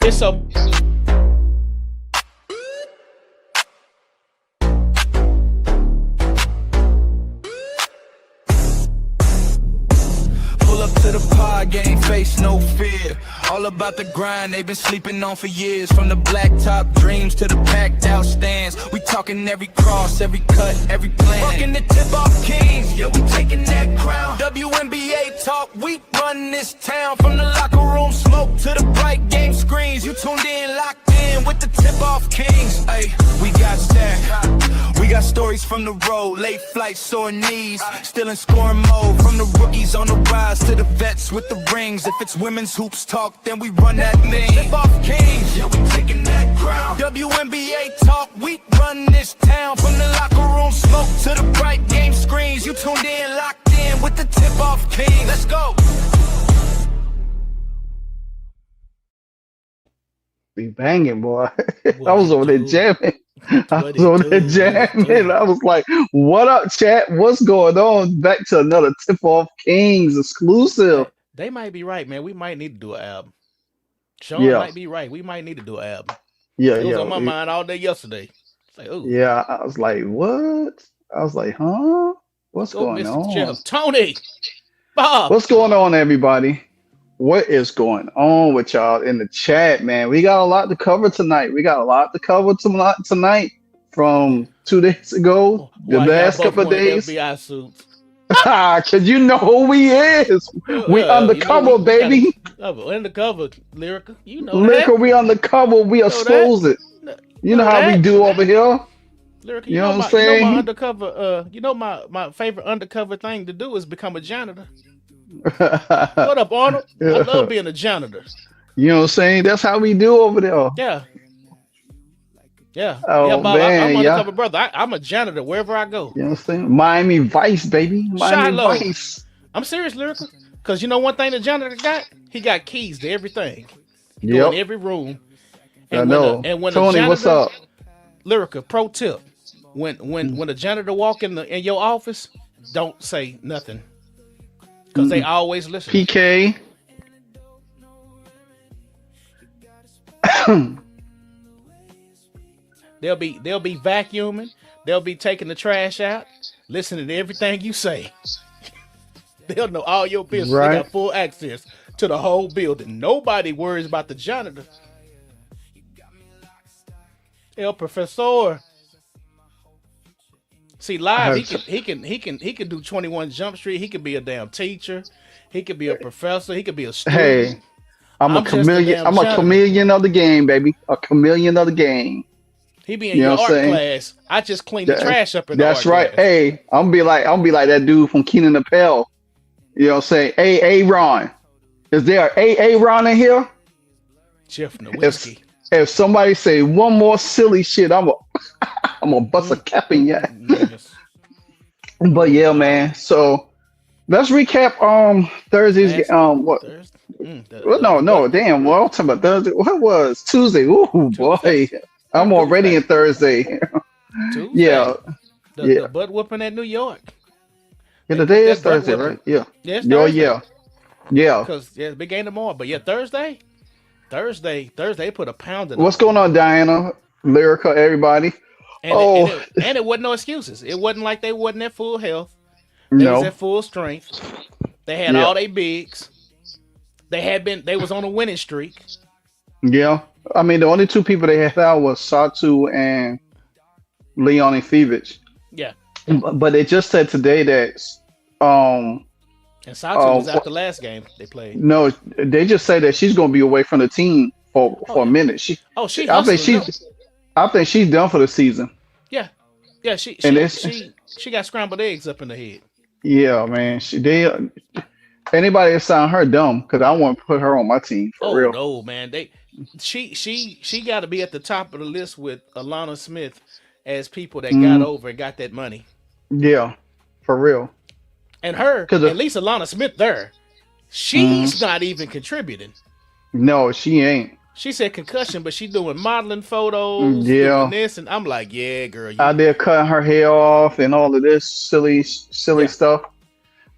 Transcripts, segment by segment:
It's so. To the pod game, face no fear. All about the grind they've been sleeping on for years. From the blacktop dreams to the packed out stands. We talking every cross, every cut, every plan. Fucking the tip-off Kingz, yeah, we taking that crown. WNBA talk, we run this town. From the locker room smoke to the bright game screens. You tuned in, locked in with the tip-off Kingz. Ay, we got stacked. We got stories from the road, late flights, sore knees. Still in scoring mode. From the rookies on the rise to the vets with the rings. If it's women's hoops talk, then we run that thing. Tip-off Kingz, yeah, we taking that ground. WNBA talk, we run this town. From the locker room smoke to the bright game screens. You tuned in, locked in with the tip-off Kingz. Let's go. Be banging, boy. I was over there jamming. I was like, what up, chat? What's going on? Back to another Tip-Off Kingz exclusive. They might be right, man. We might need to do an album. Sean might be right. We might need to do an album. Yeah, it was on my mind all day yesterday. It's like, ooh. Yeah, I was like, what? I was like, huh? What's going on? Jeff. Tony, Bob. What's going on, everybody? What is going on with y'all in the chat, man? We got a lot to cover tonight. Tonight from 2 days ago, the last couple of days. FBI suits. Cause you know who we is. We undercover, baby. Undercover, Lyrica. You know Lyrica, that. we undercover. We expose it. You know how we do over here. Lyrica, you know what I'm saying? You know my undercover. My favorite undercover thing to do is become a janitor. What up, Arnold? I love being a janitor. You know what I'm saying? That's how we do over there. Yeah. Oh, Bob, man, I'm undercover brother. I'm a janitor wherever I go. You know what I'm saying? Miami Vice, baby. Miami Vice. I'm serious, Lyrica. Because you know one thing the janitor got? He got keys to everything. He go in every room. And I know. When Tony, janitor, what's up? Lyrica, pro tip. When a janitor walk in your office, don't say nothing. Because they always listen. PK. They'll be vacuuming. They'll be taking the trash out, listening to everything you say. They'll know all your business. Right. They got full access to the whole building. Nobody worries about the janitor. El Professor. See, live he can do 21 Jump Street. He could be a damn teacher. He could be a professor. He could be a student. Hey, I'm a chameleon. I'm a chameleon of the game, baby. A chameleon of the game. He be in your art class. I just clean the trash up in the art class. That's right. Hey, I'm be like that dude from Keenan and Peele. You know what I'm saying? Hey, Ron. Is there a Ron in here? Jeff Nowinski. If somebody say one more silly shit, I'm gonna bust a cap in ya. But yeah, man. So let's recap Thursday's what? No, damn. Well, I'm talking about Thursday. What was Tuesday? Ooh, boy. I'm already in Thursday. Tuesday. Yeah. The butt whooping at New York. Yeah, the day is Thursday, right? Yeah. Yeah. Because the big game tomorrow. But yeah, Thursday, they put a pound in. What's going on, Diana, Lyrica, everybody? And it wasn't no excuses. It wasn't like they wasn't at full health. They was at full strength. They had all their bigs. They was on a winning streak. Yeah. I mean, the only two people they had out was Satu and Leon Fevich. Yeah. But they just said today that and Satu was out the last game they played. No, they just say that she's going to be away from the team for a minute. I think she's done for the season. Yeah. She got scrambled eggs up in the head. Yeah, man. Anybody that signed her dumb because I want to put her on my team for real. No, man. She got to be at the top of the list with Alana Smith as people that got over and got that money. Yeah, for real. And at least Alana Smith there, she's not even contributing. No, she ain't. She said concussion, but she doing modeling photos, doing this, and I'm like, yeah, girl. Out there cutting her hair off and all of this silly stuff.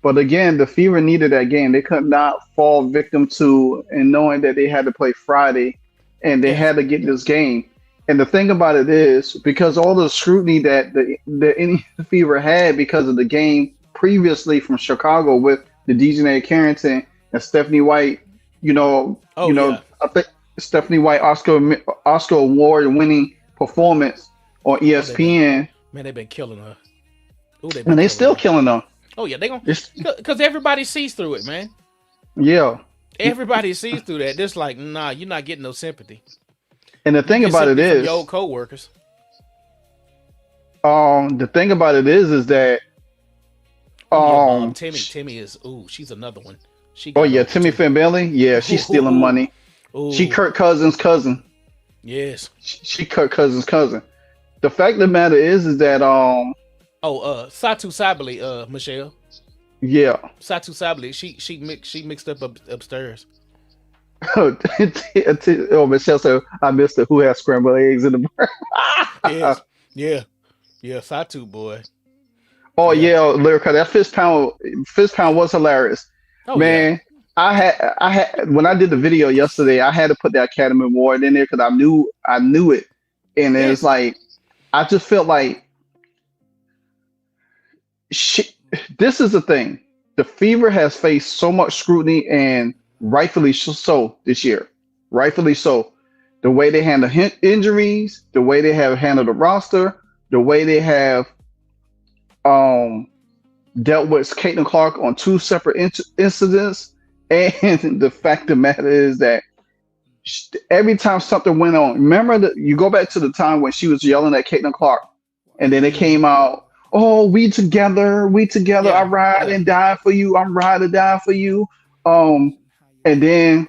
But again, the Fever needed that game. They could not fall victim to, and knowing that they had to play Friday, and they had to get this game. And the thing about it is, because all the scrutiny that the Indian Fever had because of the game previously from Chicago with the Dejounte Carrington and Stephanie White, I think Stephanie White Oscar award winning performance on ESPN. Man, they've been killing her. And they still killing her. Oh yeah, they gonna because everybody sees through it, man. Yeah, everybody sees through that. It's like, nah, you're not getting no sympathy. And the thing about it is, your old co-workers. The thing about it is that Timmy is she's another one. Timmy Finbelly. Yeah, she's stealing money. Ooh. She Kirk Cousins' cousin. Yes. She Kirk Cousins' cousin. The fact of the matter is that Satu Sabali, Michelle. Yeah. Satu Sabali, she mixed up upstairs. Michelle said, I missed it. Who has scrambled eggs in the burn? Yes. Yeah, Satu boy. Oh yeah, Lyrica, that fist pound was hilarious. Oh, man. Yeah. I had when I did the video yesterday, I had to put the Academy Award in there because I knew it, and it's like I just felt like this is the thing. The Fever has faced so much scrutiny, and rightfully so this year. Rightfully so. The way they handle injuries, the way they have handled the roster, the way they have dealt with Caitlin Clark on 2 separate incidents. And the fact of the matter is that every time something went on, remember that you go back to the time when she was yelling at Caitlin Clark, and then it came out, "Oh, we together, yeah, I ride and die for you. I'm ride or die for you." And then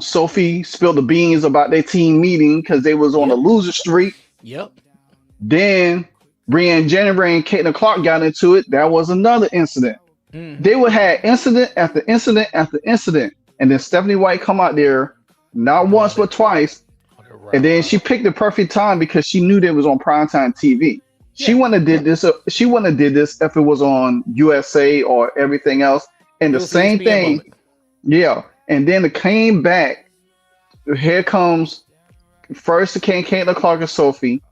Sophie spilled the beans about their team meeting because they was on a loser streak. Yep. Then Brianne January and Caitlin Clark got into it. That was another incident. They would have incident after incident after incident, and then Stephanie White come out there not once but twice, and then she picked the perfect time because she knew they was on primetime TV. She wouldn't have did this. She wouldn't have did this if it was on USA or everything else. And the same thing, yeah. And then it came back. Here comes first. It came Caitlin Clark and Sophie.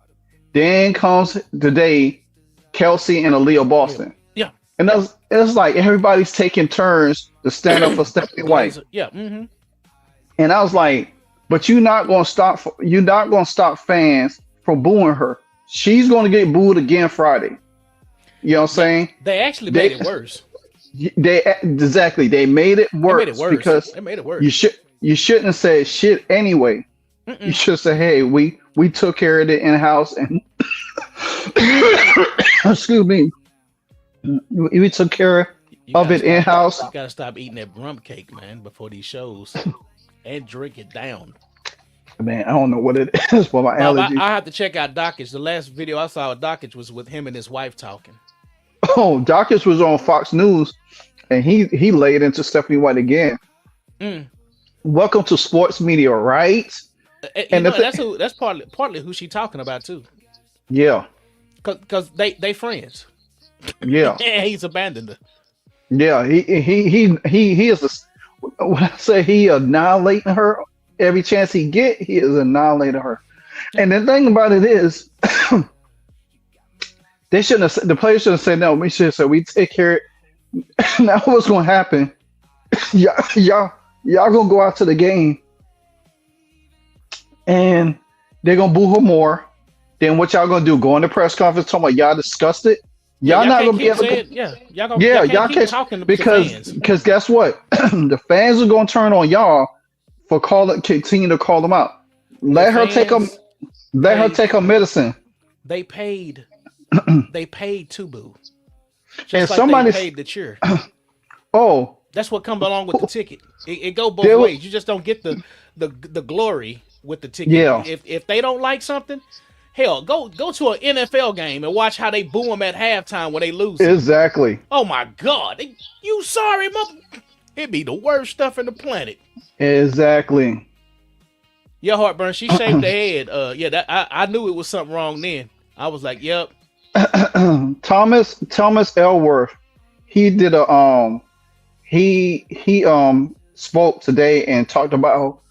Then comes today, Kelsey and Aaliyah Boston. Yeah. And it's like everybody's taking turns to stand up for Stephanie White. Yeah. Mm-hmm. And I was like, but you're not gonna stop fans from booing her. She's gonna get booed again Friday. You know what I'm saying? They actually made it worse. They made it worse because they made it worse. You shouldn't have said shit anyway. You should say, hey, we took care of it in house and excuse me. We took care of it in house. You gotta stop eating that rum cake, man, before these shows, and drink it down. Man, I don't know what it is for my allergies. I have to check out Dockage. The last video I saw of Dockage was with him and his wife talking. Oh, Dockage was on Fox News, and he laid into Stephanie White again. Welcome to sports media, right? And that's partly who she talking about too. Yeah, because they friends. Yeah, and he's abandoned her. Yeah, he is. When I say he annihilating her every chance he get, he is annihilating her. And the thing about it is, they shouldn't have. The players should have said no. We should have said we take care. Now what's going to happen? Y'all gonna go out to the game, and they're gonna boo her more. Then what y'all gonna do? Go in the press conference talking about y'all disgusted? Y'all not gonna be able to. Y'all can't talking because guess what? The fans are gonna turn on y'all for continue to call them out. Let her take her medicine. They paid to boo. And somebody paid the cheer. Oh, that's what comes along with the ticket. It go both ways. You just don't get the glory with the ticket. Yeah. If they don't like something, hell, go to an NFL game and watch how they boo them at halftime when they lose. Exactly. Oh my God, you sorry, mother? It'd be the worst stuff in the planet. Exactly. Yeah, Heartburn. She shaved her head. I knew it was something wrong then. I was like, yep. Thomas Elworth, he did he spoke today and talked about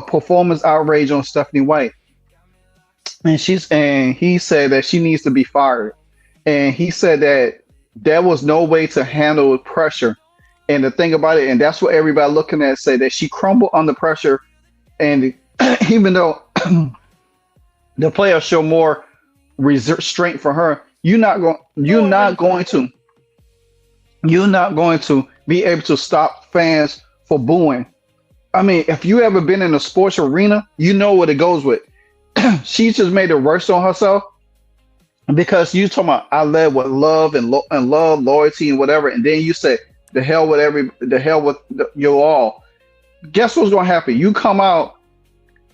performance outrage on Stephanie White, and he said that she needs to be fired, and he said that there was no way to handle pressure. And the thing about it, and that's what everybody looking at say that she crumbled under pressure, and even though the players show more restraint for her, you're not going to be able to stop fans for booing. I mean, if you ever been in a sports arena, you know what it goes with. She just made it worse on herself because you talking about I led with love and love, loyalty, and whatever, and then you say the hell with you all. Guess what's going to happen? You come out,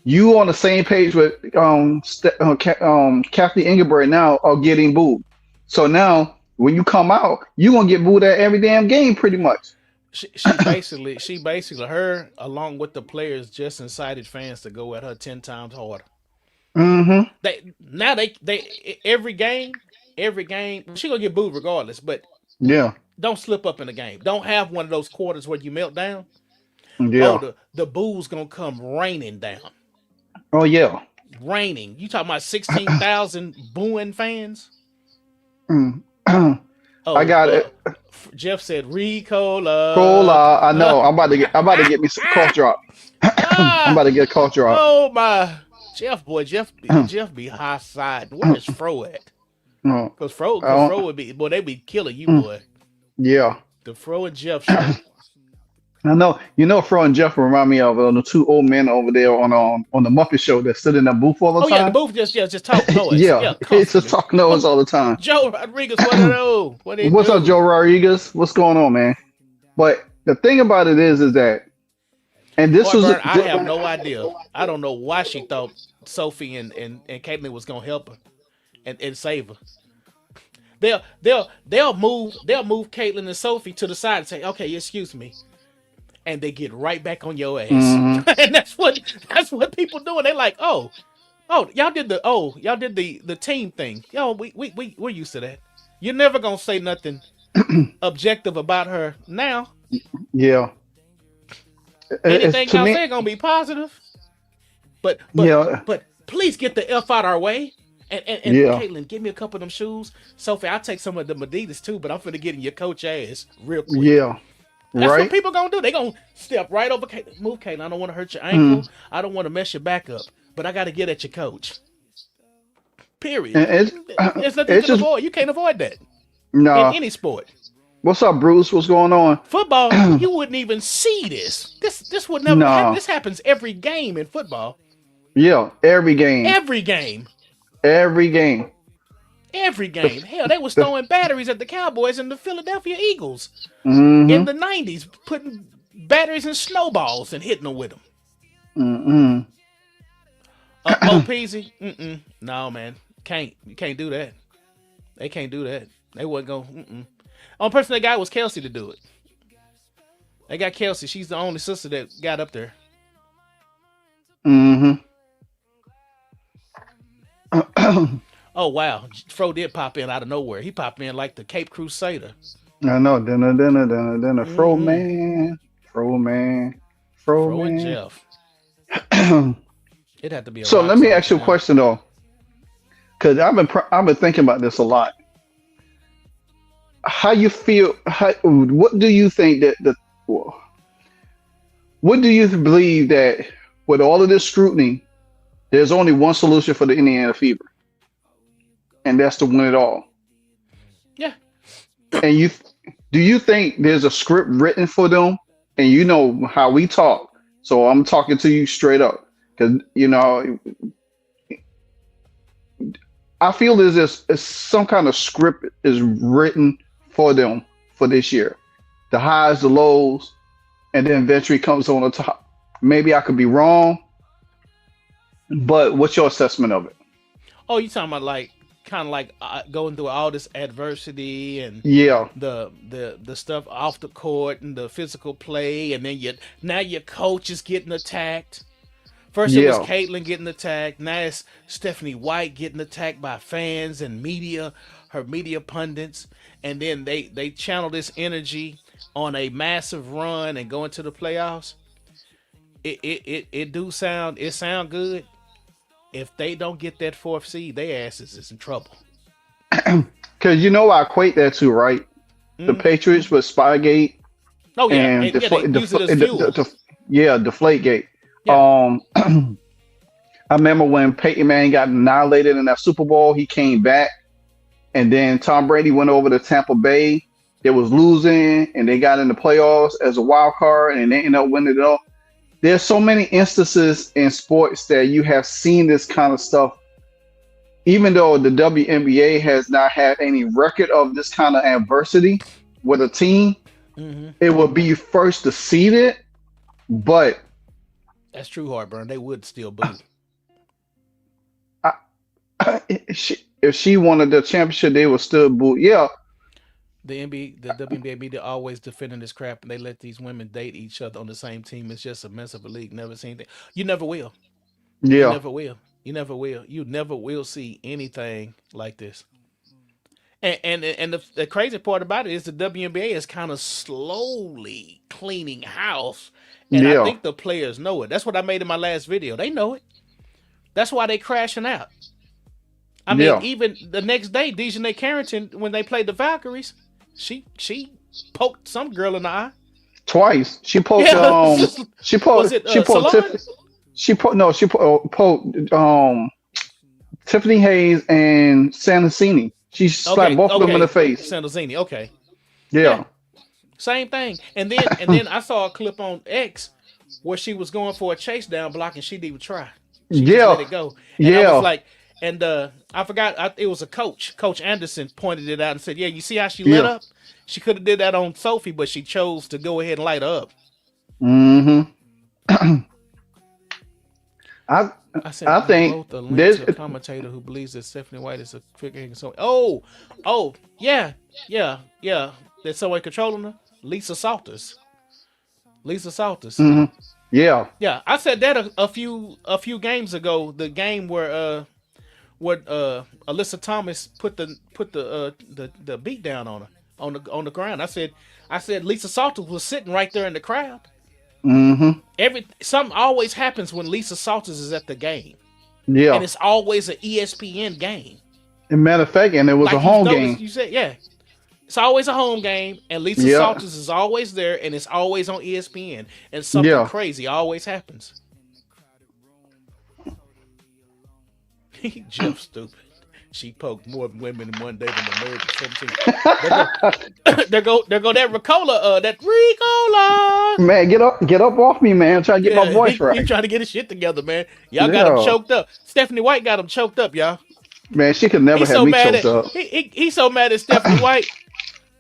you on the same page with Kathy Engelberg now are getting booed. So now when you come out, you're gonna get booed at every damn game, pretty much. She basically her along with the players just incited fans to go at her 10 times harder. Mm-hmm. They every game she gonna get booed regardless. But Yeah. don't slip up in the game. Don't have one of those quarters where you melt down. Oh, Yeah. the boo's gonna come raining down, Oh yeah. raining. You talking about 16,000 booing fans? Mm. I Oh, got it. Jeff said Ricola. Cola. I know. I'm about to get me some cough drop. I'm about Ah, to get a cough drop. oh my Jeff boy, Jeff be high side. Where's Fro at? Oh, Cause Fro would be boy, they be killing you, mm, boy. yeah. The Fro and Jeff show. I know. You know, Fro and Jeff remind me of the two old men over there on the Muppet Show that sit in that booth all the Oh yeah, the time. booth just talk noise. Yeah, Yeah, it's just constantly. talking noise Oh, all the time. Joe Rodriguez, what do know? What they What's up, do? Joe Rodriguez? What's going on, man? But the thing about it is that, and this was, Heartburn, I have no idea. I don't know why she thought Sophie and Caitlyn was gonna help her and save her. They'll move Caitlyn and Sophie to the side and say, okay, excuse me. And they get right back on your ass. hmm And that's what people doing. They like, y'all did the team thing. Yo, we're used to that. You're never gonna say nothing objective about her now. yeah, it's Anything to y'all me, say gonna be positive. But but yeah, but please get the F out our way. And yeah, Caitlin, give me a couple of them shoes. Sophie, I'll take some of the Adidas too, but I'm finna get in your coach ass real quick. yeah, That's what right. people gonna do. They gonna step right over Caitlin. Move, Caitlin. I don't want to hurt your Mm. ankle. I don't want to mess your back up. But I gotta get at your coach. Period. And There's nothing you it's can just avoid. You can't avoid that in no. any sport. What's up, Bruce? What's going on? Football, you wouldn't even see this. This would never happen. No, This happens every game in football. yeah, every game, Every game. every game. Every The, game. Hell, they was the, throwing batteries at the Cowboys and the Philadelphia Eagles in mm-hmm, the 90s, putting batteries and snowballs and hitting them with them. mm-hmm. Mo Peasy? Mm-mm. No, man. Can't. You can't do that. They can't do that. They wasn't going. Mm-mm. Only person they got was Kelsey to do it. They got Kelsey. She's the only sister that got up there. Mm-hmm. Oh, wow. Fro did pop in out of nowhere. He popped in like the Cape Crusader. I know. Dinner. Fro Mm-hmm. man, fro man, fro Fro and man. Jeff. It had to be a So rock let me song ask for you a them. question though, because I've been thinking about this a lot. How you feel? What do you think that what do you believe that with all of this scrutiny, there's only one solution for the Indiana Fever, and that's to win it all. Yeah. And do you think there's a script written for them? And you know how we talk, so I'm talking to you straight up, because I feel there's some kind of script is written for them for this year, the highs, the lows, and then eventually comes on the top. Maybe I could be wrong, but what's your assessment of it? Oh, you talking about like kind of like going through all this adversity and Yeah, the stuff off the court and the physical play, and then now your coach is getting attacked. First it was yeah, Caitlyn getting attacked. Now it's Stephanie White getting attacked by fans and media, her media pundits, and then they channel this energy on a massive run and go into the playoffs. it sound good. If they don't get that fourth seed, their asses is in trouble. Because I equate that to, right? The Mm. Patriots with Spygate Oh yeah, and and yeah, they use it as fuel. Deflategate. Yeah. I remember when Peyton Manning got annihilated in that Super Bowl, he came back, and then Tom Brady went over to Tampa Bay. They was losing, and they got in the playoffs as a wild card, and they ended up winning it all. There's so many instances in sports that you have seen this kind of stuff. Even though the WNBA has not had any record of this kind of adversity with a team, Mm-hmm. it would be first to see it, but That's true, Heartburn. They would still boo. I, if she wanted the championship, they would still boo. Yeah, The WNBA media always defending this crap, and they let these women date each other on the same team. It's just a mess of a league. Never seen that. You never will. You yeah, never will. You never will. You never will see anything like this. And the crazy part about it is the WNBA is kind of slowly cleaning house, and I yeah, think the players know it. That's what I made in my last video. They know it. That's why they crashing out. I mean, yeah. even the next day, Dejanay Carrington, when they played the Valkyries, she poked some girl in the eye. Twice. She poked. Yeah, was it She poked Salon? Tiffany. Poked Tiffany Hayes and Santosini. She slapped Okay, both of them in the okay, face. Sandozini. Okay, yeah, Yeah, same thing. And then I saw a clip on X where she was going for a chase down block and she didn't even try. She just let yeah, it go. And I was yeah, like, and I forgot it was a coach. Coach Anderson pointed it out and said, "Yeah, you see how she let yeah. up? She could have did that on Sophie, but she chose to go ahead and light her up." hmm I I sent I you think both a link there's to a commentator who believes that Stephanie White is a figure. So, oh, yeah, yeah. There's someone controlling her. Lisa Salters. Lisa Salters. mhm. Yeah, Yeah, I said that a few games ago. The game where Alyssa Thomas put the beat down on her on the ground. I said Lisa Salters was sitting right there in the crowd. hmm Something always happens when Lisa Salters is at the game, and yeah. it's always an ESPN game. And matter of fact, and it was a Like you home noticed, game. you said, yeah, it's always a home game, and Lisa Yeah, Salters is always there, and it's always on ESPN, and something yeah. crazy always happens. Jeff stupid. She poked more women in one day than the marriage of 17. There go that Ricola, that Ricola. Man, get up off me, man. I'm trying to get my Yeah, voice he right. trying to get his shit together, man. Y'all got him Yeah, choked up. Stephanie White got him choked up, y'all. man. She could never He's have so me mad choked at up. he's so mad at Stephanie White.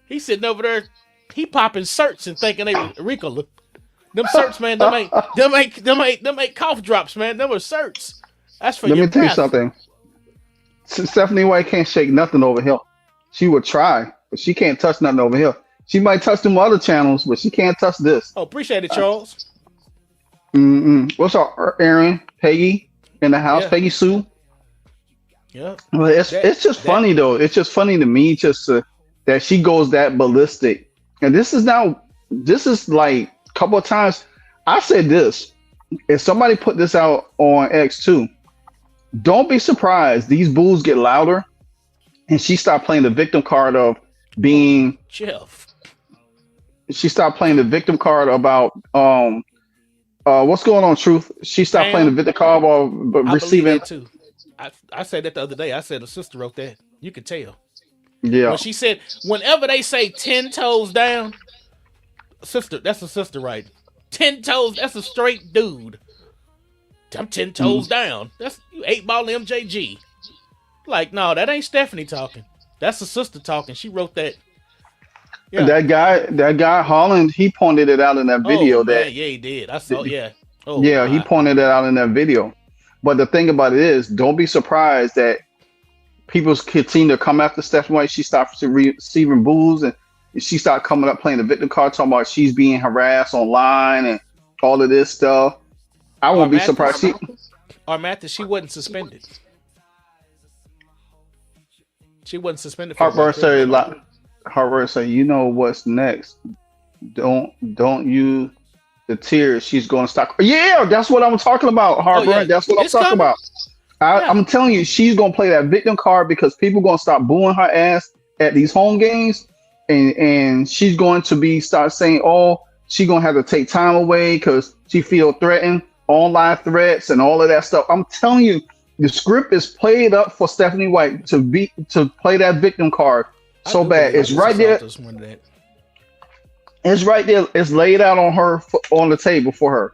He's sitting over there, he popping certs and thinking they Ricola. Them certs, man. Them ain't cough drops, man. Them are certs. That's for Let your me tell you breath. something. Stephanie White can't shake nothing over here. She would try, but she can't touch nothing over here. She might touch them other channels, but she can't touch this. Oh, appreciate it, Charles. What's up, Aaron? Peggy in the house? Yeah, Peggy Sue? yeah. Well, That it's just that funny though. It's just funny to me that she goes that ballistic. And this is like a couple of times. I said this. If somebody put this out on X too, don't be surprised. These bulls get louder, and she stopped playing the victim card of being. Jeff. She stopped playing the victim card about what's going on, Truth. She stopped playing the Pam, victim card of I believe receiving. that too. I said that the other day. I said a sister wrote that. You could tell. Yeah, When she said, whenever they say 10 toes down, sister, that's a sister right. 10 toes, that's a straight dude. I'm 10 toes Mhm. down. That's you 8 ball MJG. Like, no, that ain't Stephanie talking. That's a sister talking. She wrote that. Yeah. that guy Holland, he pointed it out in that Oh video that man, yeah, he did. I saw, yeah. Oh yeah, he my. pointed it out in that video. But the thing about it is, don't be surprised that people continue to come after Stephanie White. She stopped receiving boos, and she started coming up playing the victim card, talking about she's being harassed online and all of this stuff. I Or won't be surprised. Mathis, she wasn't suspended. She wasn't suspended for Harper about 3 or 4 said, months. Harper said, you know what's next? Don't you the tears, she's going to stop. Yeah, that's what I'm talking about, Harper. yeah. That's what I'm It's talking coming. about. Yeah. I'm telling you, she's going to play that victim card because people going to stop booing her ass at these home games, and she's going to be start saying, oh, she's going to have to take time away because she feel threatened, online threats, and all of that stuff. I'm telling you, the script is played up for Stephanie White to play that victim card so bad. It's right there. It's right there. It's laid out on her on the table for her.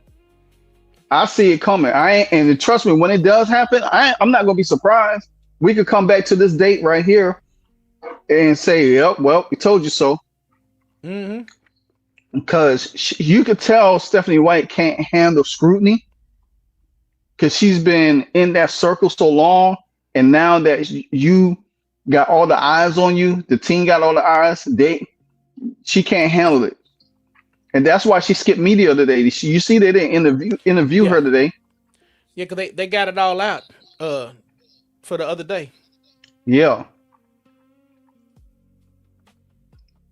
I see it coming. And trust me, when it does happen, I'm not gonna be surprised. We could come back to this date right here and say, "Yep, well, we told you so." Mm-hmm. Because you could tell Stephanie White can't handle scrutiny because she's been in that circle so long, and now that you got all the eyes on you, the team got all the eyes. She can't handle it. And that's why she skipped media today. You see, they didn't interview her today. Yeah, because they got it all out for the other day. Yeah.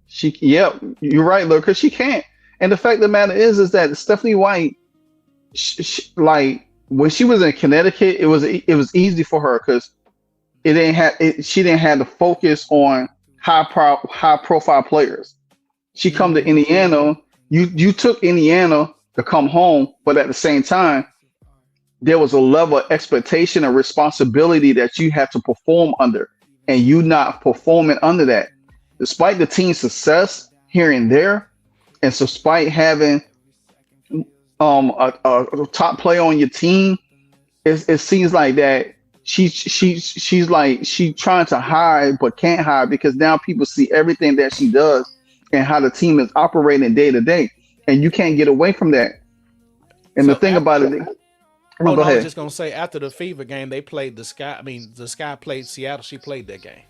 You're right, look, because she can't. And the fact of the matter is that Stephanie White, like when she was in Connecticut, it was easy for her because she didn't have to focus on high profile players. She come to Indiana. You took Indiana to come home, but at the same time, there was a level of expectation and responsibility that you had to perform under, and you not performing under that. Despite the team's success here and there, and despite having a top player on your team, it seems like that she's like she trying to hide but can't hide because now people see everything that she does and how the team is operating day to day, and you can't get away from that. And the thing about it, I was just gonna say after the Fever game, they played the Sky. I mean, the Sky played Seattle. She played that game.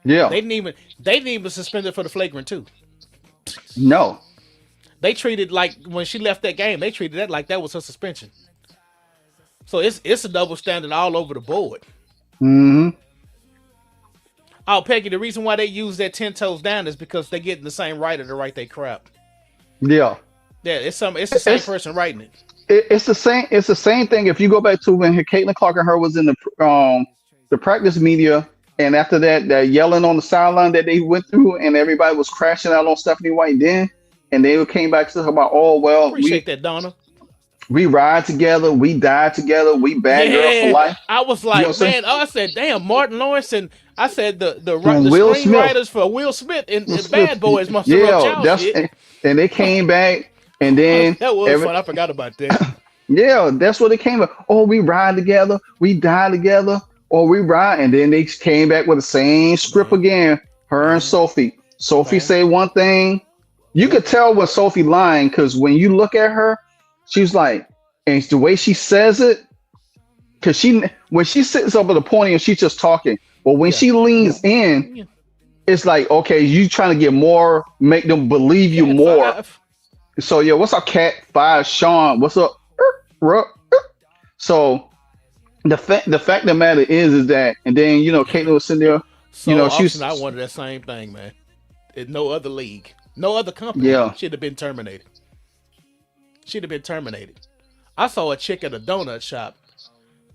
Yeah, they didn't even suspend her for the flagrant 2. No, they treated like when she left that game, they treated that like that was her suspension. So it's a double standard all over the board. Mm-hmm. Oh, Peggy, the reason why they use that 10 toes down is because they getting the same writer to write their crap. Yeah. Yeah, it's the same person writing it. It's the same. It's the same thing. If you go back to when Caitlin Clark and her was in the practice media, and after that yelling on the sideline that they went through, and everybody was crashing out on Stephanie White then, and they came back to talk about, oh well, appreciate that, Donna. We ride together, we die together, we bad girls for life. I was like, man, I said, damn, Martin Lawrence and I said the screenwriters for Will Smith and Bad Boys must have wrote y'all shit. And they came back, and then that was fun. I forgot about that. Yeah, that's what it came up. Oh, we ride together, we die together, or we ride, and then they came back with the same script again. Her and Sophie. Sophie say one thing. You could tell when Sophie lying because when you look at her, she's like, and the way she says it, because when she sits up at the podium, she's just talking. But when she leans in, it's like, okay, you trying to get more, make them believe you more. 5. So yeah, what's up, Cat 5? Sean, what's up? So the fact of the matter is that, and then Caitlin was sitting there, so I wanted that same thing, man. In no other league, no other company, should have been terminated. I saw a chick at a donut shop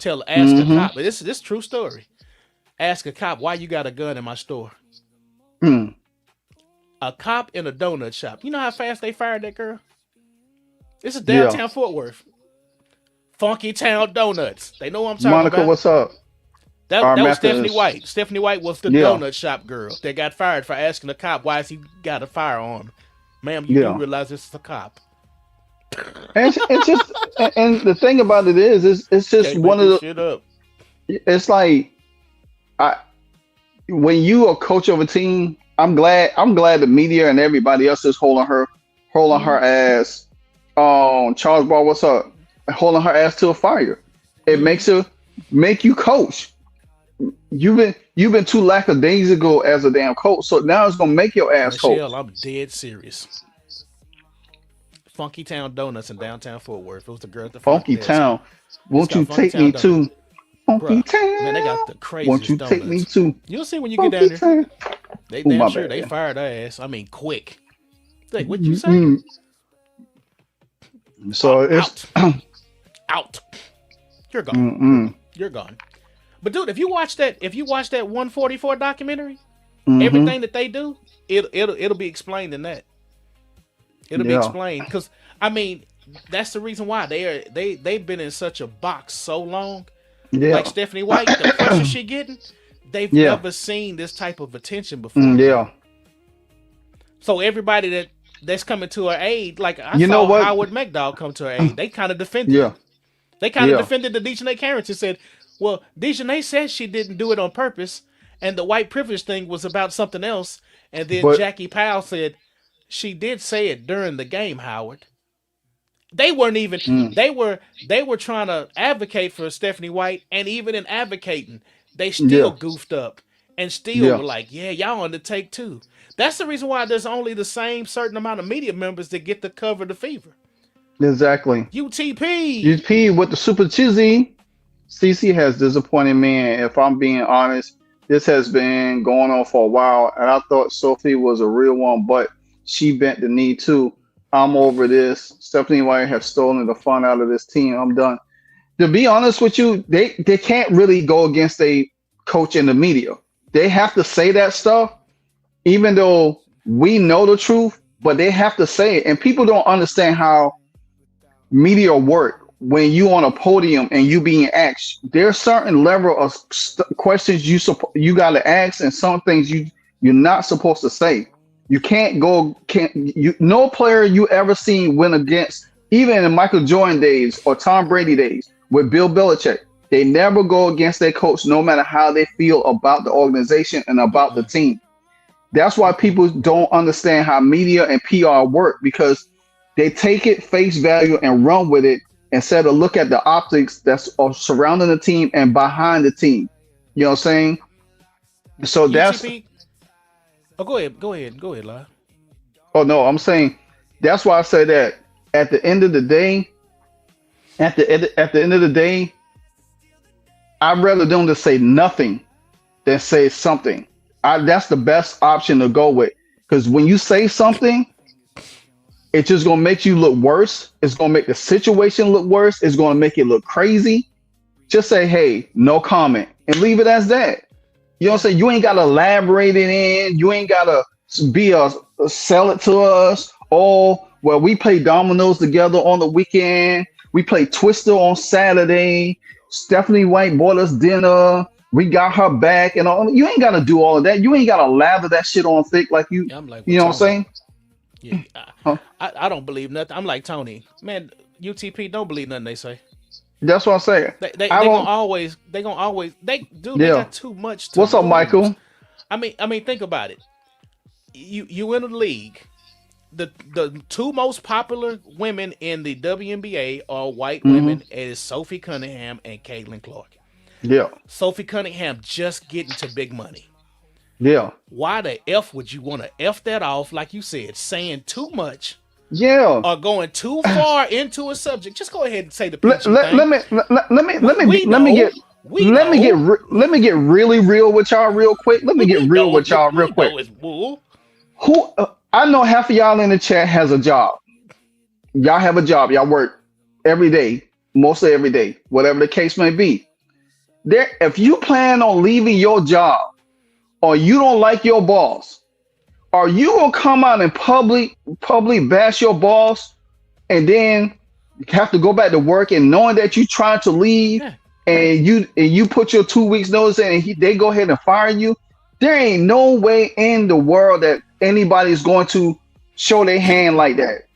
ask a cop, but this is true story. Ask a cop, why you got a gun in my store? A cop in a donut shop. You know how fast they fired that girl? This is downtown Fort Worth. Funky Town Donuts. They know what I'm talking about. Monica, what's up? That was Stephanie White. Stephanie White was the donut shop girl that got fired for asking a cop why has he got a firearm. Ma'am, you do realize this is a cop. And the thing about it is it's just one of the shit up. It's like when you are coach of a team, I'm glad the media and everybody else is holding her ass. Charles Ball, what's up? Holding her ass to a fire. It make you coach. You've been too lackadaisical as a damn coach, so now it's gonna make your ass coach. I'm dead serious. Funky Town Donuts in downtown Fort Worth. It was the girl at the Funky Town. Won't you take me to Funky Town? Man, they got the craziest Won't you donuts. Take me to? You'll see when you get down there. They damn sure they fired her ass. I mean, quick. Like, what'd you say? So it's out. You're gone. You're gone. But dude, if you watch that 144 documentary, everything that they do, it'll be explained in that. It'll be explained because I mean that's the reason why they've been in such a box so long. Yeah. Like Stephanie White, the pressure she getting, they've never seen this type of attention before. So everybody that's coming to her aid, like I saw Howard McDowell come to her aid, they kind of defended it. They kind of defended the Dejanay Carrington and said, well, Dejanay said she didn't do it on purpose, and the white privilege thing was about something else. And then Jackie Powell said, she did say it during the game, Howard. They weren't even, they were trying to advocate for Stephanie White, and even in advocating, they still goofed up and still were like, yeah, y'all on the take too. That's the reason why there's only the same certain amount of media members that get to cover the fever. Exactly. UTP with the Super Chizzy. CC has disappointed me, and if I'm being honest, this has been going on for a while, and I thought Sophie was a real one, but she bent the knee too. I'm over this. Stephanie White have stolen the fun out of this team. I'm done. To be honest with you, they can't really go against a coach in the media. They have to say that stuff, even though we know the truth, but they have to say it. And people don't understand how media work. When you on a podium and you being asked, there's certain level of questions you got to ask, and some things you're not supposed to say. You no player you ever seen win against, even in the Michael Jordan days or Tom Brady days with Bill Belichick, they never go against their coach, no matter how they feel about the organization and about the team. That's why people don't understand how media and PR work, because they take it face value and run with it instead of look at the optics that's surrounding the team and behind the team. You know what I'm saying? So that's. Oh, go ahead, Lyle. Oh no, I'm saying that's why I say that at the end of the day, I'd rather them to say nothing than say something. That's the best option to go with, because when you say something, it's just gonna make you look worse. It's gonna make the situation look worse. It's gonna make it look crazy. Just say, hey, no comment, and leave it as that. You know what I'm saying? You ain't got to elaborate it in. You ain't got to sell it to us. Oh, well, we play dominoes together on the weekend. We play Twister on Saturday. Stephanie White bought us dinner. We got her back. And all. You ain't got to do all of that. You ain't got to lather that shit on thick like you. I'm like, you know what I'm saying? Yeah, I don't believe nothing. I'm like Tony. Man, UTP don't believe nothing they say. That's what I'm saying. They gonna always they got too much to What's up, lose. Michael? I mean think about it. You in a league. The two most popular women in the WNBA are white women. It is Sophie Cunningham and Caitlin Clark. Yeah. Sophie Cunningham just getting to big money. Yeah. Why the F would you want to F that off, like you said, saying too much? Yeah. Or going too far into a subject? Just go ahead and say the let me get really real with y'all real quick. Let me get real with y'all real quick. Who I know half of y'all in the chat has a job. Y'all have a job. Y'all work every day, mostly every day, whatever the case may be. If you plan on leaving your job, or you don't like your boss, are you gonna come out and publicly bash your boss, and then have to go back to work and knowing that you trying to leave, and you put your 2 weeks notice in, and they go ahead and fire you? There ain't no way in the world that anybody's going to show their hand like that.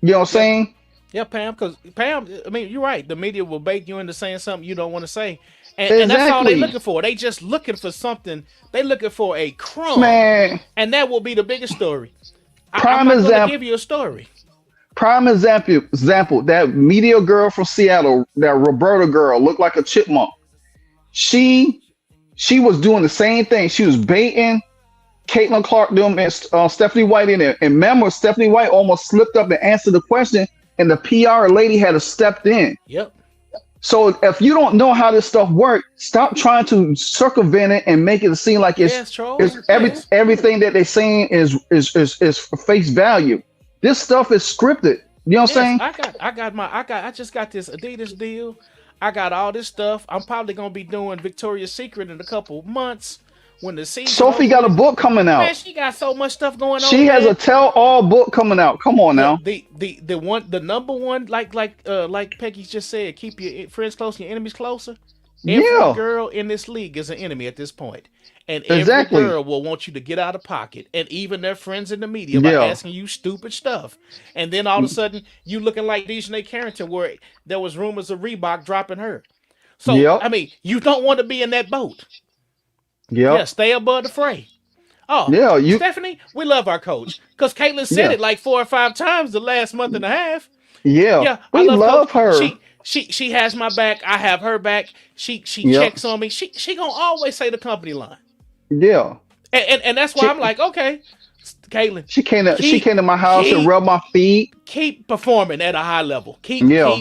You know what I'm saying? Yeah, Pam. Because Pam, I mean, you're right. The media will bait you into saying something you don't want to say. And that's all they're looking for. They just looking for something. They looking for a crumb, man, and that will be the biggest story. I'm not going to give you a story. Prime example. That media girl from Seattle, that Roberta girl, looked like a chipmunk. She was doing the same thing. She was baiting Caitlin Clark, them, and Stephanie White in there. And remember, Stephanie White almost slipped up and answered the question, and the PR lady had to step in. Yep. So if you don't know how this stuff works, stop trying to circumvent it and make it seem like everything that they're saying is for face value. This stuff is scripted. You know what I'm Yes, saying? I just got this Adidas deal. I got all this stuff. I'm probably gonna be doing Victoria's Secret in a couple months when the season Sophie over got a with. book coming Man, out. she got so much stuff going She on, has a man. tell all book coming out. Come on now. The number one, like Peggy just said, keep your friends close and your enemies closer. Every Yeah, girl in this league is an enemy at this point. And every exactly. girl will want you to get out of pocket. And even their friends in the media by Yeah, asking you stupid stuff. And then all of a sudden, you looking like Dejanay Carrington, where there was rumors of Reebok dropping her. So, yep, I mean, you don't want to be in that boat. Yeah, yep. stay above the fray. Oh, Yeah, you. Stephanie, we love our coach. Because Caitlin said Yeah, it like 4 or 5 times the last month and a half. yeah. Yeah, I We love Coach. love her. She has my back. I have her back. She Yep. checks on me. She gonna always say the company line, Yeah. and that's why She I'm like, okay, Caitlin, she came to she keep came to my house and keep rubbed my feet. keep performing at a high level. Yeah.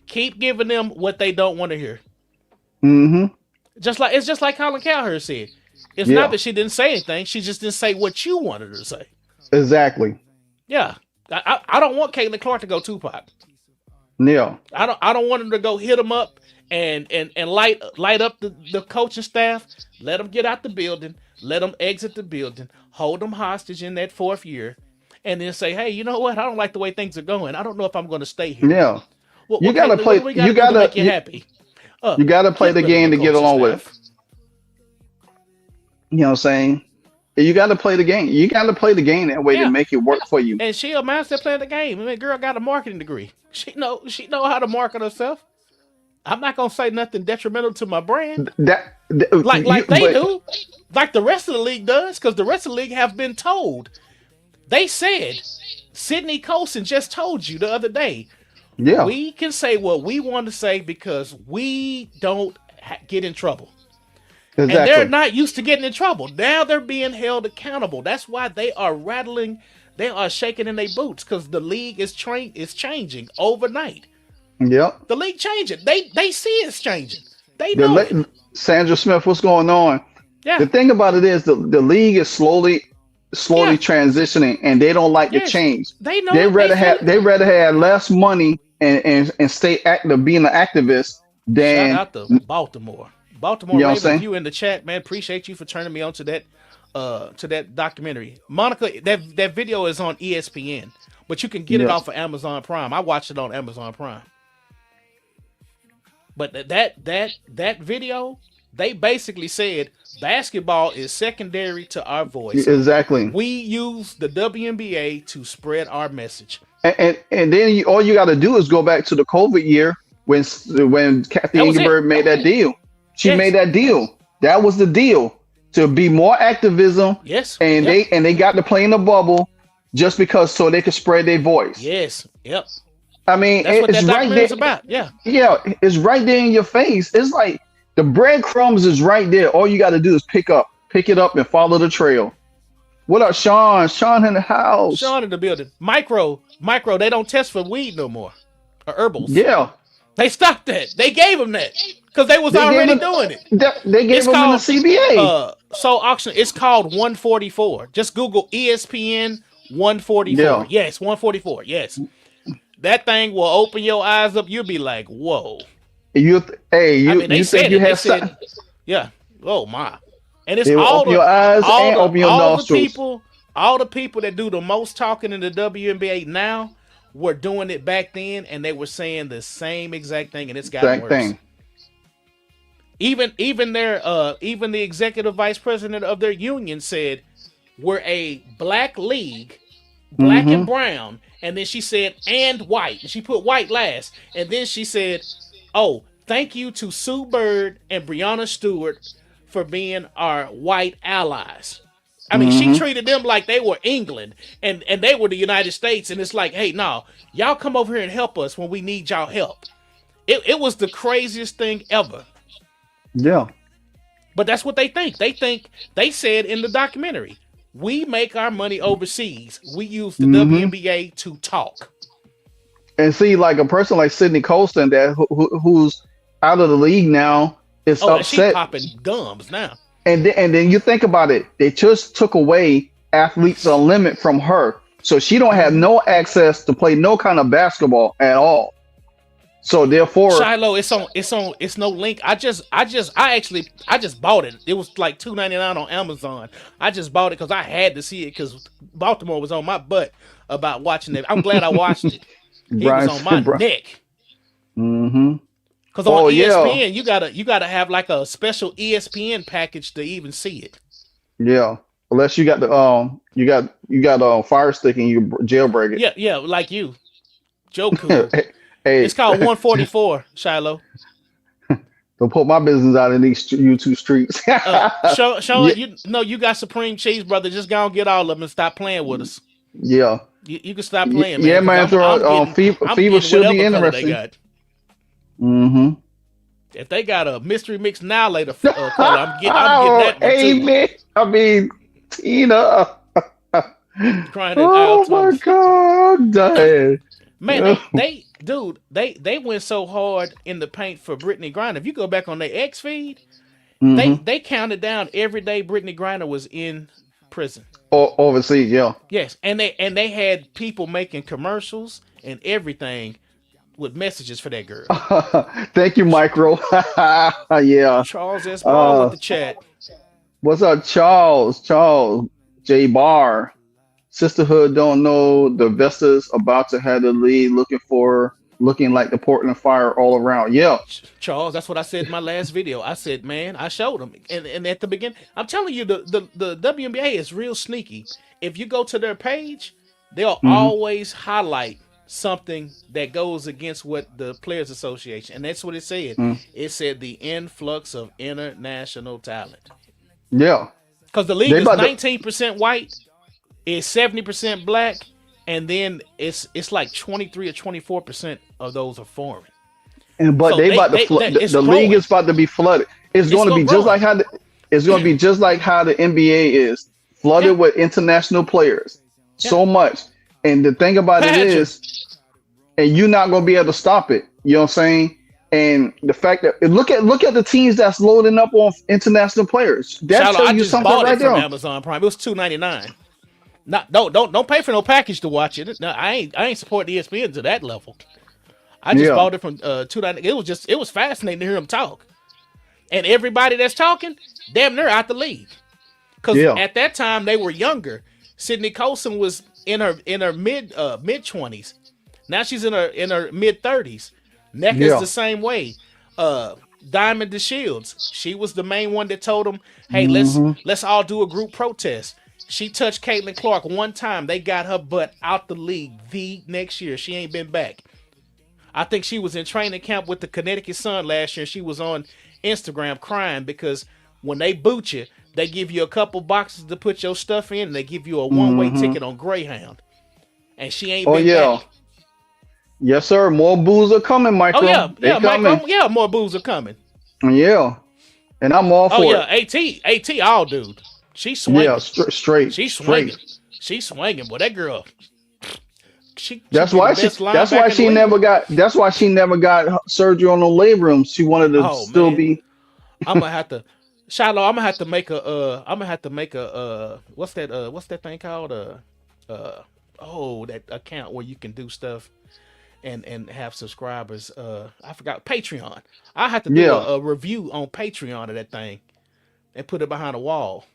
Keep giving them what they don't want to hear. Mm-hmm. It's just like Colin Cowherd said. It's not Yeah. that she didn't say anything. She just didn't say what you wanted her to say. Exactly. Yeah, I don't want Caitlin Clark to go Tupac. Yeah. I don't want him to go hit him up and light up the coaching staff. Let them get out the building. Let them exit the building. Hold them hostage in that 4th year, and then say, "Hey, you know what? I don't like the way things are going. I don't know if I'm going to stay here." Yeah. You Well, gotta Caitlin, what do play. we got to You do to gotta. make you happy? You gotta play Get the rid of game your to get coaching along with it. staff. You know what I'm saying? You gotta play the game. You gotta play the game that way to Yeah, make it work for you. and she a master playing the game. I mean, girl got a marketing degree. She know how to market herself. I'm not gonna say nothing detrimental to my brand. Like they But do, like the rest of the league does, because the rest of the league have been told. They said, Sydney Colson just told you the other day, yeah, we can say what we want to say because we don't get in trouble. And they're exactly. not used to getting in trouble. Now they're being held accountable. That's why they are rattling, they are shaking in their boots, because the league is changing overnight. Yep. The league changing. They see it's changing. They The know it. Sandra Smith, what's going on? Yeah. The thing about it is the league is slowly Yeah. transitioning, and they don't like the Yes. change. They know it. They rather have less money and stay active, being an activist Shout than out to Baltimore. Baltimore you know what I'm Ravens, saying? you in the chat, man. Appreciate you for turning me on to that documentary. Monica, that video is on ESPN, but you can get it Yeah. off of Amazon Prime. I watched it on Amazon Prime. But that video, they basically said basketball is secondary to our voice. Exactly. We use the WNBA to spread our message. And then all you got to do is go back to the COVID year when Kathy That was it. Engelberg made that deal. She Yes. made that deal. That was the deal, to be more activism. Yes. And Yep. they got to play in the bubble just because so they could spread their voice. Yes. Yep. I mean, That's what it's that right documentary there. is about. Yeah. Yeah, it's right there in your face. It's like the breadcrumbs is right there. All you got to do is pick it up and follow the trail. What up, Sean? Sean in the house. Sean in the building. Micro, they don't test for weed no more. Or herbals. Yeah. They stopped that. They gave them that. Because they was They gave already him- doing it. They gave It's them in the called CBA. so auction. It's called 144. Just Google ESPN 144. Yeah. Yes, 144. Yes. That thing will open your eyes up. You'll be like, whoa. I mean, they You said think you it. They have said, yeah. Oh my. And it's They will all open your eyes and open your nostrils. all the people that do the most talking in the WNBA now were doing it back then, and they were saying the same exact thing, and it's gotten Same worse. thing. Even the executive vice president of their union said we're a black league, black and brown, and then she said and white. And she put white last, and then she said, "Oh, thank you to Sue Bird and Breonna Stewart for being our white allies." I mean, she treated them like they were England and they were the United States, and it's like, hey, no, y'all come over here and help us when we need y'all help. It was the craziest thing ever. Yeah. But that's what they think. They said in the documentary, we make our money overseas. We use the WNBA to talk. And see, like a person like Sydney Colston who's out of the league now is And she upset. popping gums now. And then you think about it, they just took away Athletes Unlimited from her. So she don't have no access to play no kind of basketball at all. So therefore, Shiloh, it's no link. I just bought it. It was like $2.99 on Amazon. I just bought it because I had to see it because Baltimore was on my butt about watching it. I'm glad I watched it. He was on my neck. Mm-hmm. Because on ESPN, you gotta have like a special ESPN package to even see it. Yeah, unless you got the you got a Fire Stick and you jailbreak it. Yeah, like you, Joe Cool. Hey, it's called 144, Shiloh. Don't put my business out in these YouTube streets. Sean, you got Supreme Cheese, brother. Just go and get all of them and stop playing with us. Yeah, you can stop playing, man. Yeah, man. FIFA should be interesting. Mm-hmm. If they got a mystery mix now later, color, I'm getting that one too. Man. I mean, Tina. Crying oh my God, Dad. Man, they went so hard in the paint for Brittany Griner. If you go back on their X feed, they counted down every day Brittany Griner was in prison. Overseas, yeah. Yes, and they had people making commercials and everything with messages for that girl. Thank you, Micro. Yeah. Charles S. Ball with the chat. What's up, Charles? Charles J. Barr. Sisterhood don't know the Vestas about to have the lead looking like the Portland Fire all around. Yeah. Charles, that's what I said in my last video. I said, man, I showed them. And at the beginning, I'm telling you, the WNBA is real sneaky. If you go to their page, they'll always highlight something that goes against what the Players Association, and that's what it said. It said the influx of international talent. Yeah. Because the league is 19% white, is 70% black, and then it's like 23 or 24% of those are foreign. But so the league is about to be flooded. It's going to be just like how the NBA is flooded with international players. So much. And the thing about it is, and you're not going to be able to stop it. You know what I'm saying? And the fact that look at the teams that's loading up on international players. That tells you something right there. Amazon Prime. It was $2.99. Don't pay for no package to watch it. No, I ain't supporting ESPN to that level. I just bought it from $2.99. It was fascinating to hear him talk. And everybody that's talking, damn near out the league. Because at that time they were younger. Sydney Colson was in her mid 20s. Now she's in her mid 30s. Neck is the same way. Diamond DeShields, she was the main one that told them, "Hey, let's all do a group protest." She touched Caitlin Clark one time. They got her butt out the league the next year. She ain't been back. I think she was in training camp with the Connecticut Sun last year. She was on Instagram crying because when they boot you, they give you a couple boxes to put your stuff in, and they give you a one-way ticket on Greyhound. And she ain't been back. Yes, sir. More booze are coming, Michael. Oh, yeah, Michael. Yeah, more booze are coming. Yeah. And I'm all for it. Oh, yeah. AT, all dude. She's swinging. Yeah, straight. She's swinging. She's swinging. Boy, that girl. That's why she never got surgery on the labrum. She wanted to be. I'm gonna have to, Shiloh. I'm gonna have to make a. What's that thing called? That account where you can do stuff, and have subscribers. I forgot Patreon. I have to do a review on Patreon of that thing, and put it behind a wall.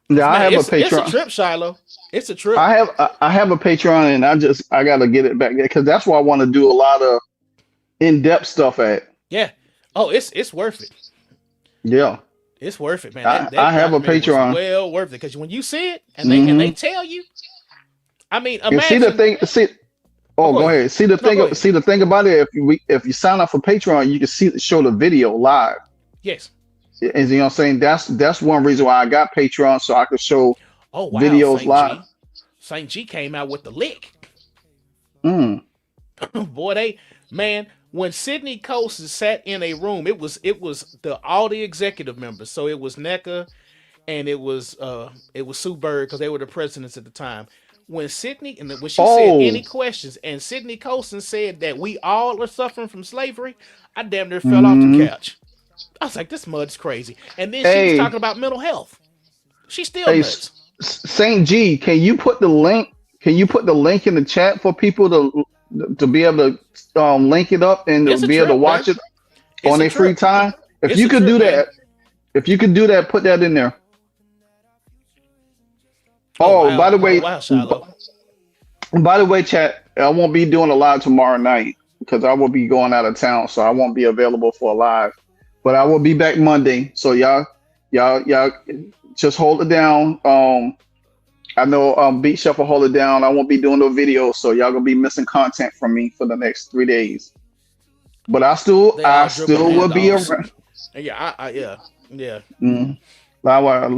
Yeah, I have a Patreon. It's a trip, Shiloh. It's a trip. I have a Patreon, and I gotta get it back there because that's why I want to do a lot of in-depth stuff at. Yeah. Oh, it's worth it. Yeah. It's worth it, man. I have a Patreon. Well worth it because when you see it and they tell you, I mean, imagine. Go ahead. See the thing about it. If you sign up for Patreon, you can show the video live. Yes. And you know what I'm saying? That's one reason why I got Patreon, so I could show videos live. St. G came out with the lick. Boy, when Sydney Colson sat in a room, it was all the executive members. So it was NECA and it was Sue Bird because they were the presidents at the time. When she said any questions, and Sydney Colson said that we all are suffering from slavery, I damn near fell off the couch. I was like, this mud's crazy. And then she was talking about mental health. She's still nuts. St. G, can you put the link Can you put the link in the chat for people to be able to link it up and It's to a be able to trip, watch man. it It's on a their free trip. time? If It's you a could trip, do man. that, if you could do that, put that in there. Oh Oh, wow. by the Oh way, wow, Shiloh. chat, I won't be doing a live tomorrow night because I will be going out of town, so I won't be available for a live. But I will be back Monday. So y'all just hold it down. I know Beat Chef will hold it down. I won't be doing no videos, so y'all gonna be missing content from me for the next 3 days. But They I all dribble still will be handoffs. around. Yeah. Mm. Likewise,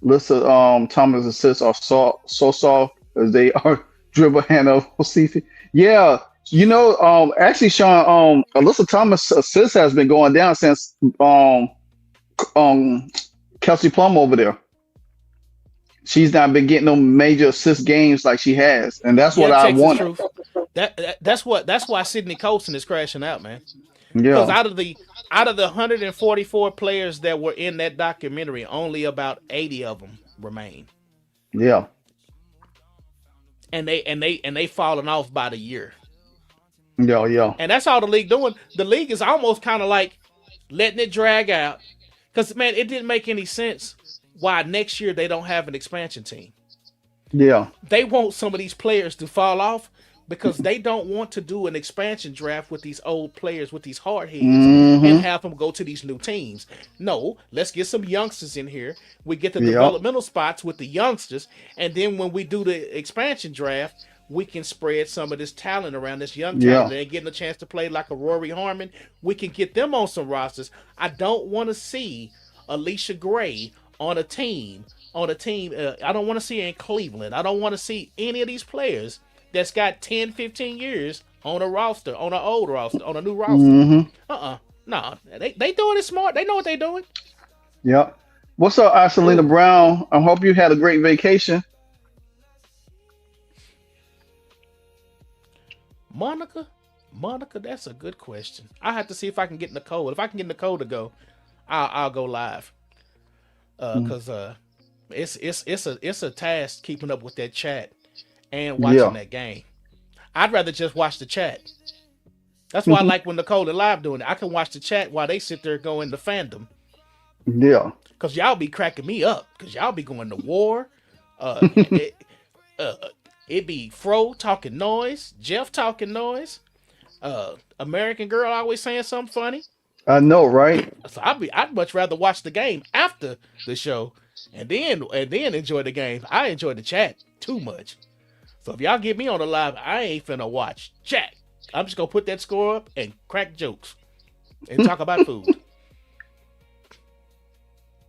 Alyssa, Thomas and Sis are so soft as they are dribble hand of Osifi. Yeah, actually, Sean, Alyssa Thomas Sis has been going down since um Kelsey Plum over there. She's not been getting no major assist games like she has, and that's what Yeah, I Texas wanted. Truth. That's why Sydney Colson is crashing out, man. Because Yeah, out of the 144 players that were in that documentary, only about 80 of them remain, yeah, and they fallen off by the year. yeah. And that's all the league doing. The league is almost kind of like letting it drag out. Because man, it didn't make any sense why next year they don't have an expansion team. Yeah. They want some of these players to fall off because they don't want to do an expansion draft with these old players with these hard heads and Mm-hmm. have them go to these new teams. No, let's get some youngsters in here. We get the Yep. developmental spots with the youngsters, and then when we do the expansion draft, we can spread some of this talent around, this young talent. Yeah. They're getting a chance to play like a Rory Harmon. We can get them on some rosters. I don't want to see Alicia Gray on a team. I don't want to see her in Cleveland. I don't want to see any of these players that's got 10, 15 years on a roster, on an old roster, on a new roster. Mm-hmm. No. They doing it smart. They know what they're doing. Yep. What's up, Isolina Brown? I hope you had a great vacation. Monica, that's a good question. I have to see if I can get Nicole. If I can get Nicole to go, I'll go live. Cause it's a task keeping up with that chat and watching Yeah. that game. I'd rather just watch the chat. That's why I like when Nicole and Live doing it. I can watch the chat while they sit there going to fandom. Yeah. Cause y'all be cracking me up. Cause y'all be going to war. It be Fro talking noise, Jeff talking noise. American Girl always saying something funny. I know, right? So I'd much rather watch the game after the show and then enjoy the game. I enjoy the chat too much. So if y'all get me on the live, I ain't finna watch chat. I'm just gonna put that score up and crack jokes and talk about food.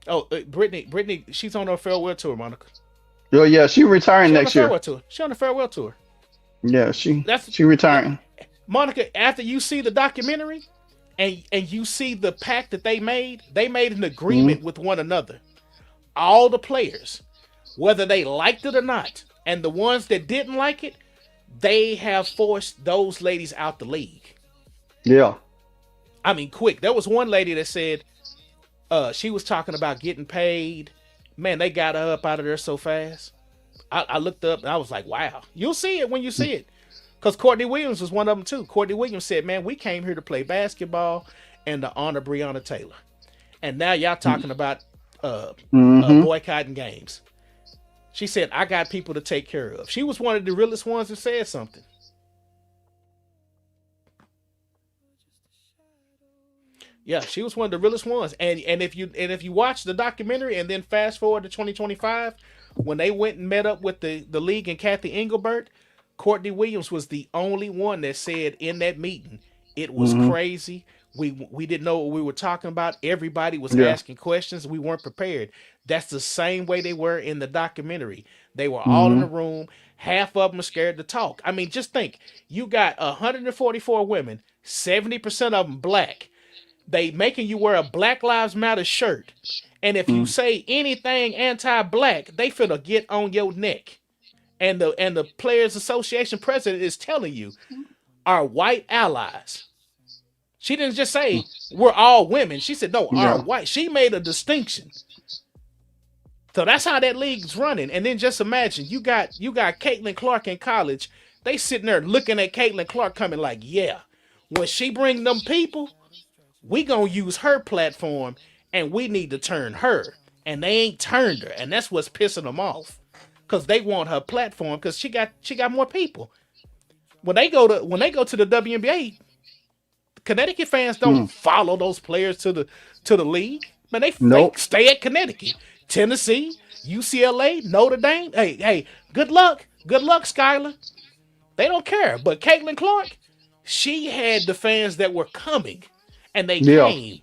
Oh, Brittany, she's on her farewell tour, Monica. Oh yeah, she retiring next year. She on the farewell tour. Yeah, she retiring. Monica, after you see the documentary and you see the pact that they made an agreement with one another. All the players, whether they liked it or not, and the ones that didn't like it, they have forced those ladies out the league. Yeah. I mean, quick. There was one lady that said she was talking about getting paid. Man, they got her up out of there so fast. I looked up and I was like, wow. You'll see it when you see it. Because Courtney Williams was one of them too. Courtney Williams said, man, we came here to play basketball and to honor Breonna Taylor. And now y'all talking about boycotting games. She said, I got people to take care of. She was one of the realest ones that said something. Yeah, she was one of the realest ones. And if you watch the documentary and then fast forward to 2025, when they went and met up with the league and Kathy Engelbert, Courtney Williams was the only one that said in that meeting, it was crazy. We didn't know what we were talking about. Everybody was asking questions. We weren't prepared. That's the same way they were in the documentary. They were all in the room. Half of them are scared to talk. I mean, just think. You got 144 women, 70% of them black. They making you wear a Black Lives Matter shirt. And if you say anything anti-black, they finna get on your neck. And the Players Association president is telling you, our white allies. She didn't just say we're all women. She said, no, our white. She made a distinction. So that's how that league's running. And then just imagine you got Caitlin Clark in college. They sitting there looking at Caitlin Clark coming like, yeah, when she bring them people, we gonna use her platform and we need to turn her. And they ain't turned her. And that's what's pissing them off. Cause they want her platform because she got more people. When they go to the WNBA, Connecticut fans don't follow those players to the league. Man, they stay at Connecticut. Tennessee, UCLA, Notre Dame. Hey, good luck, Skylar. They don't care. But Caitlin Clark, she had the fans that were coming, and they came.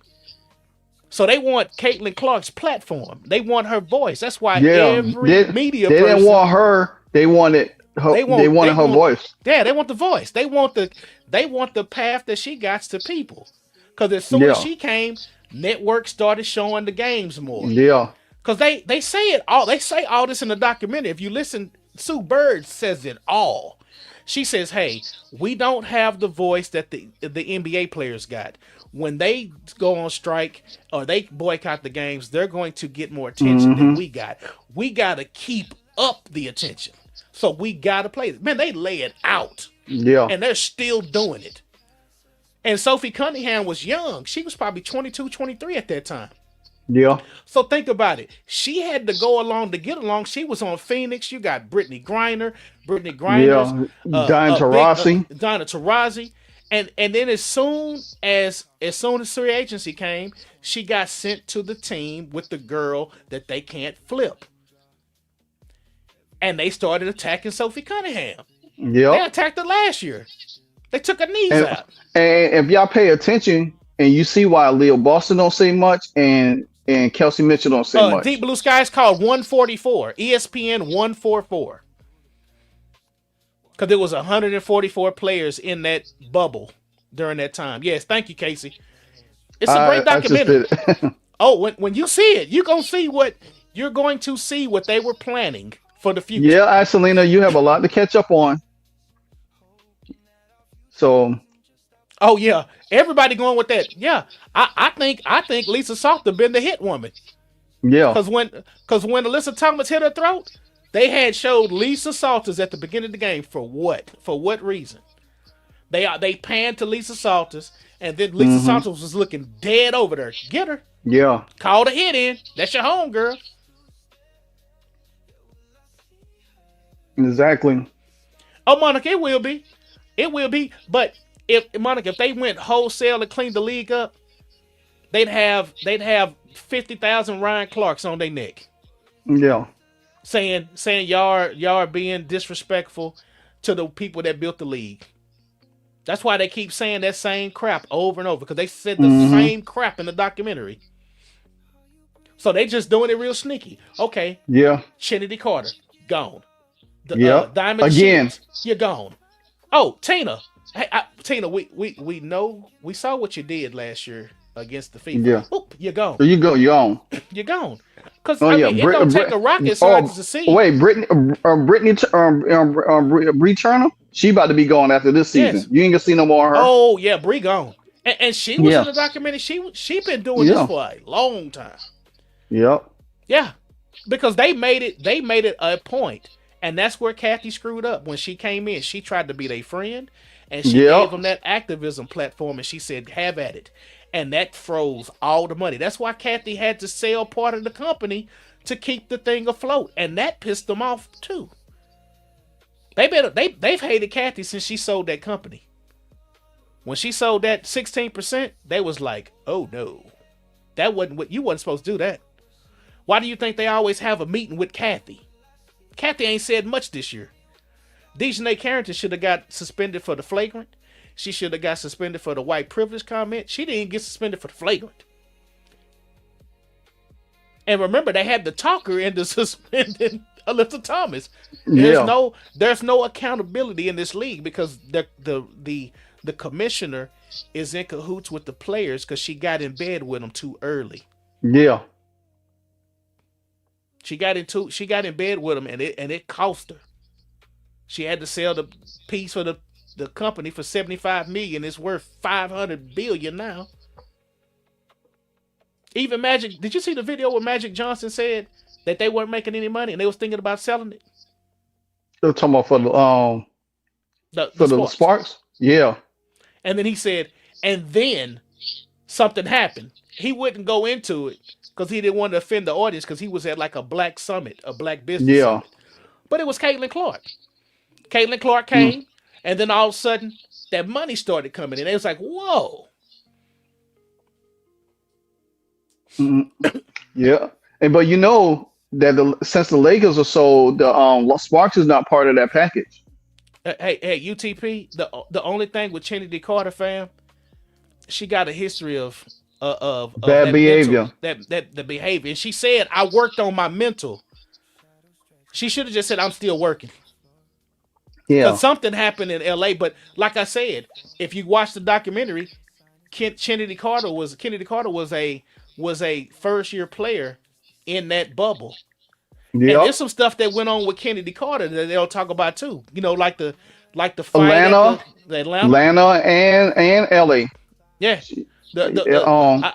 So they want Caitlin Clark's platform. They want her voice. That's why every media person, didn't want her. They wanted her. They wanted her voice. Yeah, they want the voice. They want the path that she got to people. Because as soon as she came, networks started showing the games more. Yeah. Because they say it all. They say all this in the documentary. If you listen, Sue Bird says it all. She says, "Hey, we don't have the voice that the NBA players got. When they go on strike or they boycott the games, they're going to get more attention than we got. We got to keep up the attention. So we got to play it." Man, they lay it out. Yeah. And they're still doing it. And Sophie Cunningham was young. She was probably 22, 23 at that time. Yeah. So think about it. She had to go along to get along. She was on Phoenix. You got Brittany Griner. Diana Taurasi. And then as soon as free agency came, she got sent to the team with the girl that they can't flip. And they started attacking Sophie Cunningham. Yeah. They attacked her last year. They took her knees out. And if y'all pay attention and you see why Leo Boston don't say much and Kelsey Mitchell don't say much. Deep Blue Sky is called 144. ESPN 144. Because there was 144 players in that bubble during that time. Yes, thank you, Casey. It's a great documentary. Oh, when you see it, you're going to see what they were planning for the future. Yeah, Selena, you have a lot to catch up on. So, oh yeah, everybody going with that. Yeah, I think Lisa Salter been the hit woman. Yeah, because when Alyssa Thomas hit her throat, they had showed Lisa Salters at the beginning of the game for what? For what reason? They panned to Lisa Salters, and then Lisa Salters was looking dead over there. Get her. Yeah. Call the hit in. That's your home girl. Exactly. Oh, Monica, it will be. It will be, but if they went wholesale and cleaned the league up, they'd have 50,000 Ryan Clarks on their neck. Yeah. Saying y'all are being disrespectful to the people that built the league. That's why they keep saying that same crap over and over, because they said the same crap in the documentary. So they just doing it real sneaky. Okay. Yeah. Trinity Carter, gone. Again. Diamond Shields, you're gone. Oh, Tina. Hey, Tina, we know, we saw what you did last year against the FIFA. Yeah. Oop, you're gone. You're gone. You're gone. Because it don't take a rocket scientist to see. Wait, Brittany Turner, she about to be gone after this season. Yes. You ain't gonna see no more of her. Oh yeah, Bree gone. And she was in the documentary. She been doing this for a long time. Yep. Yeah, because they made it a point. And that's where Kathy screwed up. When she came in, she tried to be their friend, and she gave them that activism platform, and she said, have at it. And that froze all the money. That's why Kathy had to sell part of the company to keep the thing afloat, and that pissed them off too. They've hated Kathy since she sold that company. When she sold that 16%, they was like, oh no, that wasn't what you wasn't supposed to do that. Why do you think they always have a meeting with Kathy? Kathy ain't said much this year. Dejanay Carrington should have got suspended for the flagrant. She should have got suspended for the white privilege comment. She didn't get suspended for the flagrant. And remember, they had the talker into suspending Alyssa Thomas. There's no accountability in this league because the commissioner is in cahoots with the players because she got in bed with them too early. Yeah. She got in bed with him, and it cost her. She had to sell the piece for the company for $75 million. It's worth $500 billion now. Even Magic, did you see the video where Magic Johnson said that they weren't making any money and they was thinking about selling it. They're talking about The for the Sparks. Sparks. Yeah. And then he said, and then something happened. He wouldn't go into it because he didn't want to offend the audience because he was at like a black summit, a black business Yeah. summit. But it was Caitlin Clark. Caitlin Clark Mm, came, and then all of a sudden, that money started coming in. It was like, whoa. mm, yeah. And but you know that since the Lakers are sold, the Sparks is not part of that package. Hey, UTP. The only thing with Trinity Carter, fam, she got a history of Bad that mental behavior. that the behavior. And she said, I worked on my mental. She should have just said, I'm still working. Yeah. Because something happened in LA. But like I said, if you watch the documentary, Kennedy Carter was a first year player in that bubble. And Yep. there's some stuff that went on with Kennedy Carter that they'll talk about too. You know, like the fight at Atlanta, the Atlanta. Atlanta, and LA. Yeah. I've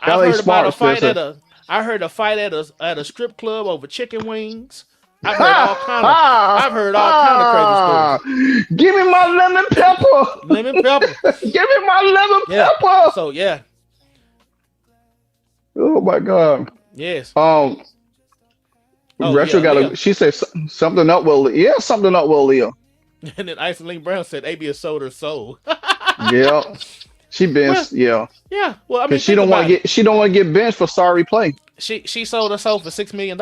LA heard about a Sparks. fight There's a I heard a fight at a strip club over chicken wings. I've heard all ha kind of ha crazy stories. ha. Give me my lemon pepper. Lemon pepper. Give me my lemon Yeah. pepper. So yeah. Oh my God. Yes. Retro yeah, got Leah. a. She said something up. Well, yeah, something up. Well, Leo. And then Iceline Brown said AB has sold her soul. Yeah, she been. Well, Yeah, yeah. Well, I mean, because she think don't want about to it. get. She don't want to get benched for sorry play. She sold her soul for $6 million.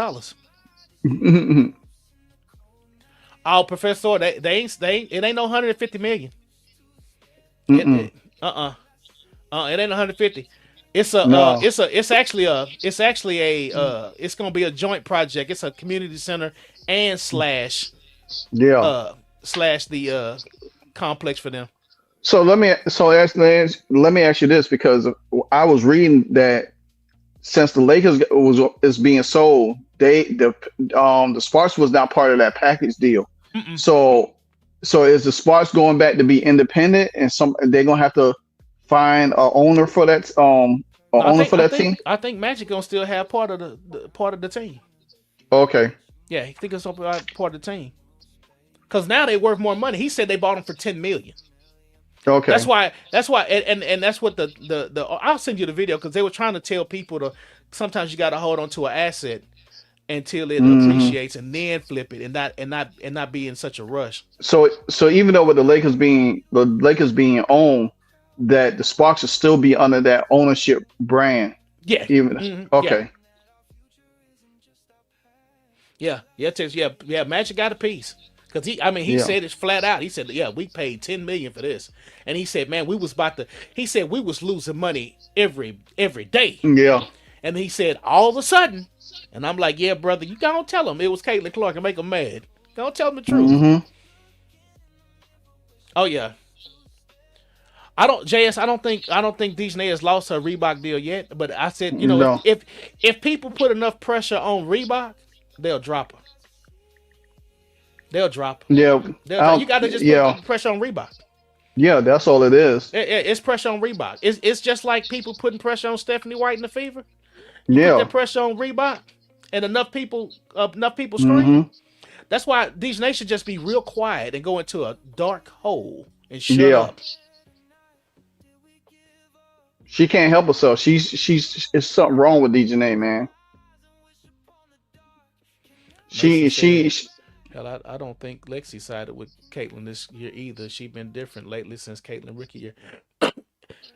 Mm-mm. Oh, Professor, it ain't no 150 million. It ain't 150. It's a No. it's actually it's gonna be a joint project. It's a community center and slash Yeah. the complex for them. So let me. Let me ask you this because I was reading that since the Lakers is being sold, the Sparks was not part of that package deal. Mm-mm. So is the Sparks going back to be independent and they're gonna have to find a owner for that team? I think Magic gonna still have part of the team. Okay. Yeah, I think it's part of the team. Cause now they worth more money. He said they bought him for $10 million. Okay. That's why, and that's what the I'll send you the video because they were trying to tell people to sometimes you got to hold on to an asset until it appreciates and then flip it and not be in such a rush. So even though with the Lakers being owned, that the Sparks will still be under that ownership brand. Yeah. Even okay. Yeah. Magic got a piece. Because he said it flat out. He said, yeah, we paid $10 million for this. And he said, man, we was losing money every day. Yeah. And he said, all of a sudden, and I'm like, yeah, brother, you don't tell him it was Caitlin Clark and make him mad. Don't tell him the truth. Mm-hmm. Oh yeah. I don't think Dejanay has lost her Reebok deal yet. But I said, No. if people put enough pressure on Reebok, they'll drop her. They'll drop her. Yeah. You got to just put pressure on Reebok. Yeah, that's all it is. It's pressure on Reebok. It's just like people putting pressure on Stephanie White in the Fever. Yeah. Put that pressure on Reebok, and enough people scream. Mm-hmm. That's why Dejanay should just be real quiet and go into a dark hole and shut up. She can't help herself. She's it's something wrong with Dejanay, man. Hell, I don't think Lexi sided with Caitlin this year either. She's been different lately since Caitlin rookie year.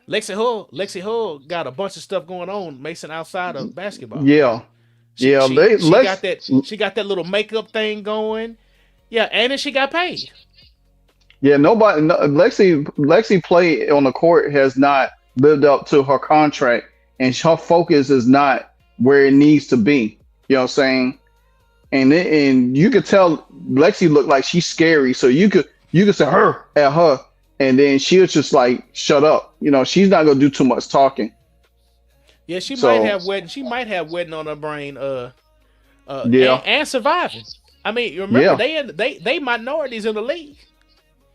Lexi Hull got a bunch of stuff going on, Mason, outside of basketball. Yeah. She got that little makeup thing going. Yeah, and then she got paid. Yeah, Lexi play on the court has not lived up to her contract, and her focus is not where it needs to be. You know what I'm saying? And you could tell Lexi looked like she's scary, so you could say her at her, and then she'll just like shut up. She's not gonna do too much talking. Yeah, she might have wedding on her brain. And surviving. I mean, remember they minorities in the league.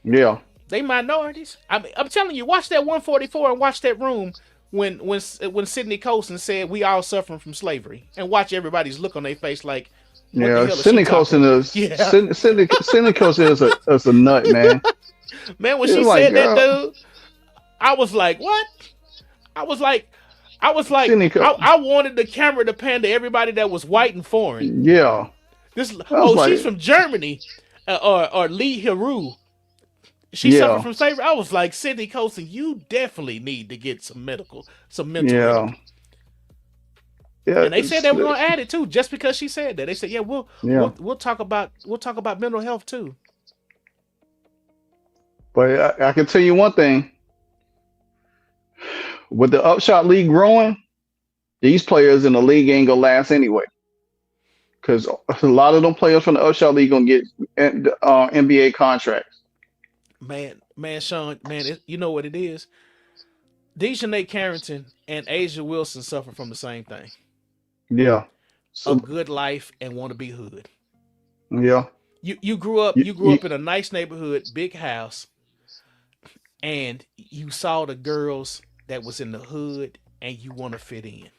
Yeah, they minorities. I'm telling you, watch that 144 and watch that room when Sidney Colson said we all suffering from slavery, and watch everybody's look on their face like, What the Yeah, hell is she Sydney talking? Colson is Yeah, Sydney Colson is a nut, man. man. When It's she like, said that, girl, dude, I was like, what? I was like, I was like, Sydney Colson. I wanted the camera to pan to everybody that was white and foreign. Yeah, This, I was oh, she's like, from Germany, or Lee Heru. She suffered yeah, from slavery. I was like, Sydney Colson, you definitely need to get some mental help. yeah, yeah, And they said they were gonna add it too, just because she said that. They said, yeah, yeah. we'll talk about mental health too. But I can tell you one thing: with the upshot league growing, these players in the league ain't gonna last anyway. Because a lot of them players from the upshot league gonna get NBA contracts. Man, Sean, man, you know what it is? Dejanay Carrington and Asia Wilson suffer from the same thing: Yeah. a So good life and want to be hood. yeah. You grew up You, in a nice neighborhood, big house, and you saw the girls that was in the hood, and you want to fit in.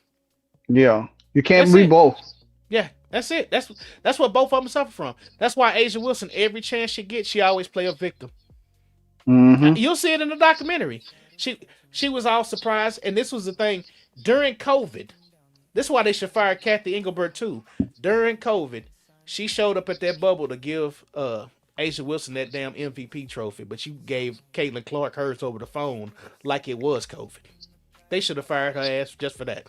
yeah. You can't That's be it. both. Yeah, that's it. That's what both of them suffer from. That's why Asia Wilson, every chance she gets, she always play a victim. Hmm. You'll see it in the documentary. She was all surprised, and this was the thing during COVID. This is why they should fire Kathy Engelbert too. During COVID, she showed up at that bubble to give Asia Wilson that damn MVP trophy, but you gave Caitlin Clark hers over the phone like it was COVID. They should have fired her ass just for that.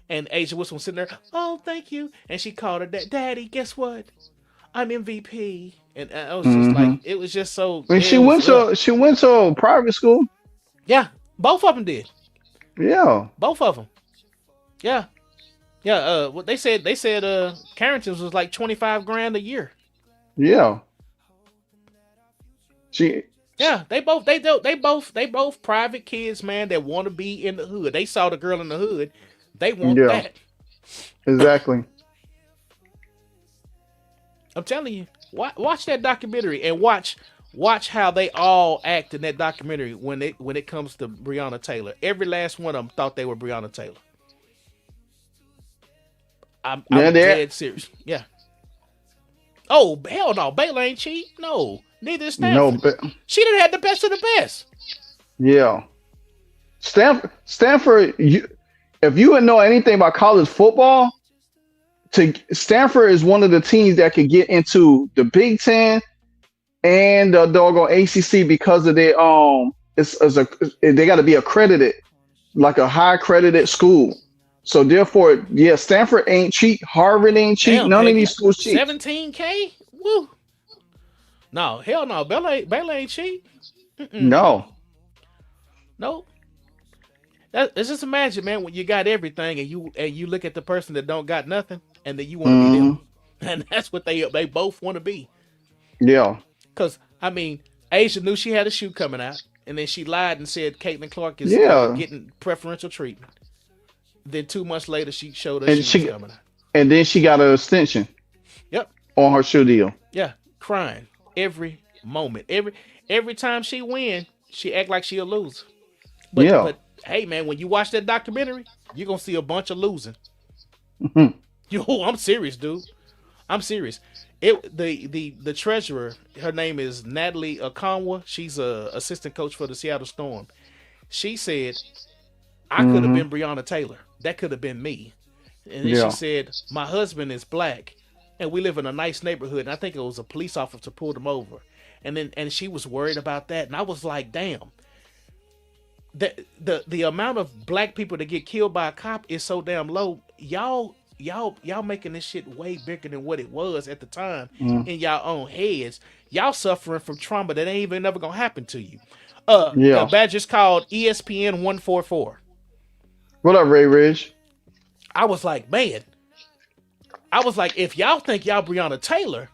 And Asia Wilson was sitting there, oh, thank you. And she called her Daddy, guess what? I'm MVP. And I was just Hmm. like, it was just so, And it was, she went to a private school. yeah, both of them did. Yeah. Both of them. Yeah. Yeah. What they said, Carrington's was like 25 grand a year. Yeah. She. Yeah. They both private kids, man, that want to be in the hood. They saw the girl in the hood. They want Yeah. that. Exactly. I'm telling you, watch that documentary and watch how they all act in that documentary when it comes to Breonna Taylor. Every last one of them thought they were Breonna Taylor. I'm dead serious. Yeah. Oh hell no, Baylor ain't cheap. No, neither is No. Stanford. She done had the best of the best. Yeah. Stanford. If you would know anything about college football, Stanford is one of the teams that could get into the Big Ten and the doggone ACC because of their they got to be accredited, like a high accredited school. So therefore, yeah, Stanford ain't cheap. Harvard ain't cheap. Damn, None of Peggy, these schools cheap. $17K. Woo. No, hell no. Baylor ain't cheap. No. Nope. It's just imagine, man, when you got everything and you look at the person that don't got nothing, and then you want to be them, and that's what they both want to be. Yeah. Cause I mean, Asia knew she had a shoe coming out, and then she lied and said Caitlin Clark is getting preferential treatment. Then 2 months later, she showed her shoes coming out. And then she got an extension. Yep. On her shoe deal. Yeah, crying every moment, every time she win, she act like she a loser. But hey, man, when you watch that documentary, you're gonna see a bunch of losing. Mm-hmm. Yo, I'm serious, dude. I'm serious. The treasurer, her name is Natalie Okonwa. She's a assistant coach for the Seattle Storm. She said, I could have been Breonna Taylor. That could have been me. And then she said, my husband is black, and we live in a nice neighborhood. And I think it was a police officer pulled him over. And she was worried about that. And I was like, damn. The amount of black people that get killed by a cop is so damn low. Y'all making this shit way bigger than what it was at the time in y'all own heads. Y'all suffering from trauma that ain't even never gonna happen to you. The badge is called ESPN 144. What up, Ray Ridge? I was like, man. I was like, if y'all think y'all Breonna Taylor,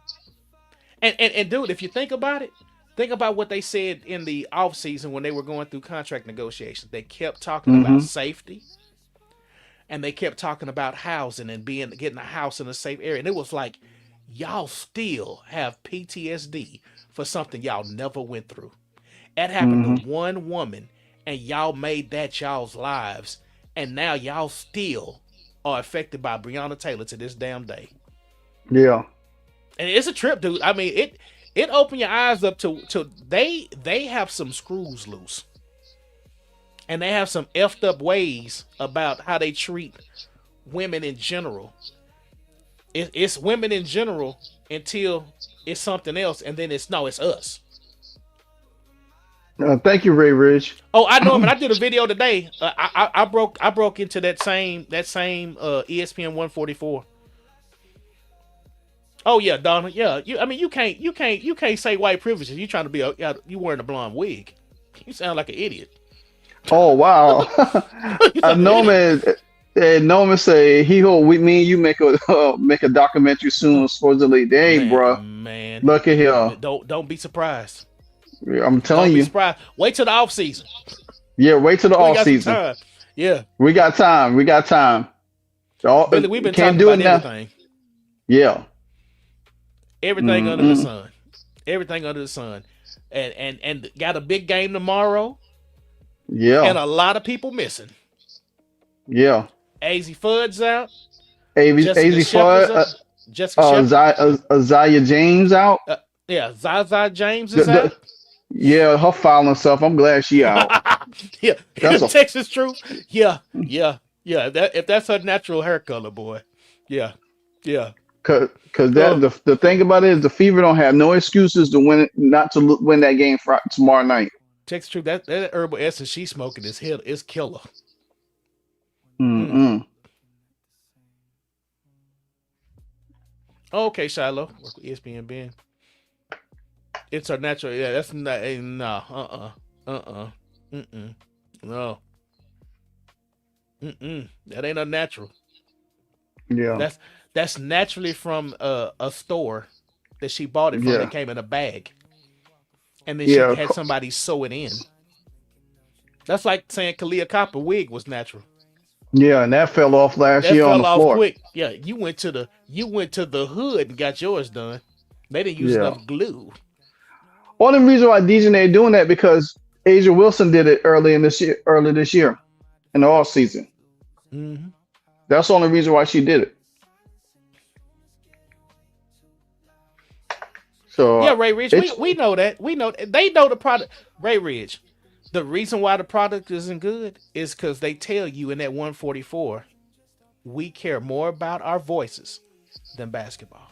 and dude, if you think about it, think about what they said in the off season when they were going through contract negotiations. They kept talking about safety, and they kept talking about housing and getting a house in a safe area. And it was like, y'all still have PTSD for something y'all never went through. That happened to one woman, and y'all made that y'all's lives, and now y'all still are affected by Breonna Taylor to this damn day. Yeah. And it's a trip, dude. I mean, it opened your eyes up to they have some screws loose. And they have some effed up ways about how they treat women in general. It's women in general until it's something else, and then it's us. Thank you, Ray Ridge. Oh, I know him, and I did a video today. I broke into that same ESPN 144. Oh yeah, Donna. Yeah, you can't say white privilege. You trying to be you wearing a blonde wig. You sound like an idiot. Oh wow. Norman say he hope me and you make a documentary soon. Supposedly, dang, bro. Man, look at here. Don't be surprised. I'm telling you. Surprised. Wait till the off season. Yeah, wait till the off season. Yeah, we got time. We've been talking about everything. Yeah, everything under the sun. Everything under the sun, and got a big game tomorrow. Yeah, and a lot of people missing. Yeah, AZ Fudd's out. AZ Fudd. Jessica Isaiah James out. Zaza James is out. Yeah, her fouling stuff. I'm glad she out. Yeah, that's Texas truth. Yeah. If that's her natural hair color, boy. Yeah. Cause the thing about it is the Fever don't have no excuses to not to win that game tomorrow night. Texas truth. That herbal essence she's smoking is killer. Okay, Shiloh. Work with ESPN Ben. It's our natural. Yeah, that's not. No. No. That ain't unnatural. Yeah. That's naturally from a store that she bought it from. It came in a bag, and then she had somebody sew it in. That's like saying Kalia Copper wig was natural. Yeah, and that fell off last year on the floor. Quick. Yeah, you went to the hood and got yours done. They didn't use enough glue. Only reason why DJNA doing that because Asia Wilson did it early this year, in the off season. Mm-hmm. That's the only reason why she did it. So yeah, Ray Ridge, we know that. We know they know the product. Ray Ridge, the reason why the product isn't good is because they tell you in that 144, we care more about our voices than basketball.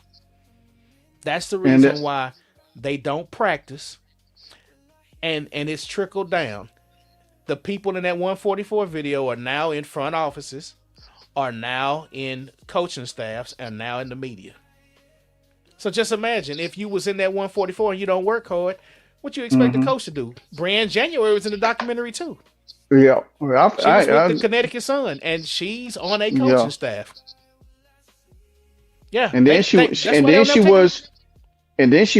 That's the reason why they don't practice, and it's trickled down. The people in that 144 video are now in front offices, are now in coaching staffs, and now in the media. So just imagine if you was in that 144 and you don't work hard, what you expect the coach to do? Brianne January was in the documentary too. Yeah, she was with the Connecticut Sun, and she's on a coaching staff. Yeah, and then she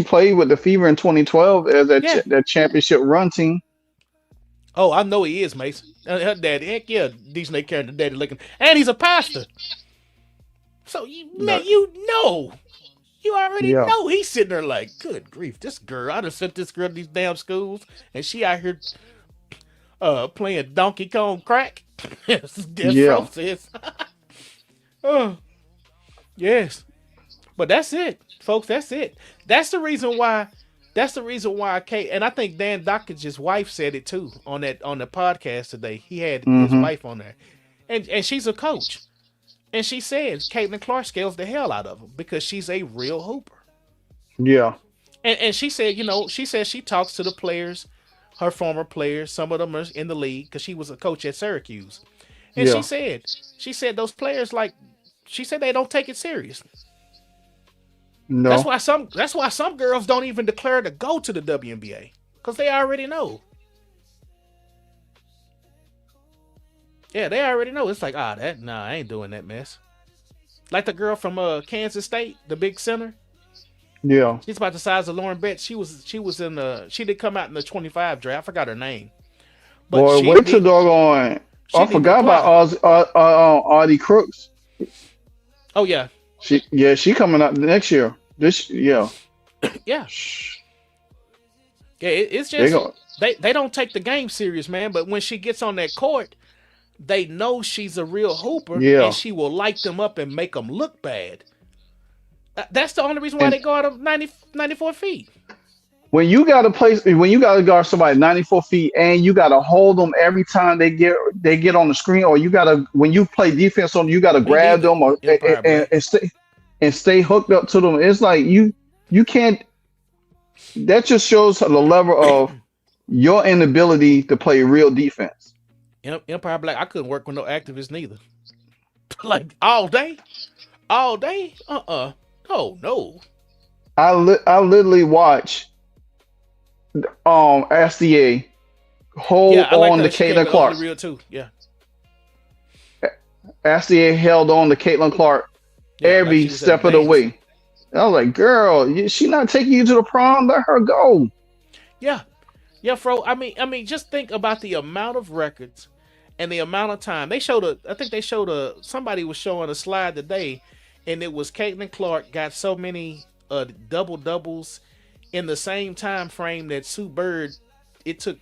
played with the Fever in 2012 as that championship run team. Oh, I know he is, Mason. Her daddy, heck yeah, decent character, daddy looking, and he's a pastor. So you already know he's sitting there like, good grief, this girl. I done sent this girl to these damn schools, and she out here playing Donkey Kong crack. Death says. Oh, yes. But that's it, folks. That's it. That's the reason why Kate, and I think Dan Dockage's wife said it too on the podcast today. He had his wife on there. And she's a coach. And she says Caitlin Clark scales the hell out of him because she's a real hooper. Yeah. And she said, she talks to the players, her former players. Some of them are in the league because she was a coach at Syracuse. And she said those players, she said they don't take it serious. No. That's why some girls don't even declare to go to the WNBA because they already know. Yeah, they already know. It's like, I ain't doing that mess. Like the girl from Kansas State, the big center. Yeah. She's about the size of Lauren Betts. She did come out in the 25 draft. I forgot her name. But boy, wait till doggone. I forgot about Audie Crooks. Oh yeah. She coming out next year. Yeah. Yeah. It's just they don't take the game serious, man. But when she gets on that court, they know she's a real hooper, and she will light them up and make them look bad. That's the only reason why And they go out of 94 feet. when you got to place, when you got to guard somebody 94 feet, and you got to hold them every time they get on the screen, or you got to when you play defense on, them, you got to Me grab neither. them or Empire Black. and stay hooked up to them. It's like you can't. That just shows the level of your inability to play real defense. Empire Black. I couldn't work with no activists neither. Like all day, all day. Oh no. I literally watch SDA hold Yeah, I like on to her. She kept Caitlin it Clark. overly real too. Yeah. SDA held on to Caitlin Clark Yeah, like every she was at the step of the games. way. I was like, girl, she not taking you to the prom. Let her go. Yeah. Yeah, Fro. I mean, just think about the amount of records and the amount of time. I think they showed somebody was showing a slide today, and it was Caitlin Clark got so many double doubles in the same time frame that Sue Bird. It took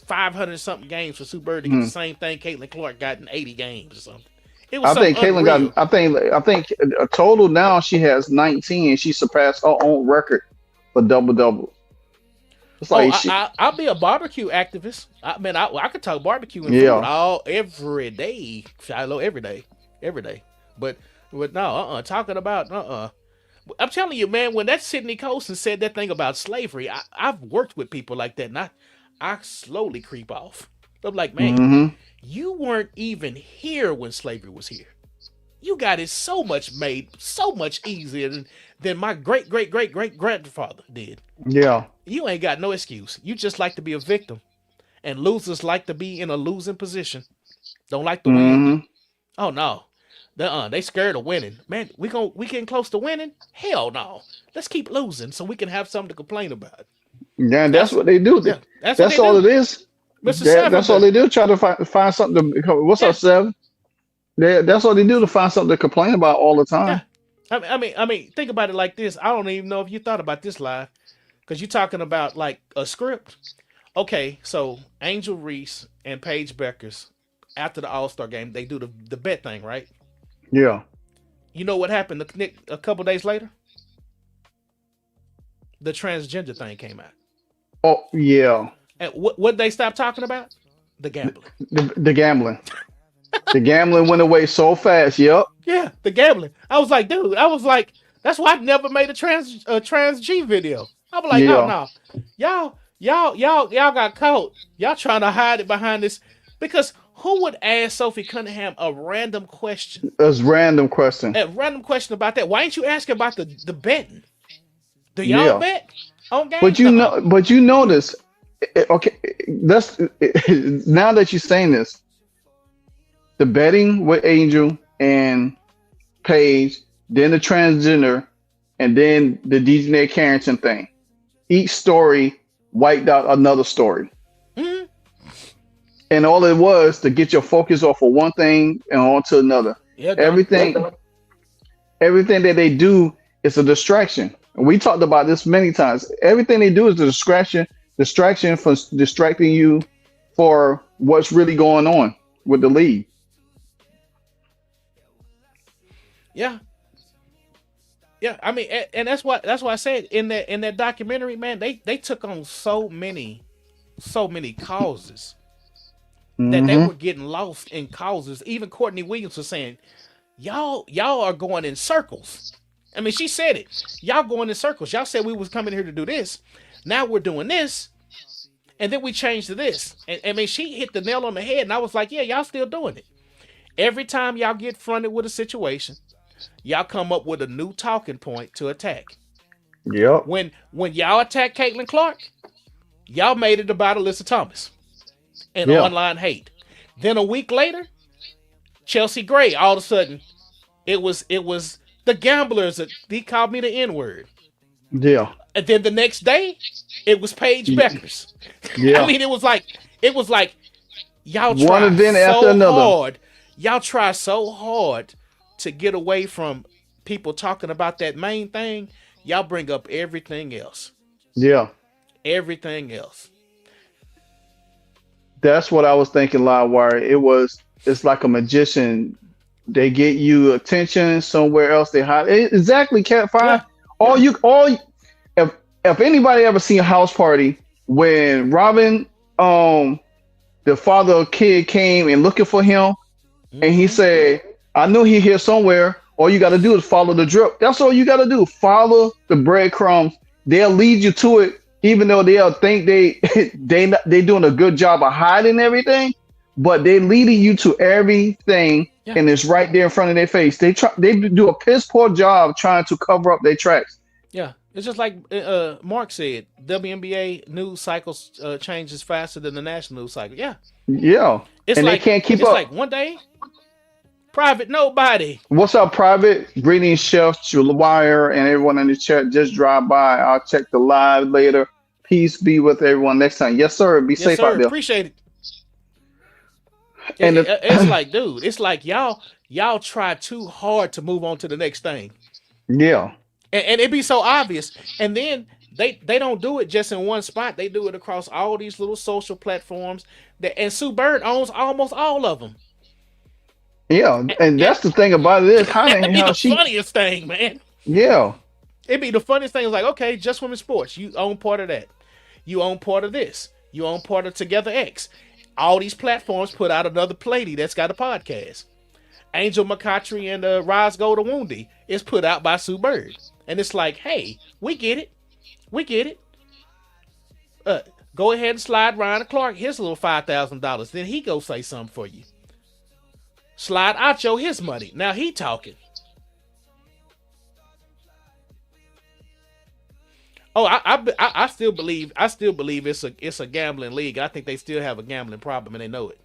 500 something games for Sue Bird to get the Hmm. same thing Caitlin Clark got in 80 games or something. It was I something think Caitlin got. unreal. I think a total now she has 19. She surpassed her own record for double doubles. It's Oh, like she. I'll be a barbecue activist. I could talk barbecue and food Yeah. all every day, Shiloh, every day. But no, talking about I'm telling you, man, when that Sidney Colson said that thing about slavery, I've worked with people like that, and I slowly creep off. I'm like, man, Hmm. you weren't even here when slavery was here. You got it made so much easier than my great great great great grandfather did. Yeah. You ain't got no excuse. You just like to be a victim. And losers like to be in a losing position. Don't like to win. Hmm. Oh no. They scared of winning. Man, we getting close to winning? Hell no. Let's keep losing so we can have something to complain about. Yeah, that's That's what they do. yeah, that's what That's they all do. it is. Mr. Seven, That's all they do. Try to find something to. What's up, yeah, Seven? That's all they do to find something to complain about all the yeah. time. I mean, think about it like this. I don't even know if you thought about this live, because you're talking about like a script. Okay, so Angel Reese and Paige Beckers, after the All Star game, they do the bet thing, right? Yeah. You know what happened a couple days later? The transgender thing came out. Oh yeah. And what they stopped talking about? The gambling. The gambling. The gambling went away so fast. Yep. Yeah, the gambling. I was like, dude, that's why I never made a trans G video. I was like, oh Yeah. no. Y'all got caught. Y'all trying to hide it behind this, because who would ask Sophie Cunningham a random question? That's random question. A random question about that. Why ain't you asking about the betting? Do y'all Yeah. bet on But games? Nuh-uh. you notice. Okay. That's now that you're saying this. The betting with Angel and Paige, then the transgender, and then the DJ Carrington thing. Each story wiped out another story. Mhm. And all it was to get your focus off of one thing and on to another. Yeah, gone. Everything that they do is a distraction. And we talked about this many times. Everything they do is a distraction for distracting you for what's really going on with the league. Yeah. Yeah, I mean, and that's why I said in that documentary, man, they took on so many causes that they Hmm. were getting lost in causes. Even Courtney Williams was saying, y'all are going in circles. I mean, she said it. Y'all going in circles. Y'all said we was coming here to do this. Now we're doing this, and then we changed to this. And I mean, she hit the nail on the head, and I was like, yeah, y'all still doing it. Every time y'all get fronted with a situation, y'all come up with a new talking point to attack. Yep. When y'all attack Caitlin Clark, y'all made it about Alyssa Thomas and Yeah. online hate. Then a week later, Chelsea Gray, all of a sudden, it was the gamblers that he called me the N-word. Yeah. And then the next day, it was Paige Y- Beckers. I Yeah. mean, it was like y'all One try event after so another. hard. Y'all try so hard to get away from people talking about that main thing. Y'all bring up everything else. Yeah. Everything else. That's what I was thinking, Livewire. It's like a magician They get you attention somewhere else. They hide exactly. Cat five. Yeah, All yeah, you all if anybody ever seen a house party when Robin the father of kid came and looking for him and he mm-hmm. said, I knew he here somewhere. All you got to do is follow the drip. That's all you got to do. Follow the breadcrumbs. They'll lead you to it, even though they'll think they doing a good job of hiding everything, but they leading you to everything, Yeah, and it's right there in front of their face. They do a piss poor job trying to cover up their tracks. yeah. It's just like Mark said. WNBA news cycles changes faster than the national news cycle. Yeah, Yeah, and they can't keep it's like up. one day private nobody. What's up, private? Greetings, Chef, Wire, and everyone in the chat. Just drive by. I'll check the live later. Peace be with everyone next time. Yes, sir. Be Yes, safe out sir. there. Appreciate it. And It's like, dude, it's like y'all try too hard to move on to the next thing, yeah, and it be so obvious. And then they don't do it just in one spot. They do it across all these little social platforms. And Sue Bird owns almost all of them. yeah, And, and and that's the thing about it is how that'd the be hell the she, funniest thing, man. yeah, It'd be the funniest thing. It's like, okay, just women's sports. You own part of that. You own part of this. You own part of Together X. All these platforms put out another lady that's got a podcast. Angel McCautry and Rise Gold Woundy is put out by Sue Bird. And it's like, hey, we get it. We get it. Go ahead and slide Ryan Clark his little $5,000. Then he go say something for you. Slide Acho his money. Now he talking. Oh, I still believe it's a gambling league. I think they still have a gambling problem and they know it.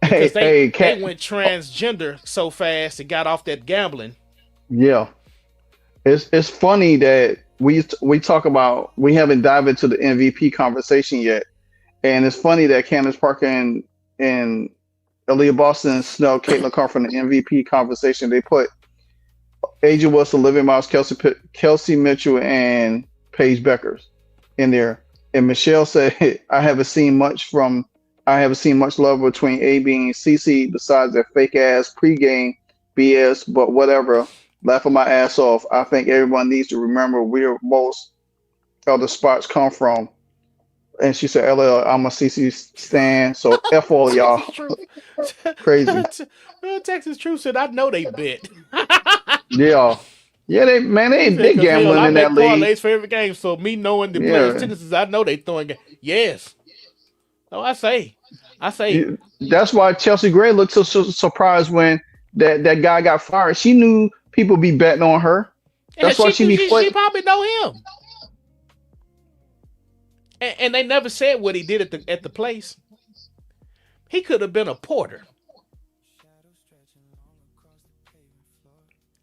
Because hey, they cat, went transgender so fast and got off that gambling. yeah. It's funny that we talk about we haven't dived into the MVP conversation yet, and it's funny that Candace Parker and Aaliyah Boston snub Caitlin Clark from the MVP conversation. They put Asia Wilson, Olivia Miles, Kelsey Mitchell, and Paige Beckers in there. And Michelle said, I haven't seen much love between AB and CC besides their fake ass pregame BS, but whatever. Laughing my ass off. I think everyone needs to remember where most of the spots come from. And she said, LL, I'm a CC stan, so F all y'all. Crazy. Texas Truth said, I know they bet. Yeah. Yeah, they Hell, gambling I in make that league. parlays for every game, so me knowing the Yeah. players' tendencies, I know they throwing. Yes. Oh, I say. That's why Chelsea Gray looked so surprised when that guy got fired. She knew people be betting on her. That's why she probably know him. And they never said what he did at the place. He could have been a porter.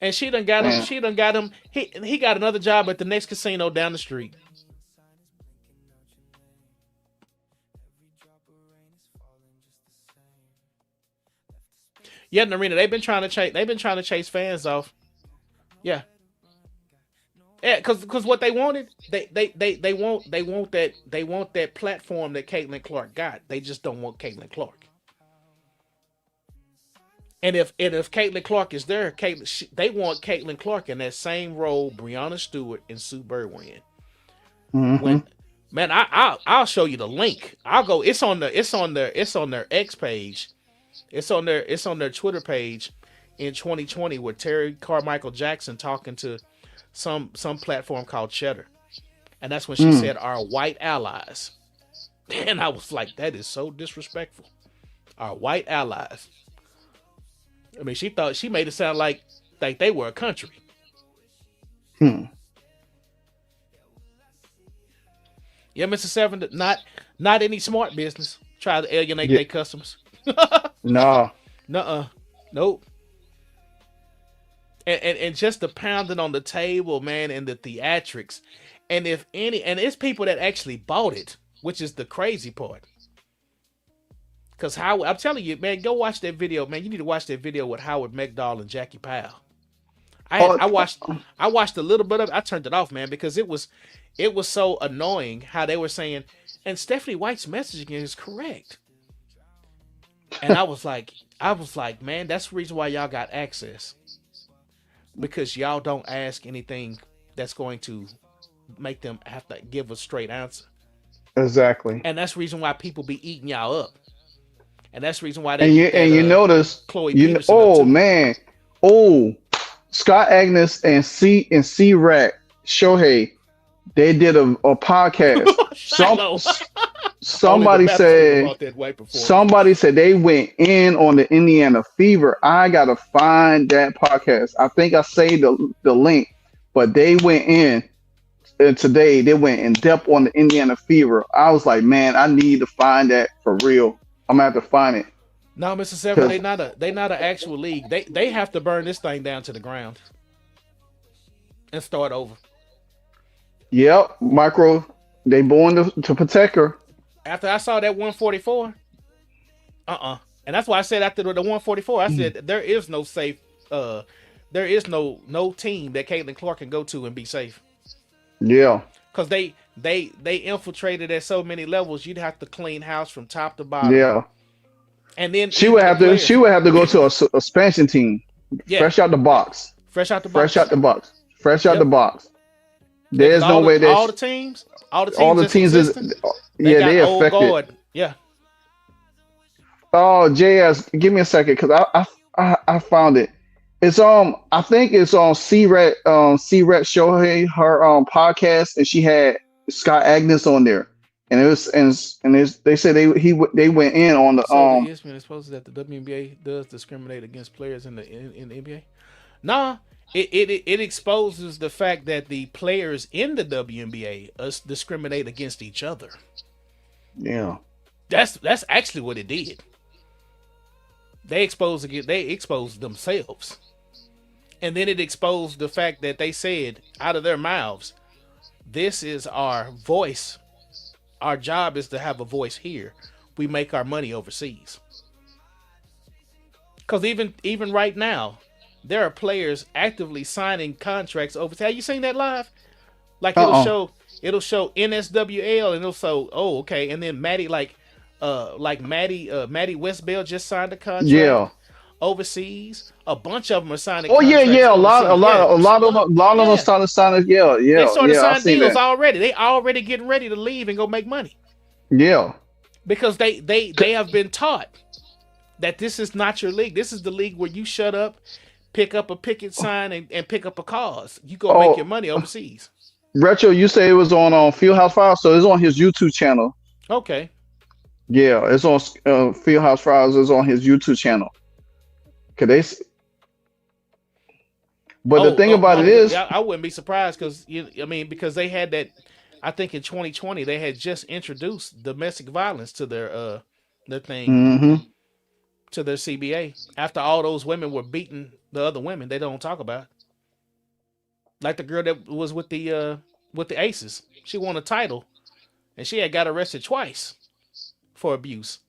And she done got him. She done got him. He got another job at the next casino down the street. Yeah, Narina, they've been trying to chase fans off. Yeah. Yeah, because what they wanted, they want that platform that Caitlin Clark got. They just don't want Caitlin Clark. And if Caitlin Clark is there, they want Caitlin Clark in that same role Breonna Stewart and Sue Bird were in. Mm-hmm. Man, I'll show you the link. I'll go. It's on their X page. It's on their Twitter page in 2020 with Terry Carmichael Jackson talking to some platform called Cheddar, and that's when she said our white allies, and I was like, that is so disrespectful. Our white allies. I mean, she made it sound like they were a country. Yeah, Mr. Seven, not any smart business try to alienate their customers. No. Nuh-uh. Nope. And just the pounding on the table, man, and the theatrics. And it's people that actually bought it, which is the crazy part. Because I'm telling you, man, go watch that video, man. You need to watch that video with Howard McDowell and Jackie Powell. I watched a little bit of it. I turned it off, man, because it was so annoying how they were saying, and Stephanie White's messaging is correct. And I was like, man, that's the reason why y'all got access, because y'all don't ask anything that's going to make them have to give a straight answer. Exactly. And that's the reason why people be eating y'all up. And that's the reason why they And eat that you notice Chloe Peterson up oh too. man, oh Scott Agnes and C Rat Shohei, they did a podcast. Shiloh. Somebody said they went in on the Indiana Fever. I gotta find that podcast. I think I saved the link, but they went in. And today they went in depth on the Indiana Fever. I was like, man, I need to find that for real. I'm gonna have to find it. No, Mr. Seven, they not an actual league. They have to burn this thing down to the ground and start over. Yep, micro. They born to protect her. After I saw that 144, and that's why I said after the 144, I said there is no safe. There is no team that Caitlin Clark can go to and be safe. Yeah, because they infiltrated at so many levels. You'd have to clean house from top to bottom. Yeah, and then she would have to go to a expansion team. Yeah. Fresh out the box. Fresh out the box. There's no way that all the teams is they affected. Yeah. Oh, JS, give me a second because I found it. It's I think it's on C-Ret Shohei, her podcast, and she had Scott Agnes on there, and it was they said they went in on the So the ESPN exposes that the WNBA does discriminate against players in the NBA. Nah, it exposes the fact that the players in the WNBA discriminate against each other. Yeah, that's actually what it did. They exposed themselves. And then it exposed the fact that they said out of their mouths, this is our voice. Our job is to have a voice here. We make our money overseas. Because even right now, there are players actively signing contracts overseas. Have you seen that live? Like it'll show NSWL and it'll show, oh, okay. And then Maddie Maddie Westbell just signed a contract overseas. A bunch of them are signing. Oh yeah. A lot of them started signing. Yeah. They started signing deals already. They already getting ready to leave and go make money. Yeah. Because they have been taught that this is not your league. This is the league where you shut up, pick up a picket sign, and pick up a cause. You go make your money overseas. Retro, you say it was on Fieldhouse Files, so it's on his YouTube channel. Okay. Yeah, it's on Fieldhouse Files. It's on his YouTube channel. But the thing about it is, I wouldn't be surprised because they had that. I think in 2020 they had just introduced domestic violence to their thing, to their CBA. After all those women were beating the other women, they don't talk about. Like the girl that was with the Aces, she won a title, and she had got arrested twice for abuse.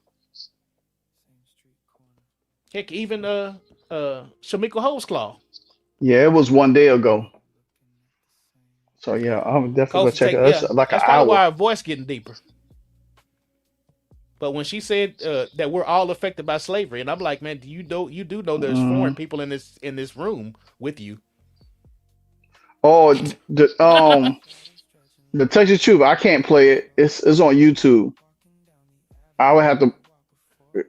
Heck, even Shamika Holesclaw. Yeah, it was 1 day ago. So yeah, I'm definitely gonna check it. That's like an hour. That's probably why her voice getting deeper. But when she said that we're all affected by slavery, and I'm like, man, you do know there's foreign people in this room with you. Oh, the Texas Truth, I can't play it. It's on YouTube. I would have to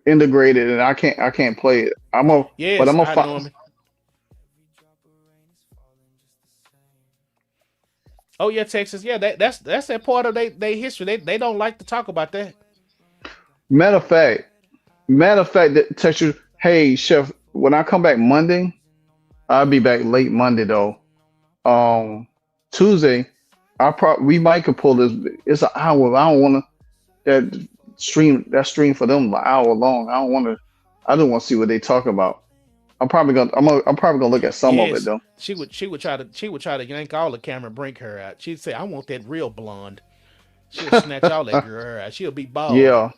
integrate it, and I can't play it. But I'm gonna find. Oh yeah, Texas. Yeah, that's that part of their history. They don't like to talk about that. Matter of fact, that Texas. Hey, Chef, when I come back Monday, I'll be back late Monday though. Tuesday, we might could pull this. It's an hour. I don't want to that stream for them an hour long. I don't want to see what they talk about. I'm probably gonna look at some of it though. She would try to yank all the camera and bring her out. She'd say, "I want that real blonde." She'll snatch all that girl hair out. She'll be bald. Yeah,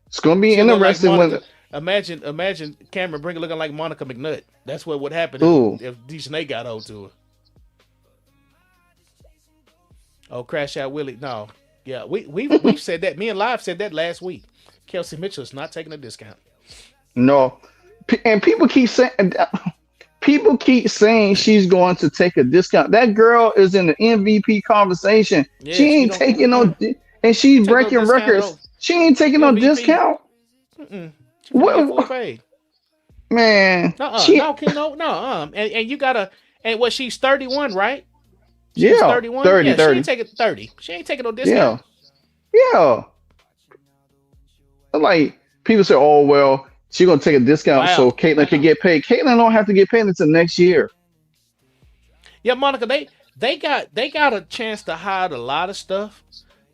it's gonna be interesting when. Imagine Cameron Brinker looking like Monica McNutt. That's what would happen if Dejanay got hold to her. Oh, Crash Out Willie. No. Yeah, we've said that. Me and Live said that last week. Kelsey Mitchell is not taking a discount. No, and people keep saying she's going to take a discount. That girl is in the MVP conversation. Yeah, She she ain't don't taking no, and she's take no breaking discount records. though. She ain't taking no MVP. discount. She finna get full What, paid. man? No, Keno, no, and you gotta, and what, she's 31, right? She was Yeah, 31. 30, Yeah, she 30. ain't taking 30. She ain't taking no discount. Yeah, yeah. Like people say, oh well, she gonna take a discount Wow. so Caitlyn can get paid. Caitlyn don't have to get paid until next year. Yeah, Monica, they got a chance to hide a lot of stuff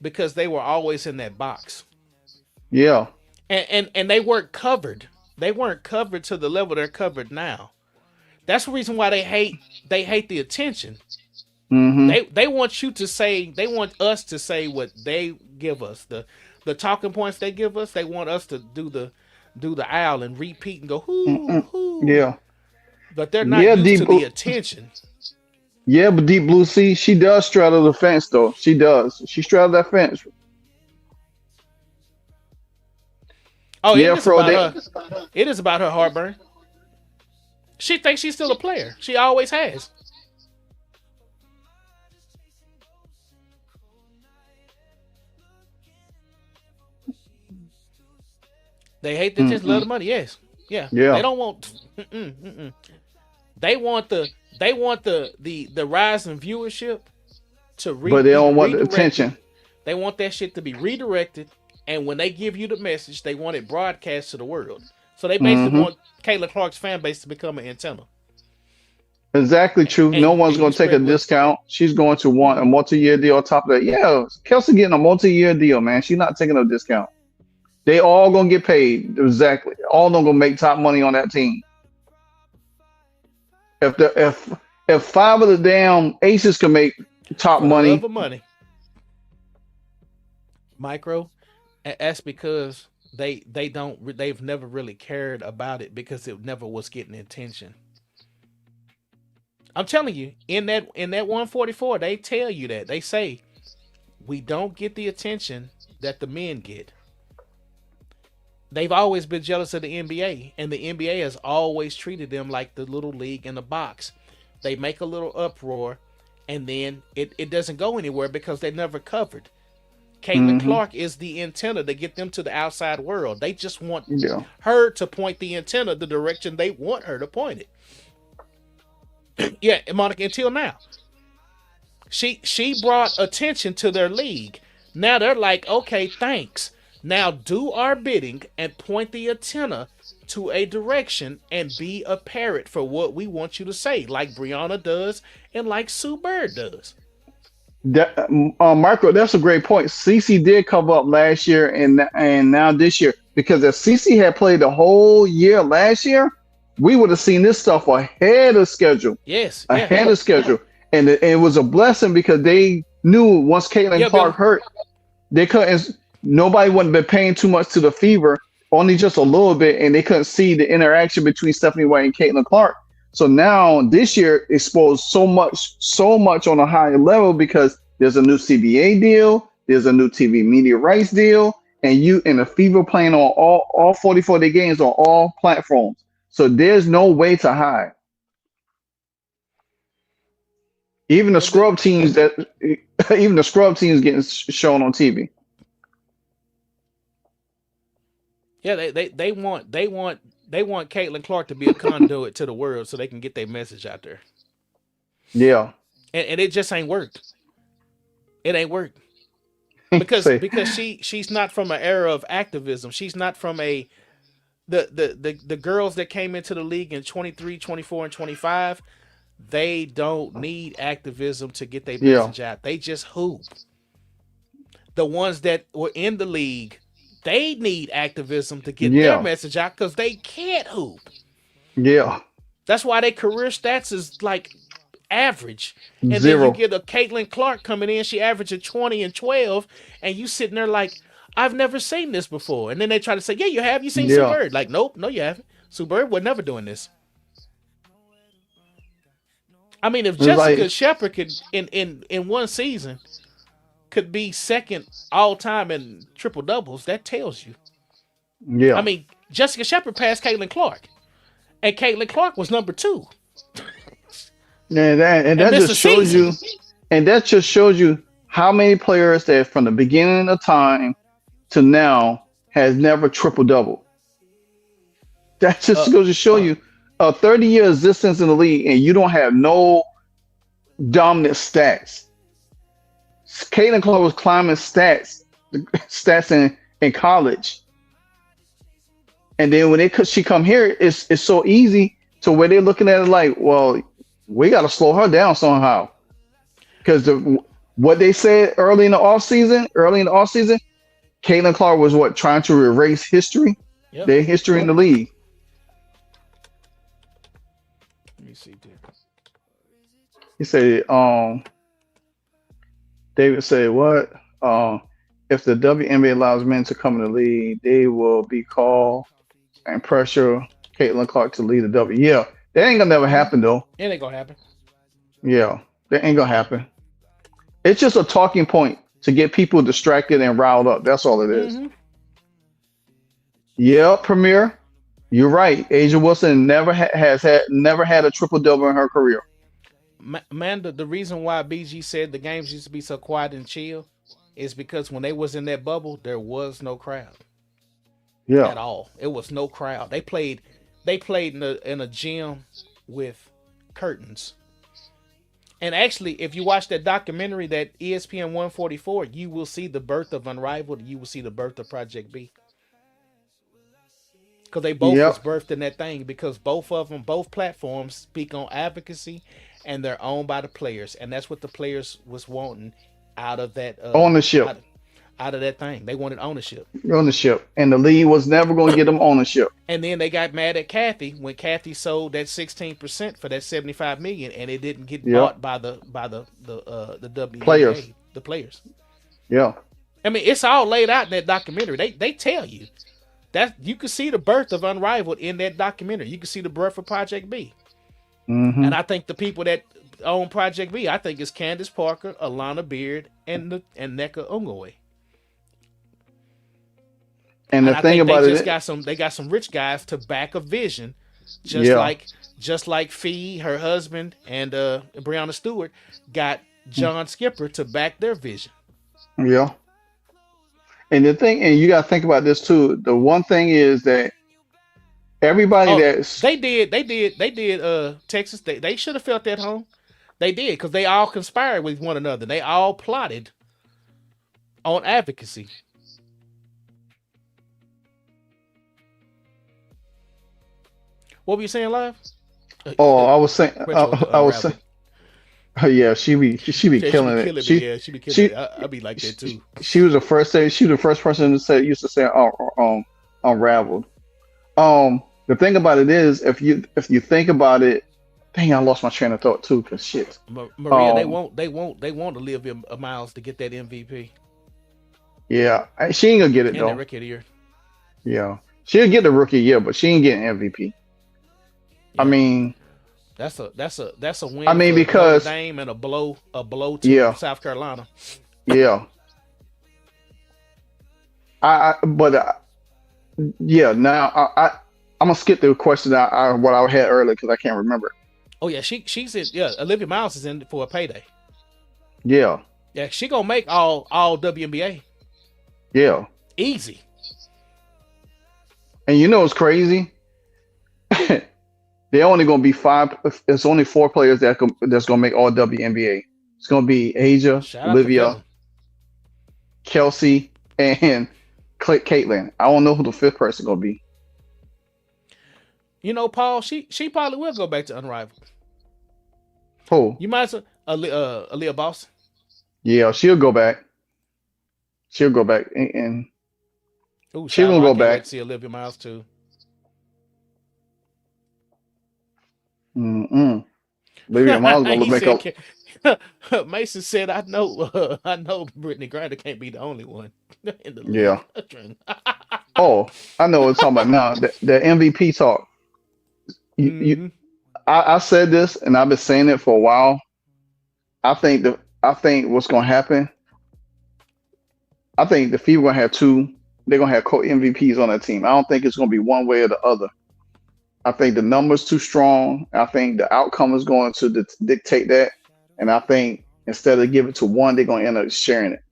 because they were always in that box, Yeah. and they weren't covered. They weren't covered to the level they're covered now. That's the reason why they hate the attention. Mm-hmm. They want you to say, they want us to say what they give us, the talking points they give us. They want us to do the owl and repeat and go whoo Mm-mm. whoo, Yeah. but they're not Yeah, used deep to the blue. attention. Yeah, but deep blue sea, she does straddle the fence though. She does. She straddled that fence. Oh, it Yeah, is Fro. about They, her. It is about her heartburn. She thinks she's still a player. She always has. They hate the attention, love mm-mm. the money. Yes, yeah. They Yeah, don't want. They want the rise in viewership to but they be don't want the redirected. attention. They want that shit to be redirected, and when they give you the message, they want it broadcast to the world. So they basically Mm-hmm. want Kayla Clark's fan base to become an antenna, Exactly true. No one's and you going to take a spread what. discount. She's going to want a Mm-mm. multi-year deal on top of that. Yeah, Kelsey getting a multi-year deal, man. She's not taking a discount. They all gonna get paid. Exactly. All of them gonna make top money on that team. If the if five of the damn aces can make top For the love money, of money, micro. That's because they've never really cared about it because it never was getting attention. I'm telling you, in that 144, they tell you that. They say we don't get the attention that the men get. They've always been jealous of the NBA, and the NBA has always treated them like the little league in the box. They make a little uproar, and then it doesn't go anywhere because they never covered. Caitlin hmm Clark is the antenna to get them to the outside world. They just want yeah, her to point the antenna the direction they want her to point it. Yeah, Monica, until now. She brought attention to their league. Now they're like, okay, thanks. Now do our bidding and point the antenna to a direction and be a parrot for what we want you to say, like Brianna does and like Sue Bird does. that Marco, that's a great point. CC did cover up last year and now this year because if CC had played the whole year last year, we would have seen this stuff ahead of schedule, Yes, yeah. ahead of schedule, and it was a blessing because they knew once Caitlin Yeah, Clark Billy. hurt, they couldn't. Nobody wouldn't be paying too much to the Fever, only just a little bit, and they couldn't see the interaction between Stephanie White and Caitlin Clark. So now this year exposed so much on a higher level because there's a new CBA deal, there's a new TV media rights deal, and you and the Fever playing on all 44 day games on all platforms. So there's no way to hide. Even the Yeah, scrub teams that even the scrub teams getting shown on TV. yeah. They want Caitlin Clark to be a conduit to the world so they can get their message out there, Yeah. and it just ain't worked. It ain't worked because Say, because she's not from an era of activism. She's not from a the girls that came into the league in 23, 24, and 25. They don't need activism to get their yeah. message out. They just hoop. The ones that were in the league, they need activism to get their Yeah. message out because they can't hoop. Yeah. That's why their career stats is like average. And then you Zero. get a Caitlin Clark coming in, she averaging 20 and 12, and you sitting there like, I've never seen this before. And then they try to say, yeah, you have. You seen Sue Yeah. Bird? Like, nope, no, you haven't. Sue Bird was never doing this. I mean, if It's like Jessica Shepard could in one season could be second all time in triple doubles, that tells you. I yeah. mean, Jessica Shepard passed Caitlin Clark, and Caitlin Clark was number 2. And And that missed just the shows season. you, and that just shows you how many players that from the beginning of time to now has never triple double. That just Uh, goes to show you a 30-year existence in the league, and you don't have no dominant stats. Caitlin Clark was climbing stats in college, and then when she come here, it's so easy to where they're looking at it like, well, we got to slow her down somehow, because what they said early in the offseason, Caitlin Clark was trying to erase history, yep. their history in the league. Let me see, dude. He said, David said, what? If the WNBA allows men to come in the league, they will be called and pressure Caitlin Clark to lead the W. Yeah, that ain't gonna never happen though. It ain't gonna happen. Yeah, that ain't gonna happen. It's just a talking point to get people distracted and riled up. That's all it is. Mm-hmm. Yeah, Premier, you're right. Asia Wilson never had a triple double in her career. Man, the reason why BG said the games used to be so quiet and chill is because when they was in that bubble, there was no crowd Yeah, at all. It was no crowd. They played in a gym with curtains. And actually, if you watch that documentary, that ESPN 144, you will see the birth of Unrivaled. You will see the birth of Project B. Because they both was birthed in that thing. Because both of them, both platforms speak on advocacy, and they're owned by the players. And that's what the players was wanting out of that ownership. Out of that thing. They wanted ownership. And the league was never going to get them ownership. And then they got mad at Kathy when Kathy sold that 16% for that $75 million, and it didn't get bought by the WNBA, players. The players. Yeah. I mean, it's all laid out in that documentary. They tell you that you can see the birth of Unrivaled in that documentary. You can see the birth of Project B. Mm-hmm. And I think the people that own Project B, I think it's Candace Parker, Alana Beard, and Nneka Ongwe. And the thing about it, they got some rich guys to back a vision, just like Fee, her husband, and Breonna Stewart got John Skipper to back their vision. Yeah. And the thing, and you got to think about this too. The one thing is that everybody they did Texas. They should have felt at home. They did, because they all conspired with one another. They all plotted on advocacy. What were you saying live? Oh, I was saying. Yeah, she be killing it. She be killing it. I be like that too. She was the first person to used to say unraveled. The thing about it is, if you think about it, dang, I lost my train of thought too. Cause shit, Maria, they want Olivia Miles to get that MVP. Yeah, she ain't gonna get it though. Rookie of the year. Yeah, she'll get the rookie of the year, but she ain't getting MVP. Yeah. I mean, that's a win. I mean, because Notre Dame and a blow to South Carolina. Yeah. Now I'm gonna skip the question what I had earlier because I can't remember. Oh yeah, she's in. Yeah, Olivia Miles is in for a payday. Yeah. Yeah, she gonna make all WNBA. Yeah. Easy. And you know what's crazy? They're only gonna be 5. It's only 4 players that's gonna make all WNBA. It's gonna be Asia, Olivia, Kelsey, and Caitlin. I don't know who the 5th person gonna be. You know, Paul, she probably will go back to Unrivaled. Who? You might as well Aaliyah Boston. Yeah, she'll go back. She'll go back and she's gonna go back. See Olivia Miles too. Olivia Miles gonna make up. Mason said, "I know Brittany Griner can't be the only one in the league." Yeah. Oh, I know what I'm talking about now. The MVP talk. I said this, and I've been saying it for a while. I think what's gonna happen. I think the FIBA gonna have 2 they're gonna have co-MVPs on that team. I don't think it's gonna be one way or the other. I think the numbers too strong. I think the outcome is going to dictate that, and I think instead of giving it to one, they're gonna end up sharing it.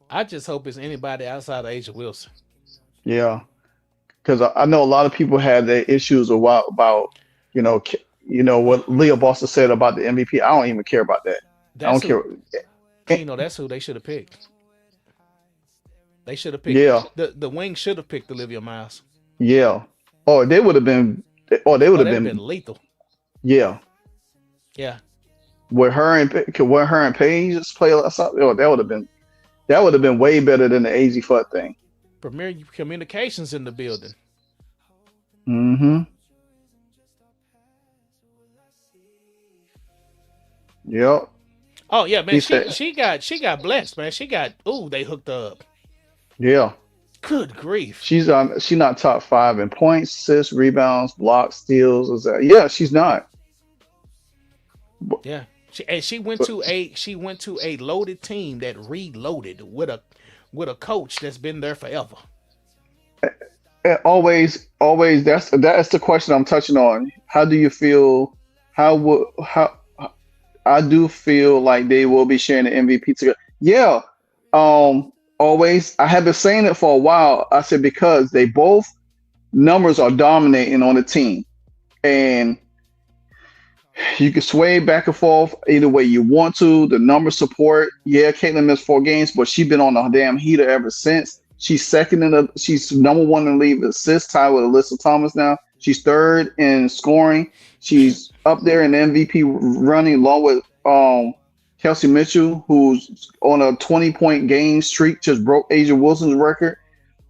I just hope it's anybody outside of Asia Wilson. Yeah, because I know a lot of people had their issues about you know what Leah Boston said about the MVP. I don't even care about that. I don't care. That's who they should have picked. They should have picked. Yeah, the wing should have picked Olivia Miles. yeah. Oh, they would have been. Oh, they would have been lethal. Yeah. Yeah. With her and Paige just play or something, oh, that would have been way better than the AZ Fudd thing. Premier Communications in the building. Mm-hmm. Yep. Oh yeah, man. She got blessed, man. They hooked up. Yeah. Good grief. She's not top 5 in points, assists, rebounds, blocks, steals. Yeah, she's not. Yeah. She went to a loaded team that reloaded with a coach that's been there forever. Always that's the question I'm touching on. How do you feel? How I do feel like they will be sharing the MVP together. Yeah. Always. I have been saying it for a while. I said because they both numbers are dominating on the team, and you can sway back and forth either way you want to. The number support. Yeah, Caitlin missed 4 games, but she's been on a damn heater ever since. She's she's number 1 in the league with assists, tied with Alyssa Thomas now. She's 3rd in scoring. She's up there in the MVP running along with Kelsey Mitchell, who's on a 20-point game streak, just broke Asia Wilson's record.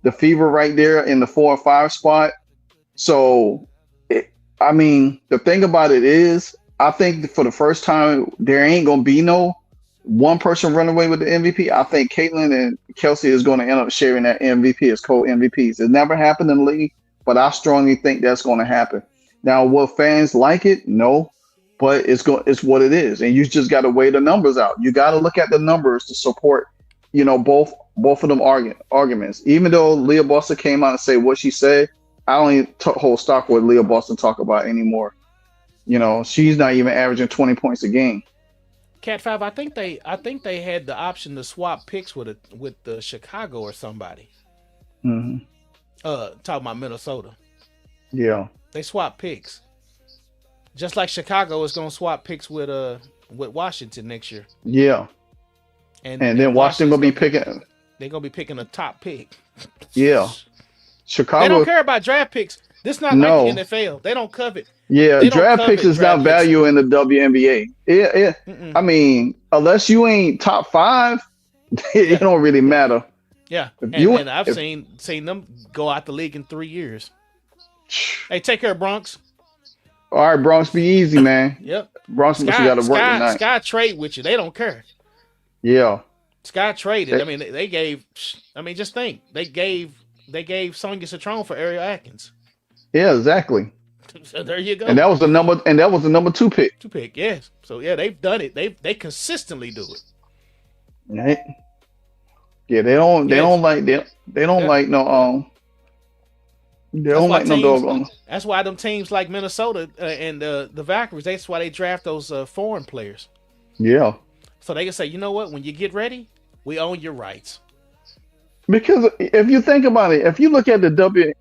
The Fever right there in the 4 and 5 spot. So, the thing about it is, I think for the first time, there ain't going to be no one person running away with the MVP. I think Caitlin and Kelsey is going to end up sharing that MVP as co-MVPs. It never happened in the league, but I strongly think that's going to happen. Now, will fans like it? No, but it's what it is, and you just got to weigh the numbers out. You got to look at the numbers to support, both of them arguments. Even though Leah Boston came out and say what she said, I don't even hold stock with Leah Boston talk about anymore. She's not even averaging 20 points a game. Cat 5, I think they had the option to swap picks with the Chicago or somebody. Mm-hmm. Talking about Minnesota. Yeah. They swapped picks. Just like Chicago is gonna swap picks with Washington next year. Yeah. And then Washington gonna be picking. They're gonna be picking a top pick. Yeah. Chicago. They don't care about draft picks. This not like the NFL. They don't covet. Yeah, draft picks is not value in the WNBA. Yeah. Unless you ain't top 5, it don't really matter. Yeah, and I've seen them go out the league in 3 years. Hey, take care, Bronx. All right, Bronx, be easy, man. Yep. Bronx must have got to work tonight. Sky trade with you. They don't care. Yeah. Sky traded. They gave. Just think. They gave Sonya Citron for Ariel Atkins. Yeah, exactly. So there you go. And that was the number 2 pick. 2 pick, yes. So yeah, they've done it. They consistently do it. Right. Yeah, they don't like no doggone. That's why them teams like Minnesota and the Valkyries, that's why they draft those foreign players. Yeah. So they can say, you know what, when you get ready, we own your rights. Because if you think about it, if you look at the WNBA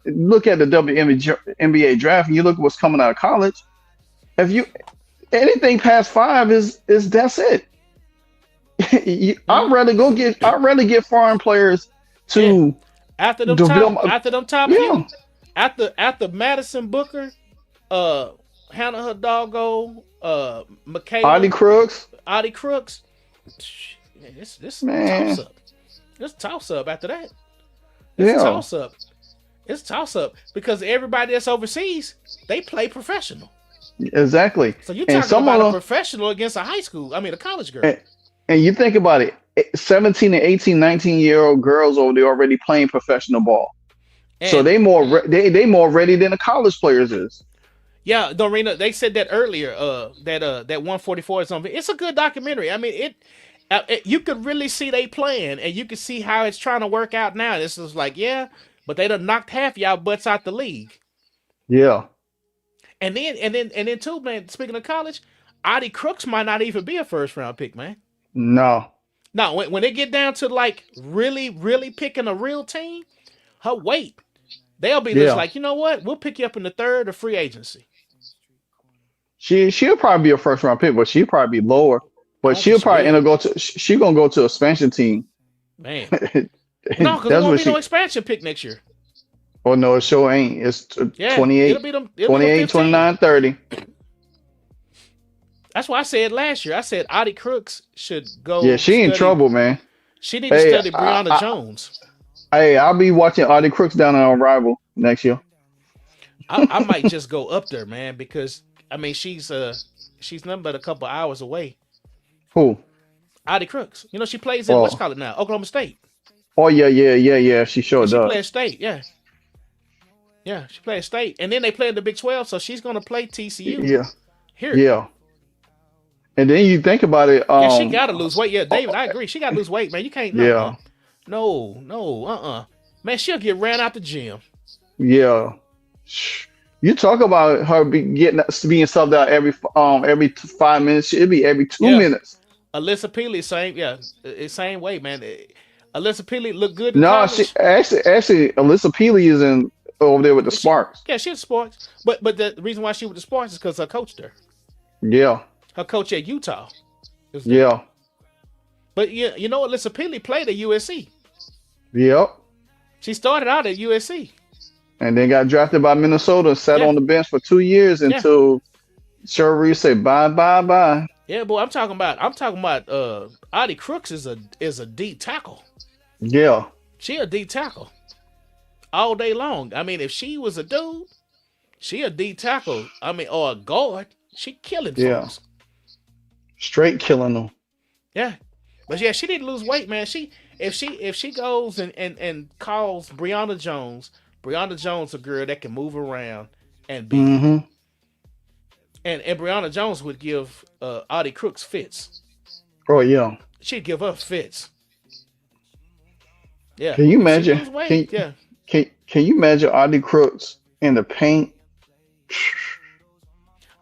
draft and you look at what's coming out of college, anything past 5 is that's it. I'd rather get foreign players to after them top few, after Madison Booker, Hannah Hidalgo, Michaela, Audie Crooks. This toss up. It's toss up after that. It's toss up because everybody that's overseas, they play professional. Exactly. So you're talking about a professional against a college girl. And you think about it, 17 and 18, 19-year-old girls over there already playing professional ball. So they more ready than the college players is. Yeah, Dorena, they said that earlier. That 144 is something. It's a good documentary. You could really see they playing, and you can see how it's trying to work out now. This is like, yeah, but they done knocked half y'all butts out the league. Yeah. And then too, man. Speaking of college, Audie Crooks might not even be a first round pick, man. No. No, when they get down to like really, really picking a real team, her weight, they'll be just like, you know what? We'll pick you up in the third of free agency. She'll probably be a first round pick, but she'll probably be lower. But she'll probably end up she's gonna go to an expansion team. Man. No, because there won't be no expansion pick next year. Oh no, it sure ain't. It's 28, it'll be them 28, 29, 30. That's why I said last year. I said Audie Crooks should go. Yeah, she in trouble, man. She need to study Brianna Jones. Hey, I'll be watching Audie Crooks down on Rival next year. I might just go up there, man, because I mean she's nothing but a couple hours away. Who? Audie Crooks. You know she plays in what's called it now, Oklahoma State. Oh yeah. She sure does. She plays State, yeah. Yeah, she plays State, and then they play in the Big 12, so she's gonna play TCU. Yeah. Here. Yeah. And then you think about it. Yeah, she gotta lose weight. Yeah, David, I agree. She gotta lose weight, man. You can't. No. Man, she'll get ran out the gym. Yeah. You talk about her being subbed out every 5 minutes. It'd be every 2 minutes. Alyssa Peely, same way, man. Alyssa Peely look good. No, she actually Alyssa Peely is over there with the Sparks. Yeah, she's Sparks. But the reason why she with the Sparks is because her coach there. Yeah. Her coach at Utah. Yeah. But you know what? Alyssa Peely played at USC. Yep. She started out at USC. And then got drafted by Minnesota, sat on the bench for 2 years until Sherry said bye. Yeah, boy, I'm talking about Audie Crooks is a deep tackle. Yeah. She a deep tackle. All day long. I mean, if she was a dude, she a deep tackle. I mean, or a guard, she killing folks. Straight killing them. Yeah. But yeah, she didn't lose weight, man. If she goes and calls Brianna Jones a girl that can move around and be and Brianna Jones would give Audie Crooks fits. Oh yeah. She'd give her fits. Yeah. Can you imagine? Can you imagine Audie Crooks in the paint?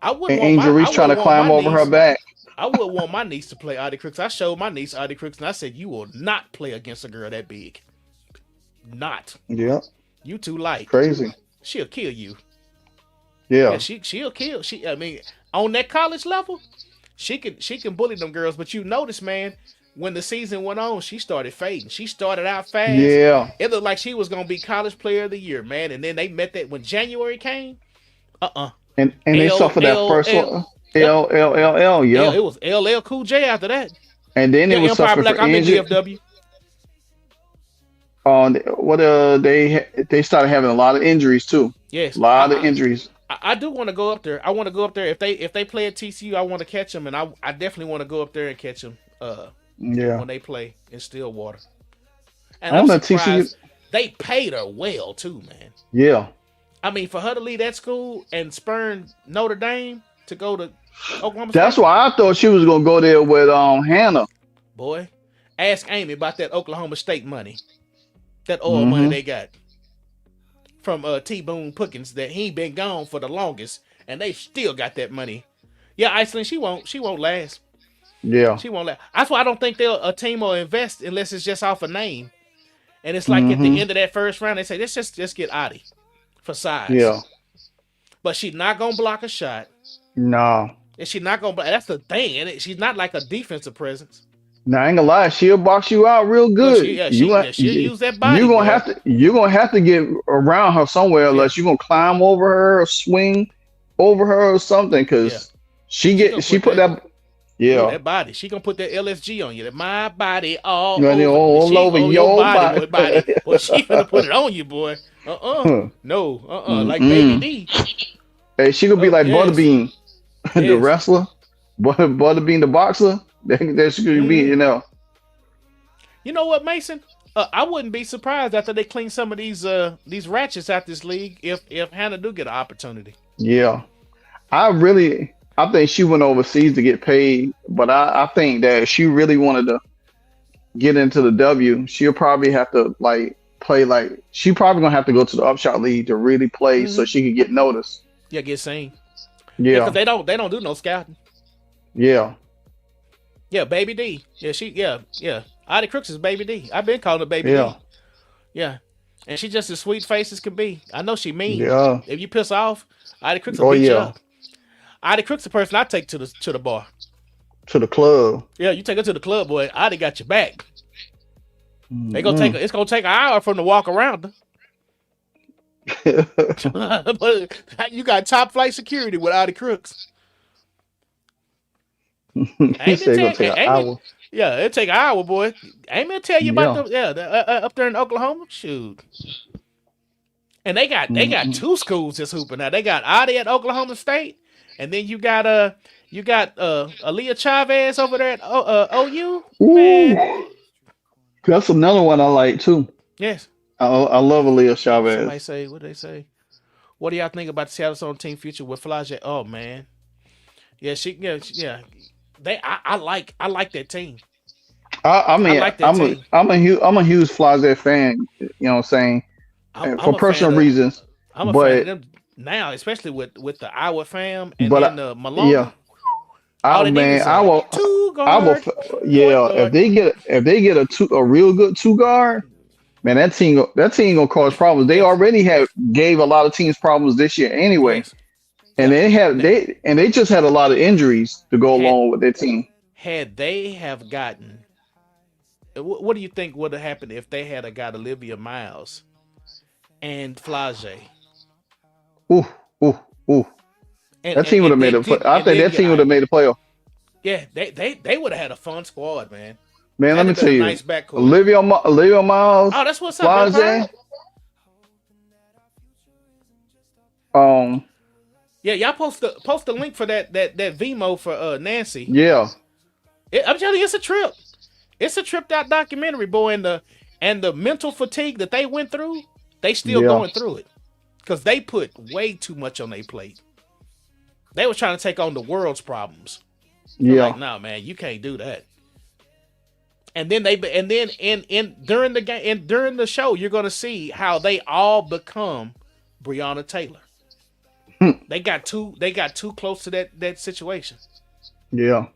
And Angel Reese trying to climb over her back. I wouldn't want my niece to play Audie Crooks. I showed my niece Audie Crooks and I said, you will not play against a girl that big. Not. Yeah. You too light. Crazy. She'll kill you. Yeah. She'll kill. I mean, on that college level, she can bully them girls. But you notice, man, when the season went on, she started fading. She started out fast. Yeah. It looked like she was gonna be college player of the year, man. And then they met that when January came. And they suffered that first one. LLL. Yeah. It was LL Cool J after that. And then it was suffering for injury. DFW. They started having a lot of injuries too. Yes, a lot of injuries. I do want to go up there. I want to go up there if they play at TCU. I want to catch them, and I definitely want to go up there and catch them. When they play in Stillwater. And I'm surprised they paid her well too, man. Yeah. I mean, for her to leave that school and spurn Notre Dame to go to Oklahoma That's State. why I thought she was gonna go there with Hannah. Boy, ask Amy about that Oklahoma State money. That oil money they got from T. Boone Pickens that he been gone for the longest, and they still got that money. Yeah, Iceland, she won't last. Yeah, she won't last. That's why I don't think a team will invest unless it's just off a name. And it's like at the end of that first round, they say let's just get Audie for size. Yeah, but she's not gonna block a shot. No, and she's not gonna. That's the thing, and she's not like a defensive presence. Now I ain't gonna lie, she'll box you out real good. She'll use that body. You're gonna have to get around her somewhere, unless you're gonna climb over her, or swing over her, or something. Because she put that body. She gonna put that LSG on you. That my body all over your body. Well, she gonna put it on you, boy. Like Baby D. Hey, she gonna be like Butterbean, the wrestler, Butterbean the boxer. That she could be, You know what, Mason? I wouldn't be surprised after they clean some of these ratchets out this league if Hannah do get an opportunity. Yeah, I really I think she went overseas to get paid, but I think that if she really wanted to get into the W, she'll probably have to like play like she probably gonna have to go to the Upshot League to really play so she could get noticed. Yeah, get seen. Yeah, Yeah, because they don't do no scouting. yeah, Yeah, Baby D. Yeah. Adi Crooks is Baby D. I've been calling her Baby yeah, D. Yeah. And she just as sweet face as can be. I know she mean. yeah. If you piss her off, Adi Crooks will Oh beat you yeah, up. Adi Crooks the person I take to the bar. to the club. Yeah, you take her to the club, boy. Adi got your back. They gonna Mm. it's gonna take an hour for them to walk around her. But you got top flight security with Adi Crooks. He said gonna take an hour. Yeah, it take an hour, boy. Amy tell you about Yeah. up there in Oklahoma. Shoot. And they got Mm-mm. two schools that's hooping now. They got Adi at Oklahoma State, and then you got Aaliyah Chavez over there at OU. Man, Ooh, that's another one I like too. yes. I love Aaliyah Somebody Chavez. say what they say. What do y'all think about the Seattle on team future with Flage? Oh man, yeah, yeah. I like that team. I I mean, like that team. I'm a huge Flage fan. You know what I'm saying? I'm For a fan personal of reasons, I'm a fan of but them now, especially with the Iowa fam and but then yeah, Malonga. All they need man, is I a will. two I will. guard, point Yeah, guard. if they get a real good two guard, man, that team gonna cause problems. They Yes, already have gave a lot of teams problems this year anyway, yes, and yeah. they just had a lot of injuries to go Had along with their team. had they have gotten, what do you think would have happened if they had got Olivia Miles and Flage Ooh, ooh, ooh. That team would have made a play. I and think didn't that get team would have made a playoff. yeah, they would have had a fun squad, man. Man, let That'd me have been tell a you, nice backcourt. Olivia Miles, Oh, that's what's up, Empire. Flage, um, Yeah, y'all post the link for that Vimo for Nancy. yeah, I'm telling you, it's a trip. It's a tripped out documentary, boy, and the mental fatigue that they went through, they still yeah, going through it. Because they put way too much on their plate. They were trying to take on the world's problems. They're like, yeah, nah, man, you can't do that. And then in during the game and during the show, you're gonna see how they all become Breonna Taylor. They got too close to that situation. yeah.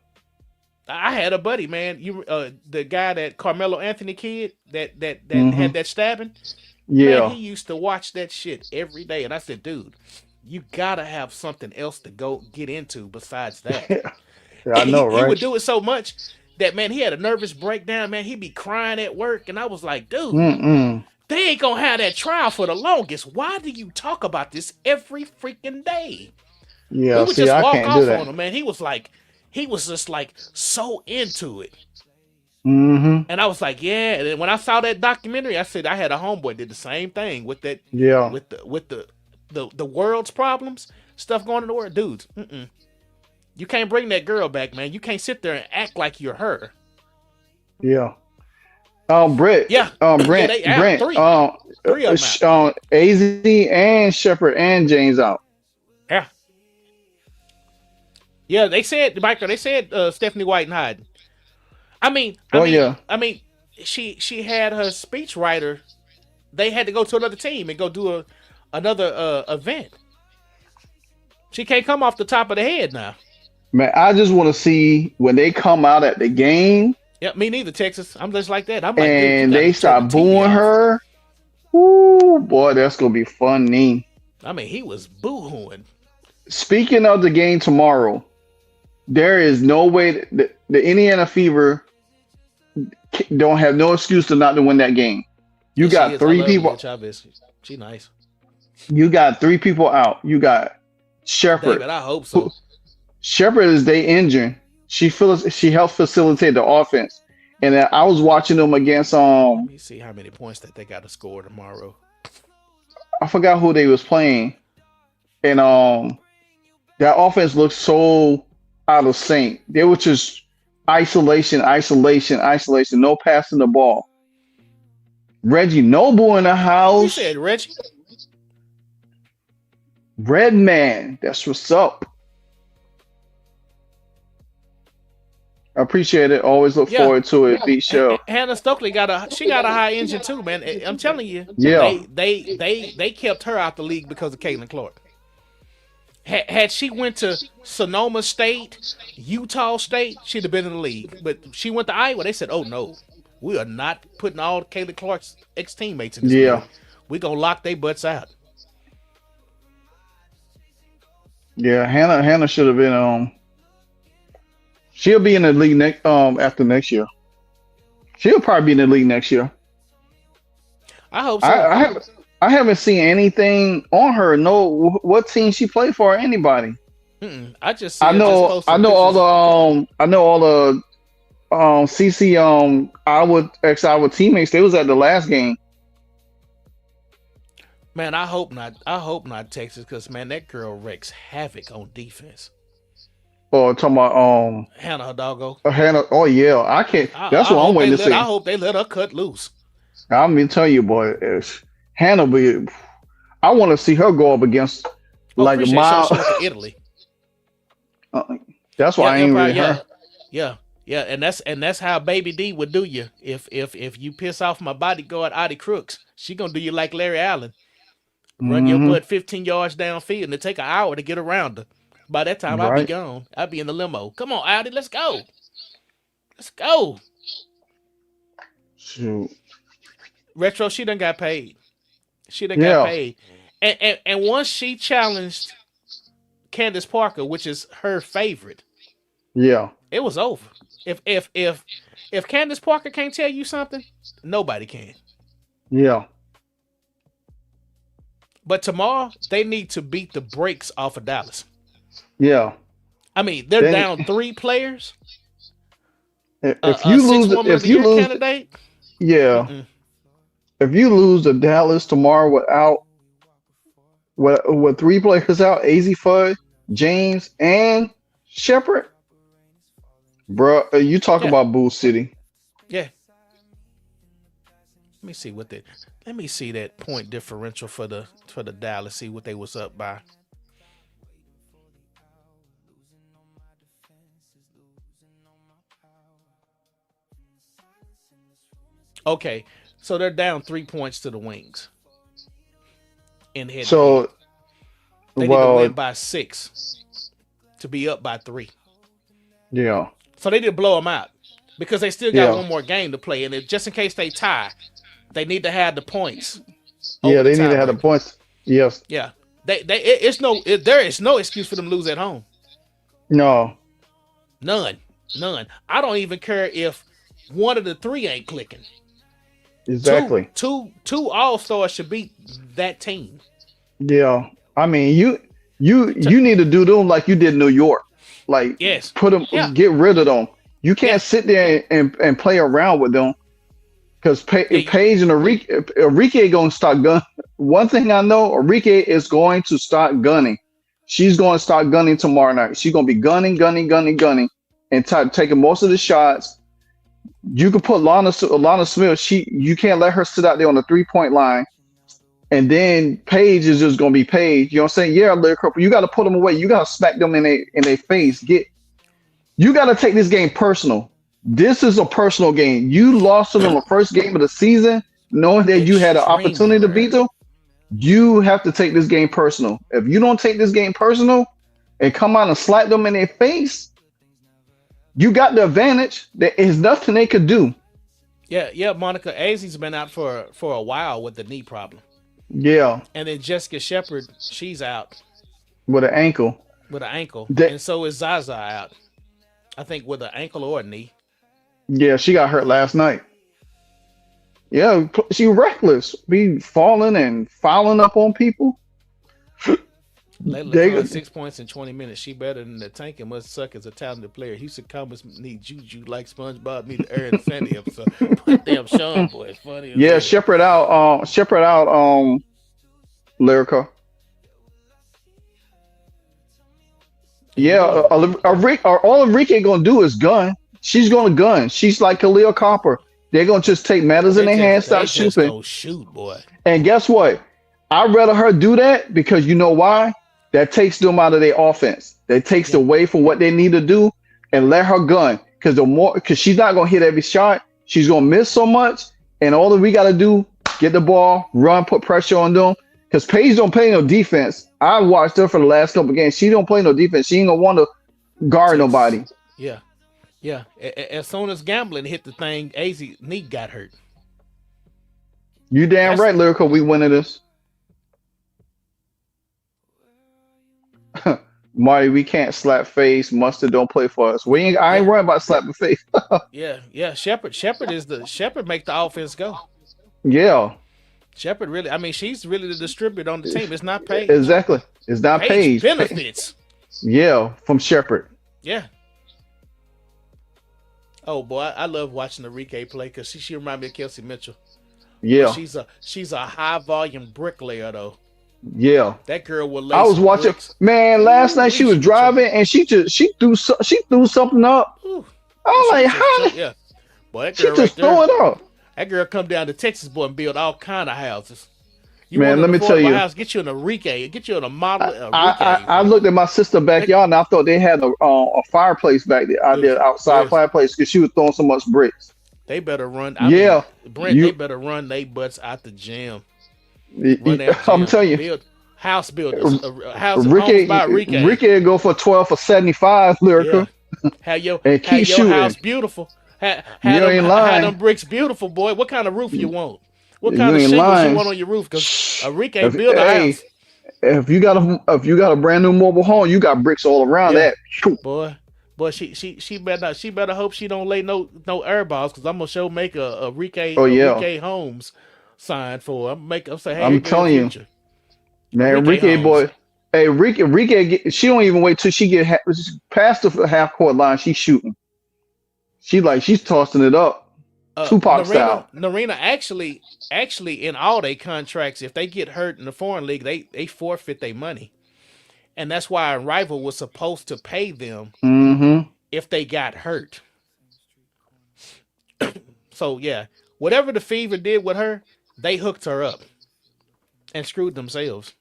I had a buddy, man. The guy that Carmelo Anthony kid that Hmm. had that stabbing. Man, Yeah, he used to watch that shit every day, and I said, dude, you gotta have something else to go get into besides that. yeah, I know, He right? would do it so much that man, he had a nervous breakdown. Man, he'd be crying at work, and I was like, dude, Mm-mm. they ain't gonna have that trial for the longest. Why do you talk about this every freaking day? We Yeah, would see, just I walk can't do off on that. him, man. He was just like so into it. Hmm. And I was like, yeah. And then when I saw that documentary, I said I had a homeboy did the same thing with that, Yeah, with the world's problems, stuff going in the world, dudes. You can't bring that girl back, man. You can't sit there and act like you're her. yeah. Brett, Yeah, yeah. They out Brent, three of them out. Az and Shepard and James out. Yeah, yeah. They said Michael. They said Stephanie White and Hyden. Oh yeah, She had her speech writer. They had to go to another team and go do another event. She can't come off the top of the head now. man. I just want to see when they come out at the game Yeah, me neither, Texas. I'm just like that. I'm like, dude, you and gotta they turn the start TV booing off. her. Ooh, boy, that's gonna be funny. He was boo-hooing. Speaking of the game tomorrow, there is no way the Indiana Fever don't have no excuse to not to win that game. You Yeah, she got is. I three love Leah people. Chavez. She nice. You got three people out. You got Shepard. David, I hope so. Shepard is they engine. She helps facilitate the offense. And then I was watching them against Let me see how many points that they got to score tomorrow. I forgot who they was playing. And that offense looked so out of sync. They were just isolation, no passing the ball. Reggie Noble in the You house. said Reggie? Red man, that's what's up. I appreciate it. Always look Yeah, forward to it. Beat show. Hannah Stokely got a high engine too, man. I'm telling you, Yeah. they kept her out the league because of Caitlin Clark. Had she went to Sonoma State, Utah State, she'd have been in the league. But she went to Iowa. They said, "Oh no, we are not putting all Caitlin Clark's ex teammates in this Yeah. league. We're gonna lock their butts out." Yeah. Hannah should have been she'll be in the league next after next year. She'll probably be in the league next year. I hope so. I haven't seen anything on her. No, what team she played for? Or anybody? I just see I know all the CC Iowa teammates. They was at the last game. Man, I hope not. I hope not Texas, because man, that girl wreaks havoc on defense. Or talking about Hannah Hidalgo. Hannah. Oh yeah, I can't. That's what I'm waiting to see. I hope they let her cut loose. I'm gonna tell you, boy, Hannah. I want to see her go up against like a mile. Italy. That's why I ain't really her. Yeah, and that's how Baby D would do you if you piss off my bodyguard Audie Crooks. She gonna do you like Larry Allen. Run your butt 15 yards downfield and it take an hour to get around her. By that time, I'll be gone. I'll be in the limo. Come on, Audie, let's go. Let's go. Shoot. Retro, she done got paid. She done got paid. And once she challenged Candace Parker, which is her favorite, it was over. If Candace Parker can't tell you something, nobody can. Yeah. But tomorrow, they need to beat the brakes off of Dallas. Yeah. I mean, they're down 3 players. If you lose, candidate. Yeah. Mm-mm. If you lose to Dallas tomorrow with 3 players out, AZ Fudd, James, and Shepherd, bro, you talk about Bull City. Yeah. Let me see that point differential for the Dallas. See what they was up by. Okay, so they're down 3 points to the Wings. In head. So they need to win by 6 to be up by 3. Yeah. So they did blow them out because they still got one more game to play, and just in case they tie, they need to have the points. Yeah, they need to have the points. Yes. Yeah. There is no excuse for them to lose at home. No. None. I don't even care if one of the 3 ain't clicking. Exactly. Two all-stars should beat that team. Yeah. I mean, you need to do them like you did New York. Like, put them, get rid of them. You can't sit there and play around with them. Because Paige and Enrique going to start gunning. One thing I know, Enrique is going to start gunning. She's going to start gunning tomorrow night. She's going to be gunning, and taking most of the shots. You can put Lana Smith. You can't let her sit out there on the 3-point line. And then Paige is just going to be Paige. You know what I'm saying? Yeah, Lyrical, you got to put them away. You got to smack them in their face. You got to take this game personal. This is a personal game. You lost to them the first game of the season, knowing that you had an opportunity to beat them. You have to take this game personal. If you don't take this game personal and come out and slap them in their face, you got the advantage. There is nothing they could do. Yeah, Monica Azzi's been out for a while with the knee problem. Yeah. And then Jessica Shepard, she's out. With an ankle. And so is Zaza out. I think with an ankle or a knee. Yeah, she got hurt last night. Yeah, she reckless. Be falling and fouling up on people. Layla got 6 points in 20 minutes. She better than the tank and must suck as a talented player. Houston Comets need juju like SpongeBob need the air in the Sandy episode. Damn Sean boy, it's funny. Yeah, Shepherd out. Lyrica. Yeah, all Enrique gonna do is gun. She's gonna gun. She's like Khalil Copper. They're gonna just take matters in their hands, start shooting. Go shoot, boy. And guess what? I'd rather her do that because you know why? That takes them out of their offense. That takes away from what they need to do and let her gun. because she's not gonna hit every shot. She's gonna miss so much, and all that we gotta do, get the ball, run, put pressure on them. Because Paige don't play no defense. I watched her for the last couple games. She don't play no defense. She ain't gonna want to guard nobody. Yeah. Yeah. As soon as gambling hit the thing, AZ knee got hurt. You damn right, Lyrical. We winning this. Marty, we can't slap face. Mustard don't play for us. I ain't worrying about slapping face. Yeah. Shepherd make the offense go. Yeah. Shepherd really, I mean, she's really the distributor on the team. It's not Paige. Exactly. It's not Paige. Benefits. Yeah, from Shepherd. Yeah. Oh boy, I love watching Enrique play because she reminds me of Kelsey Mitchell. Yeah. But she's a high volume bricklayer though. Yeah. That girl will lay I was watching bricks. Man, last night she was driving and she threw something up. Ooh. I'm like, how? Yeah. Boy, that She girl just threw it up. That girl come down to Texas, boy, and build all kind of houses. Man, let me tell you. House, get you an Enrique, get you a model. Enrique. I looked at my sister's backyard and I thought they had a fireplace back there. Outside fireplace because she was throwing so much bricks. They better run. Brent, they better run their butts out the gym. I'm telling you. Build house builders. House by Enrique. Enrique go for 12 for 75, Lyrical. Yeah. Have your shooting. house beautiful. Have them bricks beautiful, boy. What kind of roof you want? What kind of shingles you want on your roof? Because Enrique build a house. If you got a brand new mobile home, you got bricks all around that. Boy, she better hope she don't lay no air balls because I'm gonna make a Enrique Holmes sign for her. I'm say, hey, I'm telling you, man, Enrique boy. Hey, Enrique, she don't even wait till she get past the half court line. She's shooting. She's tossing it up. Tupac style. Narina actually in all their contracts, if they get hurt in the foreign league, they forfeit their money. And that's why a rival was supposed to pay them if they got hurt. So yeah, whatever the Fever did with her, they hooked her up and screwed themselves.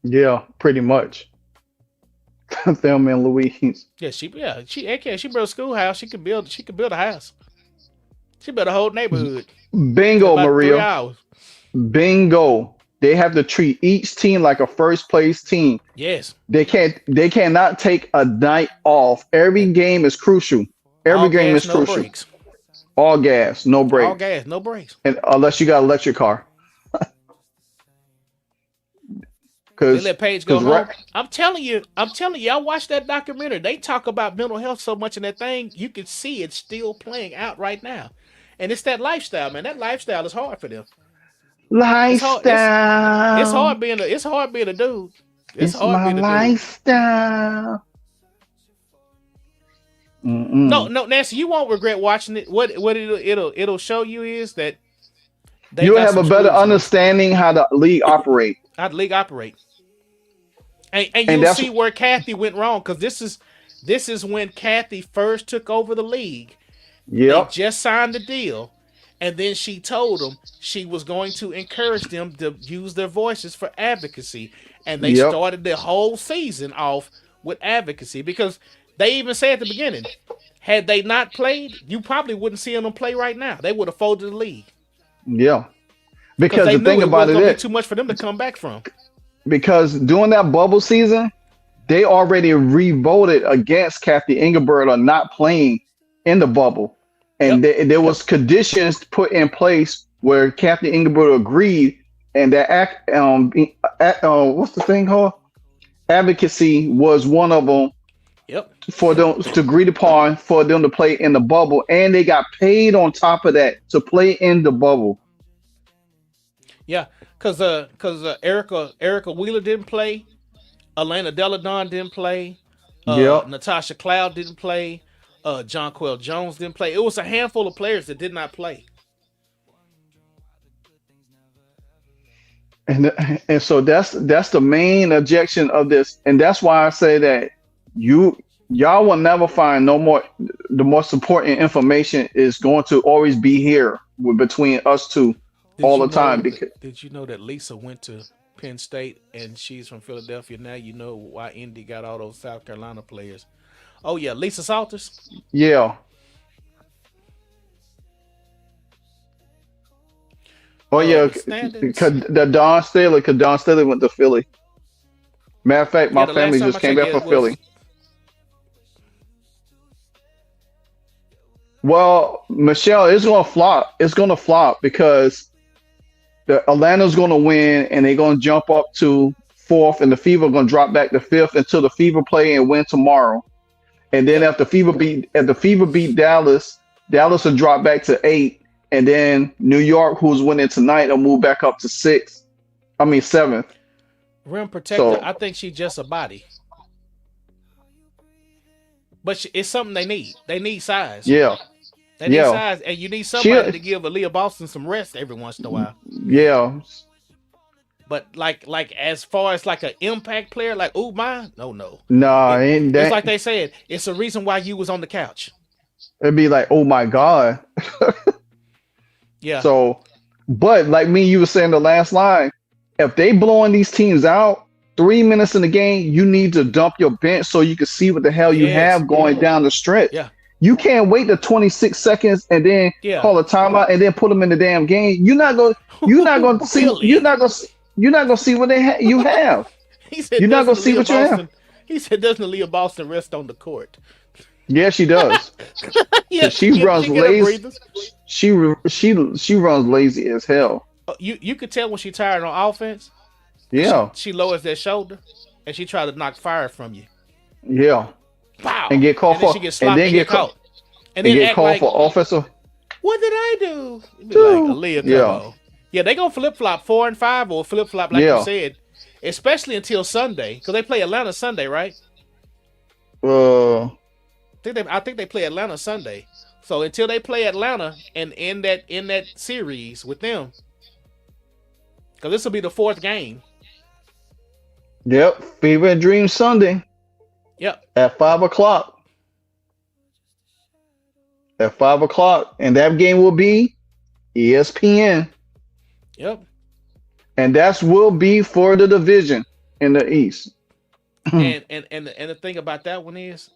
Yeah, pretty much. Thelma and Louise. Yeah, she built a schoolhouse. She could build a house. She built a whole neighborhood. Bingo, Maria. Bingo. They have to treat each team like a first place team. Yes. They cannot take a night off. Every game is crucial. Every game is crucial. Breaks. All gas, no brakes. All gas, no brakes. And unless you got an electric car. They let Paige go home. I'm telling you, I watched that documentary. They talk about mental health so much in that thing, you can see it's still playing out right now. And it's that lifestyle, man. That lifestyle is hard for them. Lifestyle. It's hard being a dude. It's hard being a lifestyle. No, Nancy, you won't regret watching it. What it'll show you is that you'll have a better understanding how the league operate. How the league operate. And you'll see where Kathy went wrong, because this is when Kathy first took over the league. Yep. They just signed the deal, and then she told them she was going to encourage them to use their voices for advocacy, and they started the whole season off with advocacy, because they even said at the beginning, had they not played, you probably wouldn't see them play right now. They would have folded the league. Yeah, because the thing about it is too much for them to come back from. Because during that bubble season, they already re-voted against Kathy Engelbert on not playing in the bubble, and there was conditions put in place where Kathy Engelbert agreed, and that what's the thing called? Advocacy was one of them. Yep. For them to agree upon for them to play in the bubble, and they got paid on top of that to play in the bubble. Yeah, because Erica Wheeler didn't play, Elena Deladon didn't play, Natasha Cloud didn't play, Jonquel Jones didn't play. It was a handful of players that did not play. And so that's the main objection of this, and that's why I say that y'all will never find no more. The most important information is going to always be here between us two all the time. Did you know that Lisa went to Penn State and she's from Philadelphia? Now you know why Indy got all those South Carolina players. Oh yeah, Lisa Salters. Yeah. Oh yeah, the standings. the Don Staley went to Philly. Matter of fact, Yeah, my the last family time just I came checked, back it from was Philly. Well, Michelle, it's gonna flop. It's gonna flop because the Atlanta's gonna win and they're gonna jump up to fourth, and the Fever gonna drop back to fifth until the Fever play and win tomorrow. And then yep. if the Fever beat Dallas, Dallas will drop back to eight, and then New York, who's winning tonight, will move back up to sixth. I mean seventh. Rim protector. So I think she's just a body, but it's something they need. They need size. yeah, They need yeah, size, and you need she, somebody to give Aaliyah Boston some rest every once in a while. yeah, But like as far as like an impact player, like mine, no. nah, It, ain't it's that. like they said. It's a reason why you was on the couch. It'd be like, oh my God. Yeah. So, but like me, you were saying the last line, if they blowing these teams out 3 minutes in the game, you need to dump your bench so you can see what the hell you Yes. have going down the stretch. Yeah. You can't wait the 26 seconds and then Yeah. call a timeout and then put them in the damn game. You're not going to see, Really? you're not going to see what you have. He said, You're not going doesn't to see Aaliyah what you have. Boston? He said, doesn't Aaliyah Boston rest on the court? Yeah, she does. Yeah, Cause she runs she get her lazy. breathers. She runs lazy as hell. You could tell when she tired on offense. Yeah, She lowers that shoulder and she try to knock fire from you. yeah. And Pow! get called And then for, she gets and sloppy then and get get caught. And and then get act called like, for offensive. what did I do? It'd be like, Dude. Aaliyah, come Yeah, on. Yeah, they gonna flip flop 4 and 5 or flip flop like you yeah. said, especially until Sunday because they play Atlanta Sunday, right? Uh, I think they play Atlanta Sunday. So until they play Atlanta and in that series with them, because this will be the 4th game. yep. Fever and Dream Sunday Yep. at 5 o'clock. At 5 o'clock, and that game will be ESPN, Yep. and that will be for the division in the East. And the thing about that one is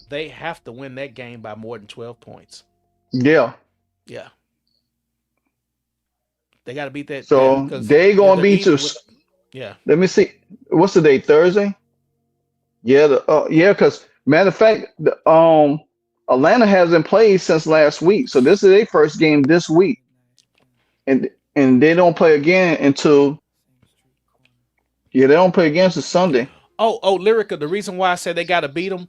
they have to win that game by more than 12 points. Yeah. Yeah. They got to beat that. So Because they gonna be to. yeah. Let me see. What's the date? Thursday. Yeah. Yeah. Because matter of fact, Atlanta hasn't played since last week, so this is their first game this week, and they don't play again until. Yeah, they don't play again until Sunday. Oh, Lyrica. The reason why I said they got to beat them,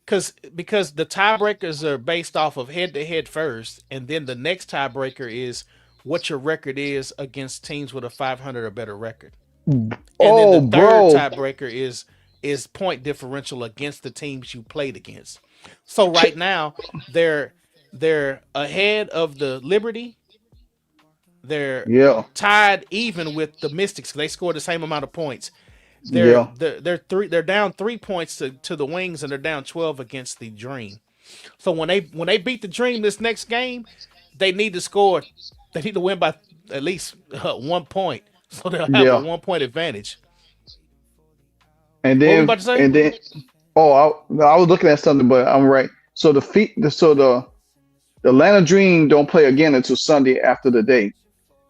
because the tiebreakers are based off of head to head first, and then the next tiebreaker is what your record is against teams with a 500 or better record, and then Oh, the third bro. tiebreaker is point differential against the teams you played against. So right now they're ahead of the Liberty. They're Yeah. tied even with the Mystics. They scored the same amount of points. Yeah. They're down 3 points to the Wings, and they're down 12 against the Dream. So when they beat the Dream this next game, they need to score. They need to win by at least 1 point, so they'll have a Yeah. 1 point advantage. And What were you then about to say? oh, I was looking at something, but I'm right. So the Atlanta Dream don't play again until Sunday after the day.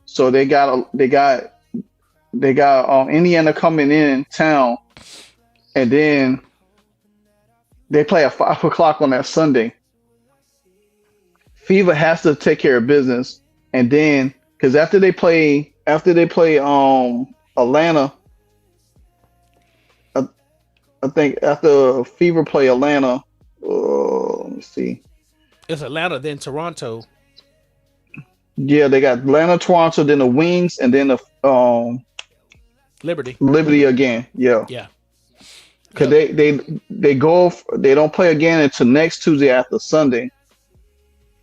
So they got Indiana coming in town, and then they play at 5 o'clock on that Sunday. Fever has to take care of business, and then because after they play Atlanta, I think after Fever play Atlanta, let me see. It's Atlanta, then Toronto. Yeah, they got Atlanta, Toronto, then the Wings, and then the Liberty. Liberty again. Yeah, Yeah. because Yep. they don't play again until next Tuesday after Sunday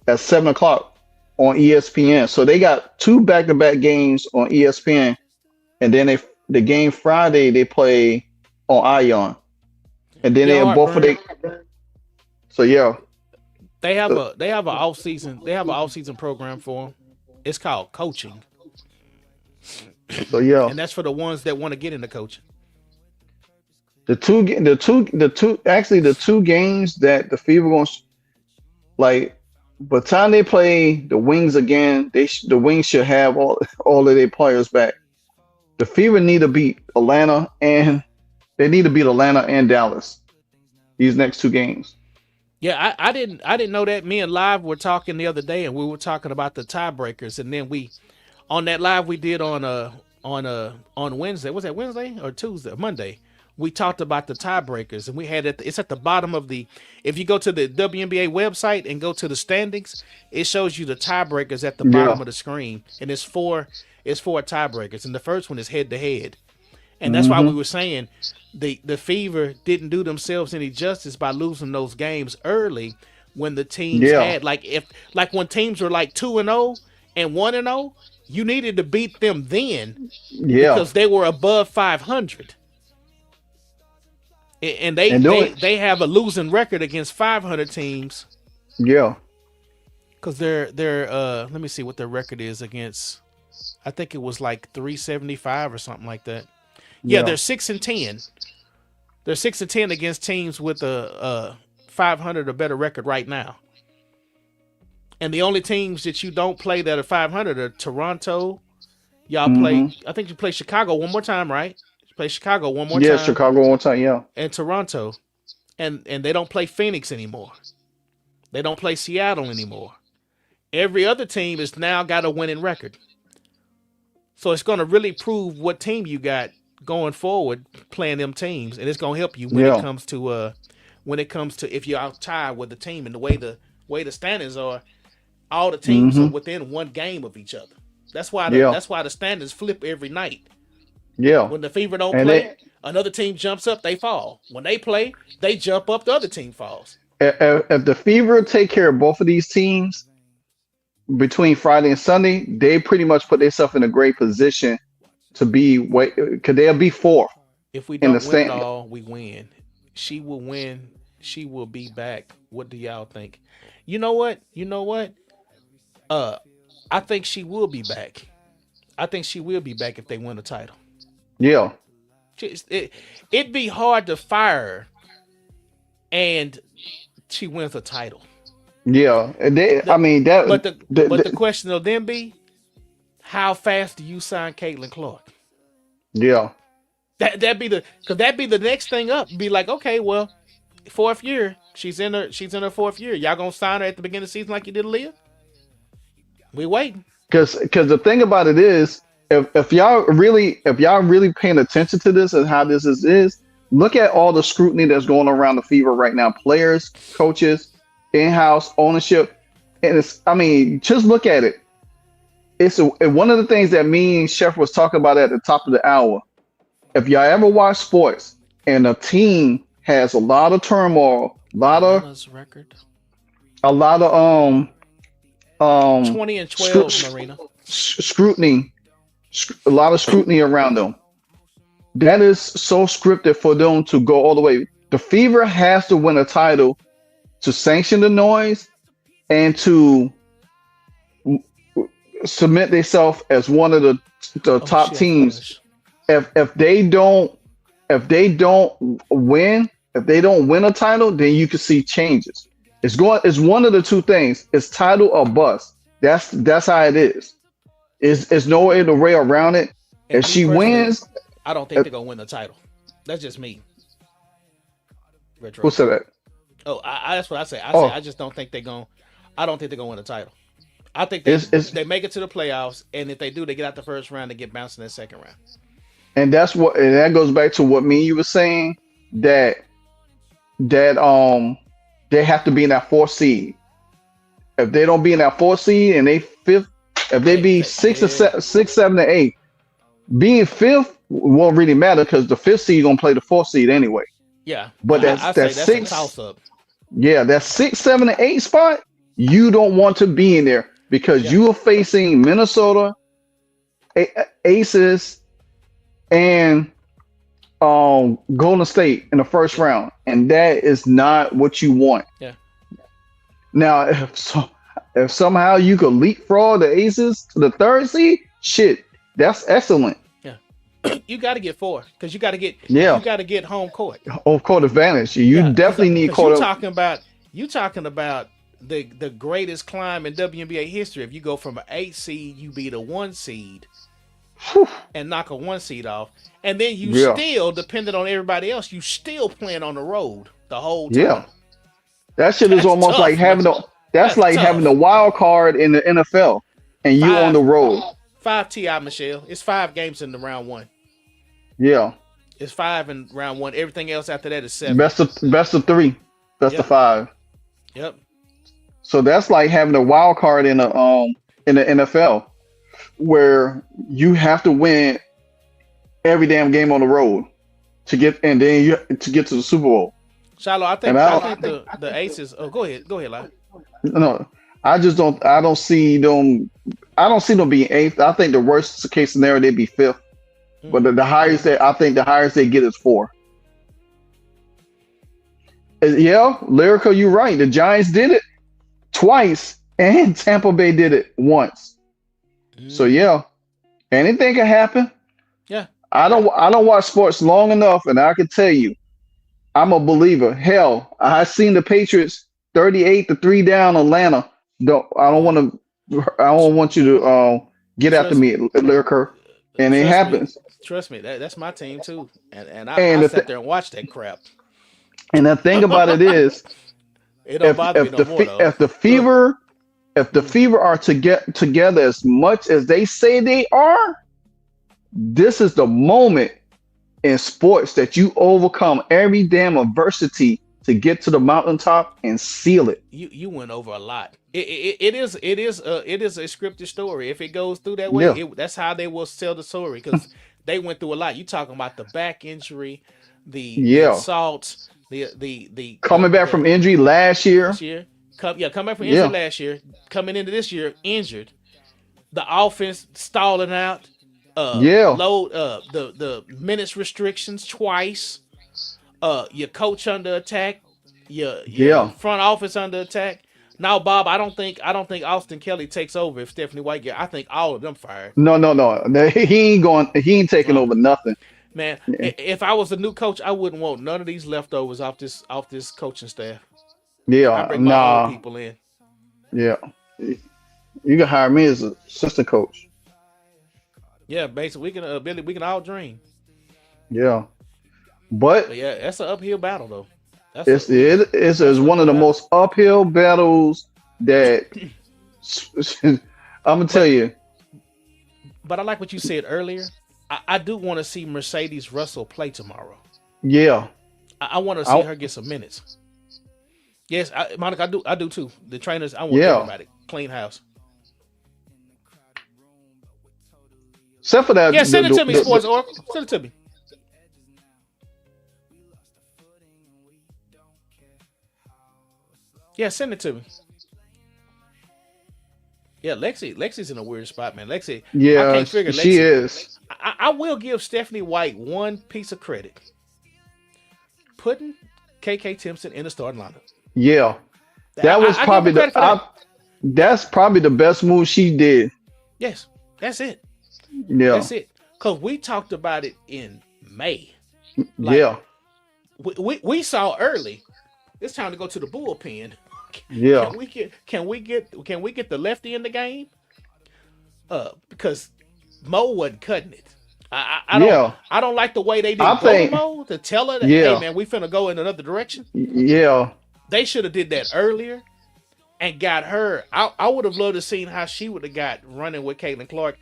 at 7 o'clock on ESPN. So they got 2 back-to-back games on ESPN, and then the game Friday they play on Ion, and then they Your have both of heartburn. they. So yeah, They have an off season program for them. It's called coaching, so yeah. and that's for the ones that want to get into coaching. The two games that the Fever going like By the time they play the Wings again, the Wings should have all of their players back. The Fever need to beat Atlanta, and they need to beat Atlanta and Dallas these next two games. Yeah, I didn't know that. Me and Live were talking the other day, and we were talking about the tiebreakers, and then we on that live we did on Wednesday. Was that Wednesday or Tuesday? Monday. We talked about the tiebreakers, and we had it's at the bottom of the. If you go to the WNBA website and go to the standings, it shows you the tiebreakers at the bottom of the screen, and it's four tiebreakers, and the first one is head to head, and that's why we were saying the Fever didn't do themselves any justice by losing those games early when the teams had like when teams were like 2-0 and 1-0, you needed to beat them then because they were above 500. And they have a losing record against 500 teams. Yeah. Because they're let me see what their record is against. I think it was like 375 or something like that. Yeah, they're 6-10. They're 6-10 against teams with a 500 or better record right now. And the only teams that you don't play that are 500 are Toronto. Y'all play. I think you play Chicago one more time, right? Play Chicago one more time. Yeah, Chicago one more time, yeah. And Toronto. And they don't play Phoenix anymore. They don't play Seattle anymore. Every other team has now got a winning record. So it's going to really prove what team you got going forward playing them teams. And it's going to help you when it comes to if you're out tied with the team. And the way the standings are, all the teams are within one game of each other. That's why the standings flip every night. Yeah. When the Fever don't play, another team jumps up, they fall. When they play, they jump up, the other team falls. If the Fever take care of both of these teams between Friday and Sunday, they pretty much put themselves in a great position to be because they'll be fourth. If we don't win it all, we win. She will win. She will be back. What do y'all think? You know what? I think she will be back. I think she will be back if they win the title. Yeah. It'd be hard to fire her and she wins a title. Yeah. But the question will then be, how fast do you sign Caitlin Clark? Yeah. That'd be the next thing up. Be like, okay, well, fourth year. She's in her fourth year. Y'all gonna sign her at the beginning of the season like you did Aaliyah? We waiting. Because the thing about it is, if y'all really paying attention to this and how this is, look at all the scrutiny that's going around the Fever right now. Players, coaches, in-house ownership, and just look at it. It's one of the things that me and Chef was talking about at the top of the hour. If y'all ever watch sports and a team has a lot of turmoil, a lot of 20-12 Marina scrutiny, a lot of scrutiny around them. That is so scripted for them to go all the way. The Fever has to win a title to sanction the noise and to submit themselves as one of the top teams. If they don't win a title, then you can see changes. It's one of the two things. It's title or bust. That's how it is. It's no way around it. If she wins, I don't think they're gonna win the title. That's just me. Retro. Who said that? Oh, that's what I say. I just don't think they're gonna. I don't think they're gonna win the title. I think they make it to the playoffs, and if they do, they get out the first round and get bounced in the second round. And that goes back to what me and you were saying, that they have to be in that 4th seed. If they don't be in that 4th seed and they 5th, if they be 6, 7, or 8, being 5th won't really matter because the 5th seed gonna play the 4th seed anyway. Yeah, but that's 6. A toss-up. Yeah, that 6, 7, and 8 spot, you don't want to be in there because you are facing Minnesota, Aces, and Golden State in the first round, and that is not what you want. Yeah. Now, if somehow you could leapfrog the Aces to the 3rd seed, shit, that's excellent. Yeah. You got to get 4 because you got to get home court. Home court advantage. You definitely need court. You talking about the greatest climb in WNBA history. If you go from an 8 seed, you beat a 1 seed Whew. and knock a 1 seed off, and then you Yeah, still, depending on everybody else, you still playing on the road the whole yeah. time. That shit is That's almost like tough, man. having the. That's That's like having the tough. wild card in the NFL, and you on the Five, road. five Ti Michelle. It's 5 games in the round one. Yeah, It's 5 in round one. Everything else after that is 7. best of 3, best of Yep. 5. Yep. So that's like having a wild card in the NFL, where you have to win every damn game on the road to get, and then you to get to the Super Bowl. Shiloh, I And think I think the Aces. Oh, go ahead, Lyle. no, I just don't. I don't see them. I don't see them being 8th. I think the worst case scenario they'd be 5th. But the highest that I think the highest they get is 4. Yeah, Lyrical, you're right. The Giants did it twice, and Tampa Bay did it once. So yeah, anything can happen. Yeah. I don't watch sports long enough, and I can tell you, I'm a believer. Hell, I seen the Patriots 38-3 down Atlanta. I don't want you to get after me, Lyrical. And it happens. Trust me, that's my team too. And And I sat there and watched that crap. And the thing about it is, It don't bother me no more though. if the Fever are to get together as much as they say they are, this is the moment in sports that you overcome every damn adversity to get to the mountaintop and seal it. You went over a lot. It is a scripted story. If it goes through that way, Yeah. that's how they will tell the story, because they went through a lot. You talking about the back injury, the assaults, the Coming back from injury last year. Come back from injury last year, coming into this year injured. The offense stalling out. Load the minutes restrictions twice. Your coach under attack. Your front office under attack. Now, Bob, I don't think Austin Kelly takes over if Stephanie White get. I think all of them fired. No. He ain't going. He ain't taking over nothing. Man, if I was a new coach, I wouldn't want none of these leftovers off this coaching staff. I bring my own people in. Yeah, you can hire me as an assistant coach. Yeah, basically, Billy, we can all dream. Yeah, but yeah, that's an uphill battle though. It's one of the most uphill battles that I'm gonna tell you. But I like what you said earlier. I do want to see Mercedes Russell play tomorrow. Yeah, I want to see her get some minutes. Yes, Monica, I do too. The trainers, I want everybody clean house. Except for that. Yeah, send it to me, Sports Oracle. Send it to me. Yeah, send it to me. Yeah, Lexi's in a weird spot, man. Lexi, yeah, I can't figure Lexi. She is. I will give Stephanie White one piece of credit. Putting KK Timpson in the starting lineup. Yeah, that was probably that's probably the best move she did. Yes, that's it. Yeah, that's it. Because we talked about it in May. We saw early. It's time to go to the bullpen. Yeah. Can we get the lefty in the game? Because Mo wasn't cutting it. I don't like the way they did to Mo to tell her that, hey man, we finna go in another direction. Yeah. They should have did that earlier and got her. I would have loved to seen how she would have got running with Caitlin Clark.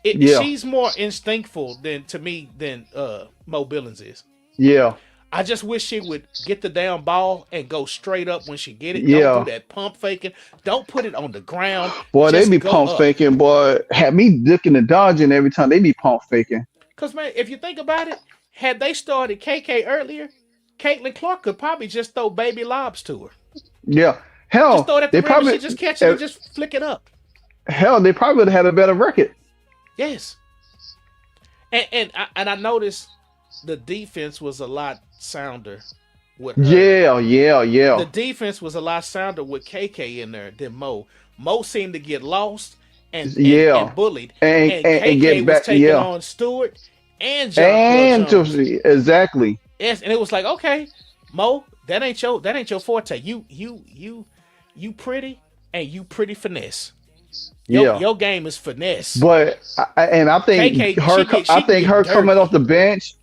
She's more instinctful than Mo Billings is. Yeah. I just wish she would get the damn ball and go straight up when she get it. Don't do that pump faking. Don't put it on the ground. Boy, they be pump faking. Boy, had me ducking and dodging every time. They be pump faking. Because, man, if you think about it, had they started KK earlier, Caitlin Clark could probably just throw baby lobs to her. Yeah. Hell, just throw it at the rim and she just catch it and just flick it up. Hell, they probably would have had a better record. Yes. And I noticed the defense was a lot sounder with her. Yeah. The defense was a lot sounder with KK in there than Mo. Mo seemed to get lost and bullied. And KK was taking on Stewart and John Jones. Exactly. Yes, and it was like, okay, Mo, that ain't your forte. You you pretty and you pretty finesse. Yeah. Your game is finesse. But I think KK, I think her coming off the bench,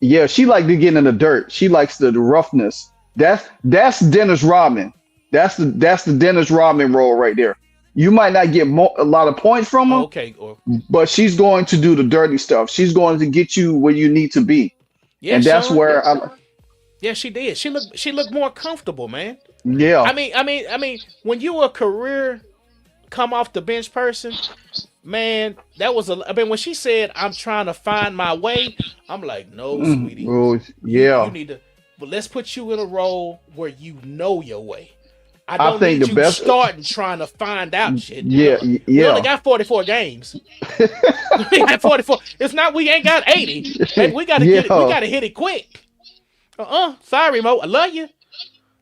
yeah, she like to get in the dirt. She likes the roughness. That's Dennis Rodman. That's the Dennis Rodman role right there. You might not get a lot of points from her, okay, but she's going to do the dirty stuff. She's going to get you where you need to be, and that's where yeah, she did. She looked more comfortable, man. Yeah. I mean, when you a career come off the bench person, man, that was when she said, "I'm trying to find my way," I'm like, "No, sweetie. Yeah. You need to, but let's put you in a role where you know your way. I don't think need the you best starting trying to find out shit. Yeah, We only got 44 games. We got 44. It's not we ain't got 80. And we gotta get it. We gotta hit it quick. Sorry, Mo. I love you.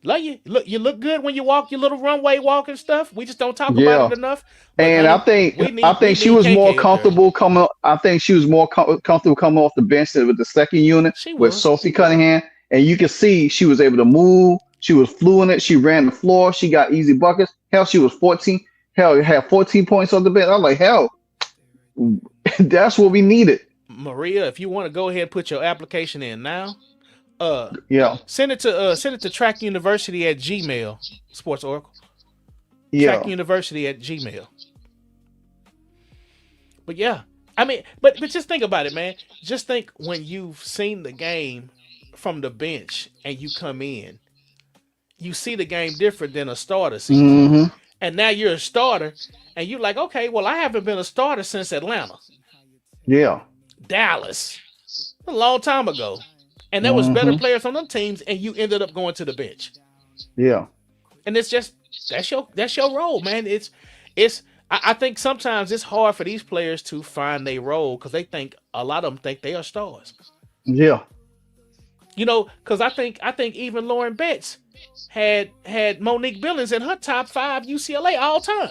Love you. Look, you look good when you walk your little runway walk and stuff. We just don't talk about it enough. But and honey, I think she was more comfortable coming. I think she was more comfortable coming off the bench with the second unit with Sophie Cunningham, and you can see she was able to move. She was fluent. She ran the floor. She got easy buckets. Hell, she was 14. Hell, had 14 points on the bench. I'm like, hell, that's what we needed. Maria, if you want to go ahead and put your application in now, send it to Track University at Gmail. Sports Oracle. Yeah. Track University at Gmail. But yeah, I mean, but just think about it, man. Just think when you've seen the game from the bench and you come in, you see the game different than a starter season. Mm-hmm. And now you're a starter, and you're like, okay, well, I haven't been a starter since Atlanta. Yeah. Dallas. A long time ago. And there was better players on them teams, and you ended up going to the bench. Yeah. And it's just that's your role, man. I think sometimes it's hard for these players to find their role because a lot of them think they are stars. Yeah. You know, because I think even Lauren Betts had Monique Billings in her top 5 UCLA all time.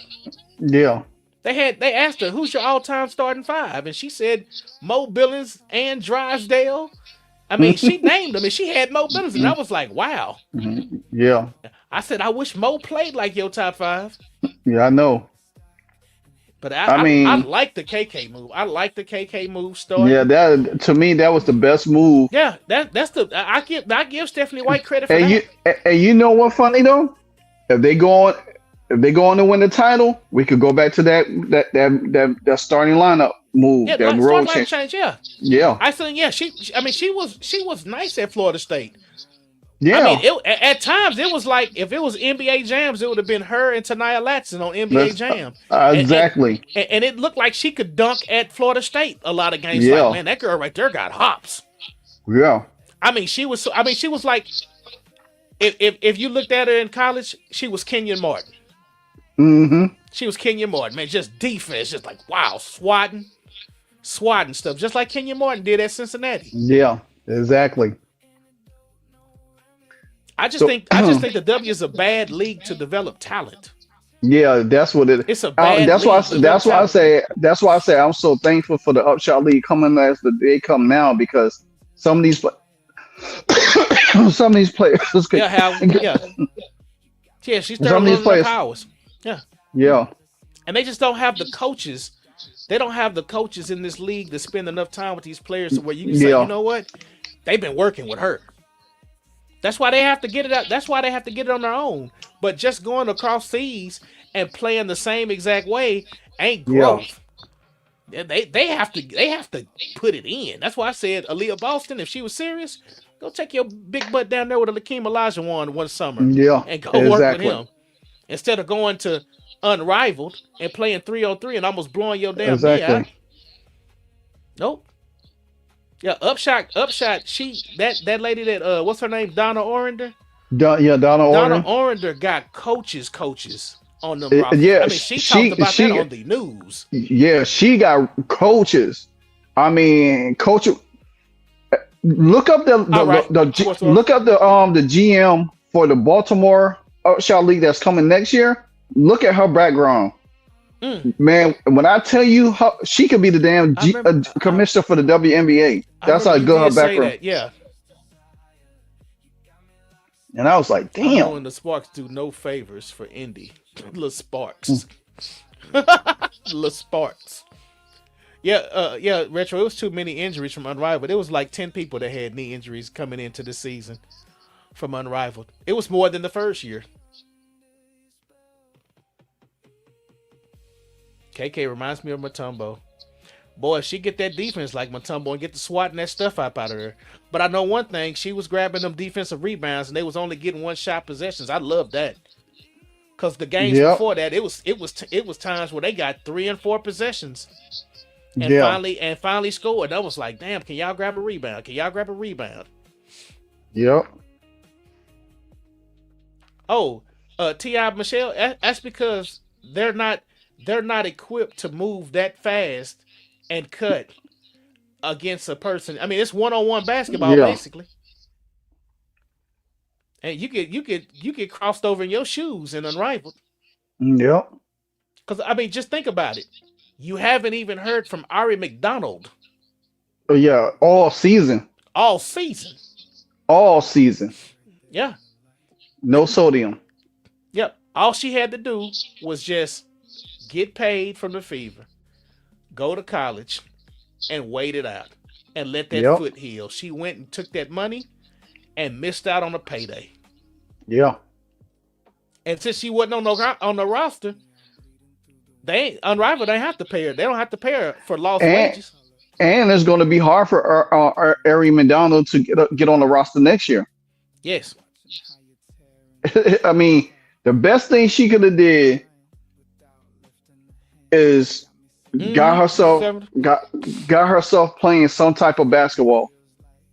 Yeah. They asked her, who's your all-time starting 5? And she said Mo Billings and Drysdale. I mean, she named them and she had Mo Billings, and I was like, wow. Yeah. I said, I wish Mo played like your top 5. Yeah, I know. But I mean, I like the KK move. I like the KK move starting. Yeah, that to me that was the best move. Yeah, that's I give Stephanie White credit for that. And you know what funny though? If they go on to win the title, we could go back to that starting lineup move. Yeah, that role change. Yeah. I said, she was nice at Florida State. Yeah. I mean, at times it was like if it was NBA Jams, it would have been her and Tania Latson on NBA Jam. Exactly. And it looked like she could dunk at Florida State a lot of games. Yeah. Like, man, that girl right there got hops. Yeah. I mean, she was like, if you looked at her in college, she was Kenyon Martin. Mm-hmm. She was Kenyon Martin, man. Just defense, just like wow, swatting stuff, just like Kenyon Martin did at Cincinnati. Yeah, exactly. I just think the W is a bad league to develop talent. Yeah, that's what it is. It's a bad that's why I say I'm so thankful for the Upshot League coming as they come now, because some of these players she's throwing those powers. Yeah. And they just don't have the coaches. They don't have the coaches in this league to spend enough time with these players where you can say, you know what? They've been working with her. That's why they have to get it out. That's why they have to get it on their own. But just going across seas and playing the same exact way ain't growth. Yeah. They have to put it in. That's why I said Aaliyah Boston, if she was serious, go take your big butt down there with a Lakeem Olajuwon one summer. Yeah. And go work with him. Instead of going to Unrivaled and playing 3-on-3 and almost blowing your damn knee out. Nope. Yeah, Upshot. That lady that what's her name? Donna Orinder. Donna Orinder got coaches on them. Yeah, I mean, she talked about that on the news. Yeah, she got coaches. I mean, coach. Look up the GM for the Baltimore Upshot League that's coming next year. Look at her background. Man, when I tell you she could be the damn commissioner for the WNBA. That's how good her background. Yeah. And I was like, I'm knowing damn. the Sparks do no favors for Indy. The Mm. Sparks. The Sparks. Yeah, Retro. It was too many injuries from Unrivaled. It was like 10 people that had knee injuries coming into the season from Unrivaled. It was more than the first year. KK reminds me of Mutombo. Boy, if she get that defense like Mutombo and get the swatting that stuff up out of her. But I know one thing, she was grabbing them defensive rebounds and they was only getting one shot possessions. I love that. Cause the games Yep. before that, it was times where they got 3 and 4 possessions and Yeah. finally scored. I was like, damn, can y'all grab a rebound? Can y'all grab a rebound? Yep. Oh, T.I. Michelle, that's because they're not equipped to move that fast and cut against a person. I mean, it's one-on-one basketball Yeah. basically. And you get crossed over in your shoes and unrivaled. Yep. Because I mean, just think about it. You haven't even heard from Ari McDonald Yeah. All season. all season. All season. Yeah. No sodium. Yep. All she had to do was just get paid from the Fever, go to college, and wait it out and let that Yep. foot heal. She went and took that money and missed out on a payday. Yeah. And since she wasn't on the roster, they Unrivaled. They have to pay her. They don't have to pay her for lost wages. And it's going to be hard for Ari McDonald to get on the roster next year. Yes. I mean, the best thing she could have did is got herself playing some type of basketball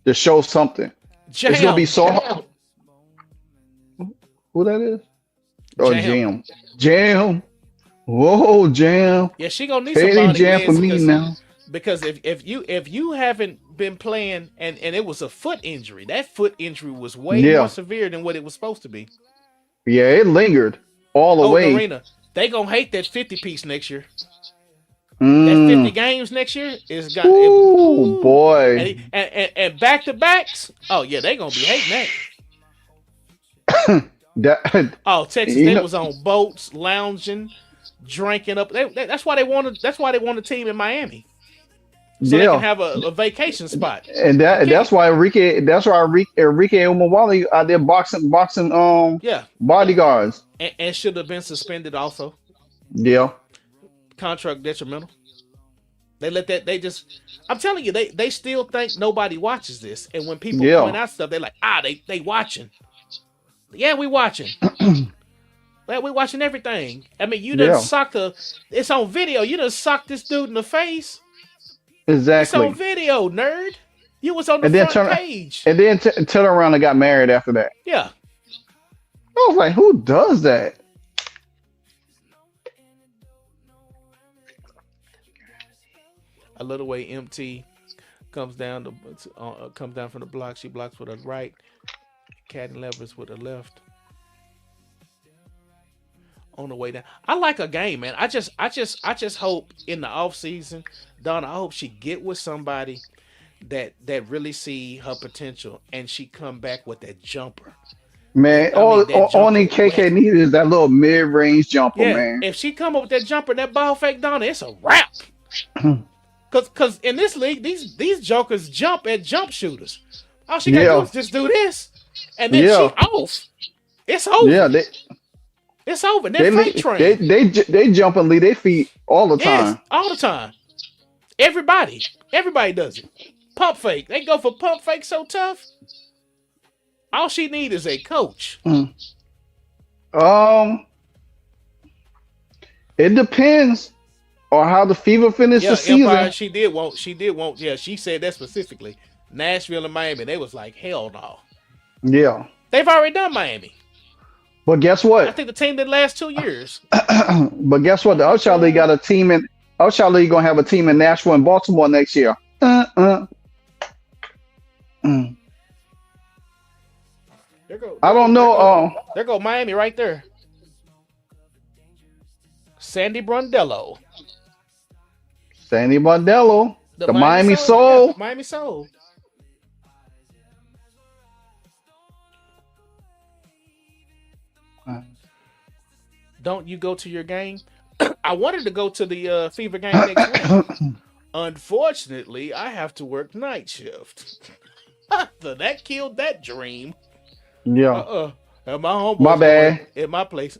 to show something. Jam. It's gonna be so hard. Who that is? Oh, Jam. Jam. Whoa, Jam. Yeah, she gonna need Hey, somebody Jam for me because, now. Because if you haven't been playing and it was a foot injury, that foot injury was way more severe than what it was supposed to be. Yeah, it lingered all the way. Arena, they gonna hate that 50 piece next year. That 50 games next year is got. Ooh, boy. And back to backs. Oh yeah, they gonna be hating that. Oh, Texas, they was on boats, lounging, drinking up. That's why they wanted. That's why they want a team in Miami, so they can have a vacation spot. And that's why Enrique Umawali out there boxing bodyguards. And should have been suspended also. Yeah. Contract detrimental. They let that. They just. I'm telling you, they still think nobody watches this, and when people point out stuff, they're like, they watching. Yeah, we watching. Well, we watching everything. I mean, you done socked it's on video. You done socked this dude in the face. Exactly. It's on video, nerd. You was on the front page. And then turn around and got married after that. Yeah. I was like, who does that? A little way MT comes down from the block. She blocks with her right. Cat and levers with her left. On the way down. I like her game, man. I just hope in the off season, Donna, I hope she get with somebody that really see her potential and she come back with that jumper. Man, only KK needed is that little mid-range jumper, man. If she come up with that jumper, that ball fake Donna, it's a wrap. Cause in this league, these jokers jump at jump shooters. All she gotta do is just do this. And then she off. It's over. Yeah, it's over. They're fake train. They jump and leave their feet all the time. Yes, all the time. Everybody does it. Pump fake. They go for pump fake so tough. All she need is a coach. It depends on how the Fever finished the season. Empire, she did want. Yeah, she said that specifically. Nashville and Miami. They was like, hell no. Yeah. They've already done Miami. But guess what? I think the team did last 2 years. But guess what? The Upshot League got a team in Upshot League gonna have a team in Nashville and Baltimore next year. I don't know. There go Miami right there. Sandy Brondello. The Miami Soul. Yeah, Miami Soul. Don't you go to your game? I wanted to go to the Fever game next week. Unfortunately, I have to work night shift. So that killed that dream. Yeah. And my My homeboy's going bad. at my place.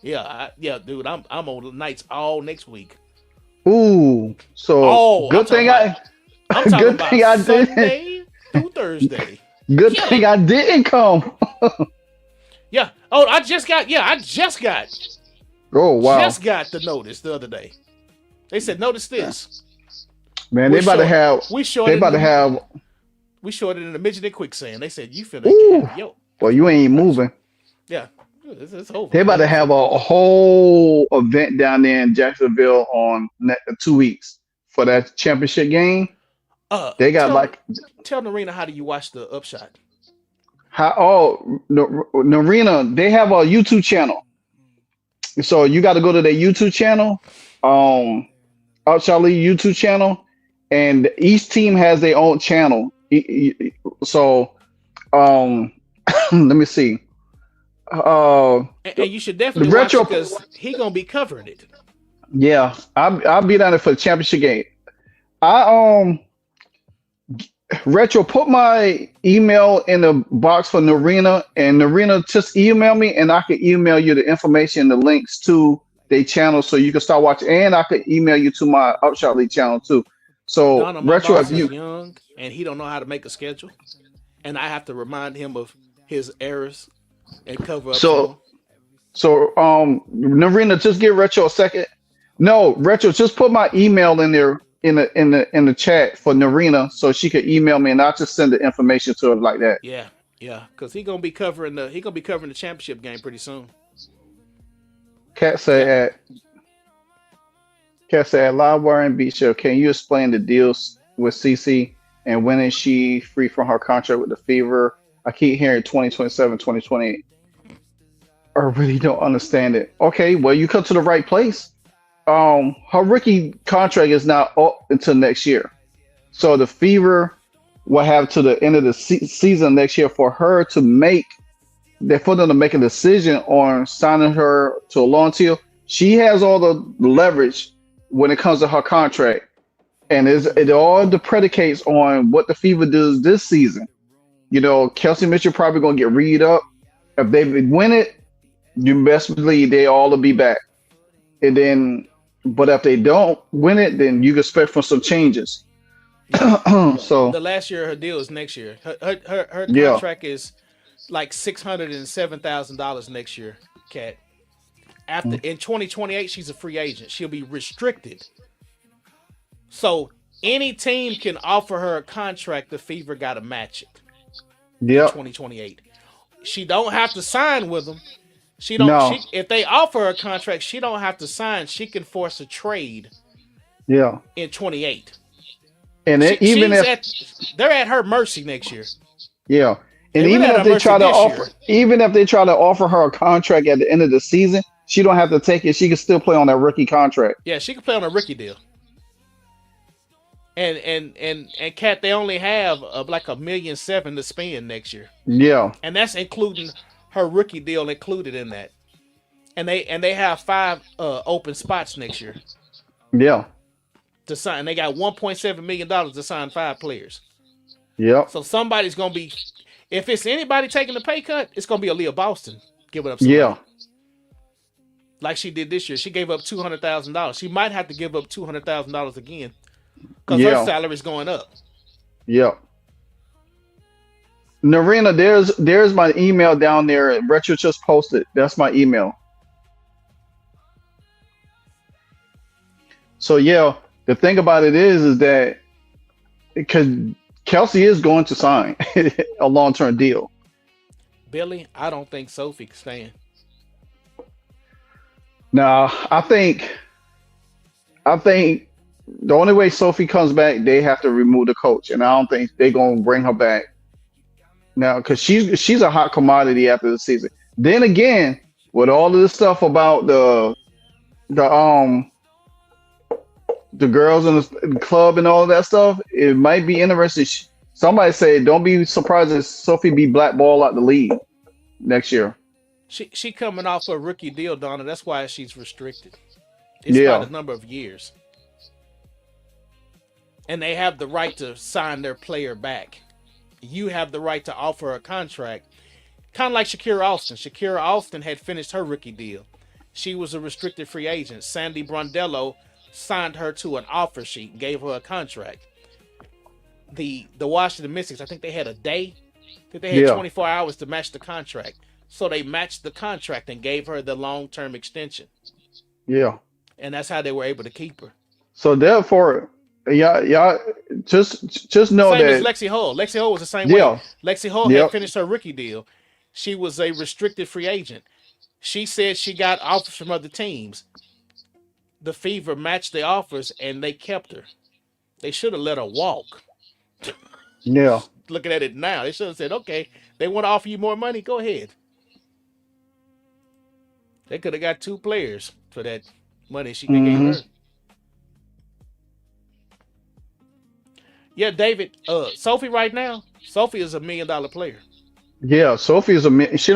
Yeah, dude. I'm on nights all next week. Ooh. So Oh, good thing I I'm talking good about thing I didn't. Sunday through Thursday. Good Yeah. thing I didn't come. Yeah. Oh, I just got. Oh wow. Just got the notice the other day. They said, notice this. Man, they about to have. We They about to have. We shorted in the midget and quicksand. They said, you finna Ooh. have yo. Well, you ain't moving. Yeah. It's over. They about to have a whole event down there in Jacksonville on 2 weeks for that championship game. They got tell Narina, how do you watch the upshot? Narina, they have a YouTube channel. So you got to go to their YouTube channel, T.U.S.S.L.E YouTube channel, and each team has their own channel. So, let me see. And you should definitely watch it because he gonna be covering it. Yeah, I'll be down there for the championship game. Retro, put my email in the box for Narina, and Narina, just email me, and I can email you the information, the links to their channel, so you can start watching. And I can email you to my T.U.S.S.L.E channel too. So Donna, my Retro, boss is young and he don't know how to make a schedule, and I have to remind him of his errors and cover up. So Narina, just give Retro a second. No, Retro, just put my email in there in the chat for Narina, so she could email me, and I'll just send the information to her like that. Yeah, because he's gonna be covering the championship game pretty soon. Cat said at Livewire and Beat Show, can you explain the deals with CC and when is she free from her contract with the Fever? I keep hearing 2027, 2028. I really don't understand it. Okay, well, you come to the right place. Her rookie contract is not up until next year, so the Fever will have to the end of the season next year for them to make a decision on signing her to a long deal. She has all the leverage when it comes to her contract, and it all predicates on what the Fever does this season. You know, Kelsey Mitchell probably gonna get read up. If they win it, you best believe they all will be back. And then, but if they don't win it, then you can expect for some changes. So the last year her deal is next year. Her contract is like $607,000 next year, Cat. After in 2028, she's a free agent. She'll be restricted. So any team can offer her a contract. The Fever got to match it. Yeah. 2028. She don't have to sign with them. She don't. No. If they offer her a contract, she don't have to sign. She can force a trade. Yeah. In 28. And they're at her mercy next year. Yeah. And even if they try to offer her a contract at the end of the season, she don't have to take it. She can still play on that rookie contract. Yeah, she can play on a rookie deal. And Kat, they only have like $1.7 million to spend next year. Yeah. And that's including her rookie deal included in that. And they have 5 open spots next year. Yeah. To sign. They got $1.7 million to sign 5 players. Yep. So somebody's gonna be, if it's anybody taking the pay cut, it's gonna be Aaliyah Boston giving up somebody. Yeah. Like she did this year. She gave up $200,000. She might have to give up $200,000 again. Because her salary is going up. Yep. Narina, there's my email down there. Retro just posted. That's my email. So yeah, the thing about it is that because Kelsey is going to sign a long-term deal. Billy, I don't think Sophie can stand. No, I think the only way Sophie comes back, they have to remove the coach, and I don't think they're gonna bring her back now because she's a hot commodity after the season. Then again, with all of this stuff about the girls in the club and all of that stuff, it might be interesting. Somebody say, don't be surprised if Sophie be blackballed out the league next year. She coming off a rookie deal, Donna. That's why she's restricted. It's by Yeah. the number of years, and they have the right to sign their player back. You have the right to offer a contract, kind of like Shakira Austin. Shakira Austin had finished her rookie deal. She was a restricted free agent. Sandy Brondello signed her to an offer sheet and gave her a contract. The Washington Mystics, I think they had a day. I think they had Yeah. 24 hours to match the contract. So they matched the contract and gave her the long-term extension. Yeah. And that's how they were able to keep her. So therefore, y'all just know Same as that. Lexi Hull. Lexi Hull was the same way. Yeah. Lexi Hull had Yep. finished her rookie deal. She was a restricted free agent. She said she got offers from other teams. The Fever matched the offers and they kept her. They should have let her walk. Yeah. Looking at it now, they should have said, okay, they want to offer you more money, go ahead. They could have got 2 players for that money they gave Mm-hmm. her. Yeah, David, Sophie right now, Sophie is $1 million player. Yeah. Sophie is she's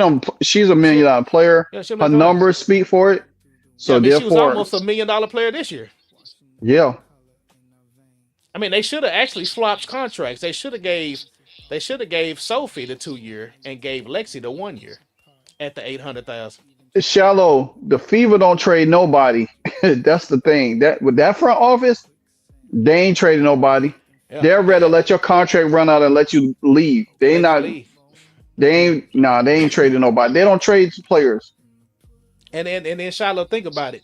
a $1 million player. Yeah, she'll Her make money. numbers speak for it. So yeah, I mean, she was therefore, almost $1 million player this year. yeah. I mean, they should have actually swapped contracts. They should have gave Sophie the 2-year and gave Lexi the 1-year at the $800,000. It's shallow. The Fever don't trade nobody. That's the thing. That with that front office, they ain't trading nobody. Yeah. They're ready to let your contract run out and let you leave. They Let not. you leave. They ain't trading nobody. They don't trade players. And then Shiloh, think about it.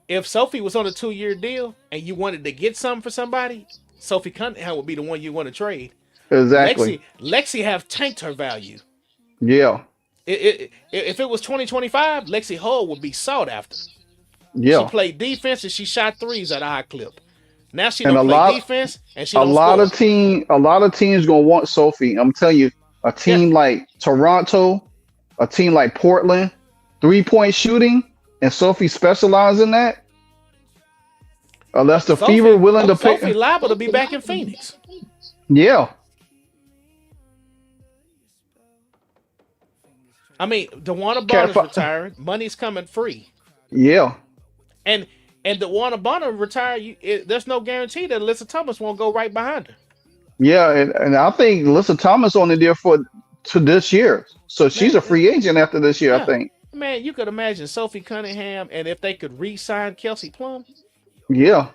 If Sophie was on a 2-year deal and you wanted to get something for somebody, Sophie Cunningham would be the one you want to trade. Exactly. Lexi have tanked her value. Yeah. If it was 2025, Lexi Hull would be sought after. Yeah. She played defense and she shot threes at a high clip. Now she And don't a play lot- defense and she A don't lot score. of teams gonna want Sophie. I'm telling you, a team like Toronto, a team like Portland, 3-point shooting, and Sophie specializes in that. Unless the Fever willing to pay. Sophie liable to be back in Phoenix. Yeah. I mean, DeWanna Bonner's retiring. Money's coming free. Yeah. And DeWanna Bonner retire. There's no guarantee that Alyssa Thomas won't go right behind her. Yeah, and I think Alyssa Thomas only there to this year. So she's a free agent after this year, Yeah. I think. Man, you could imagine Sophie Cunningham, and if they could re-sign Kelsey Plum Yeah.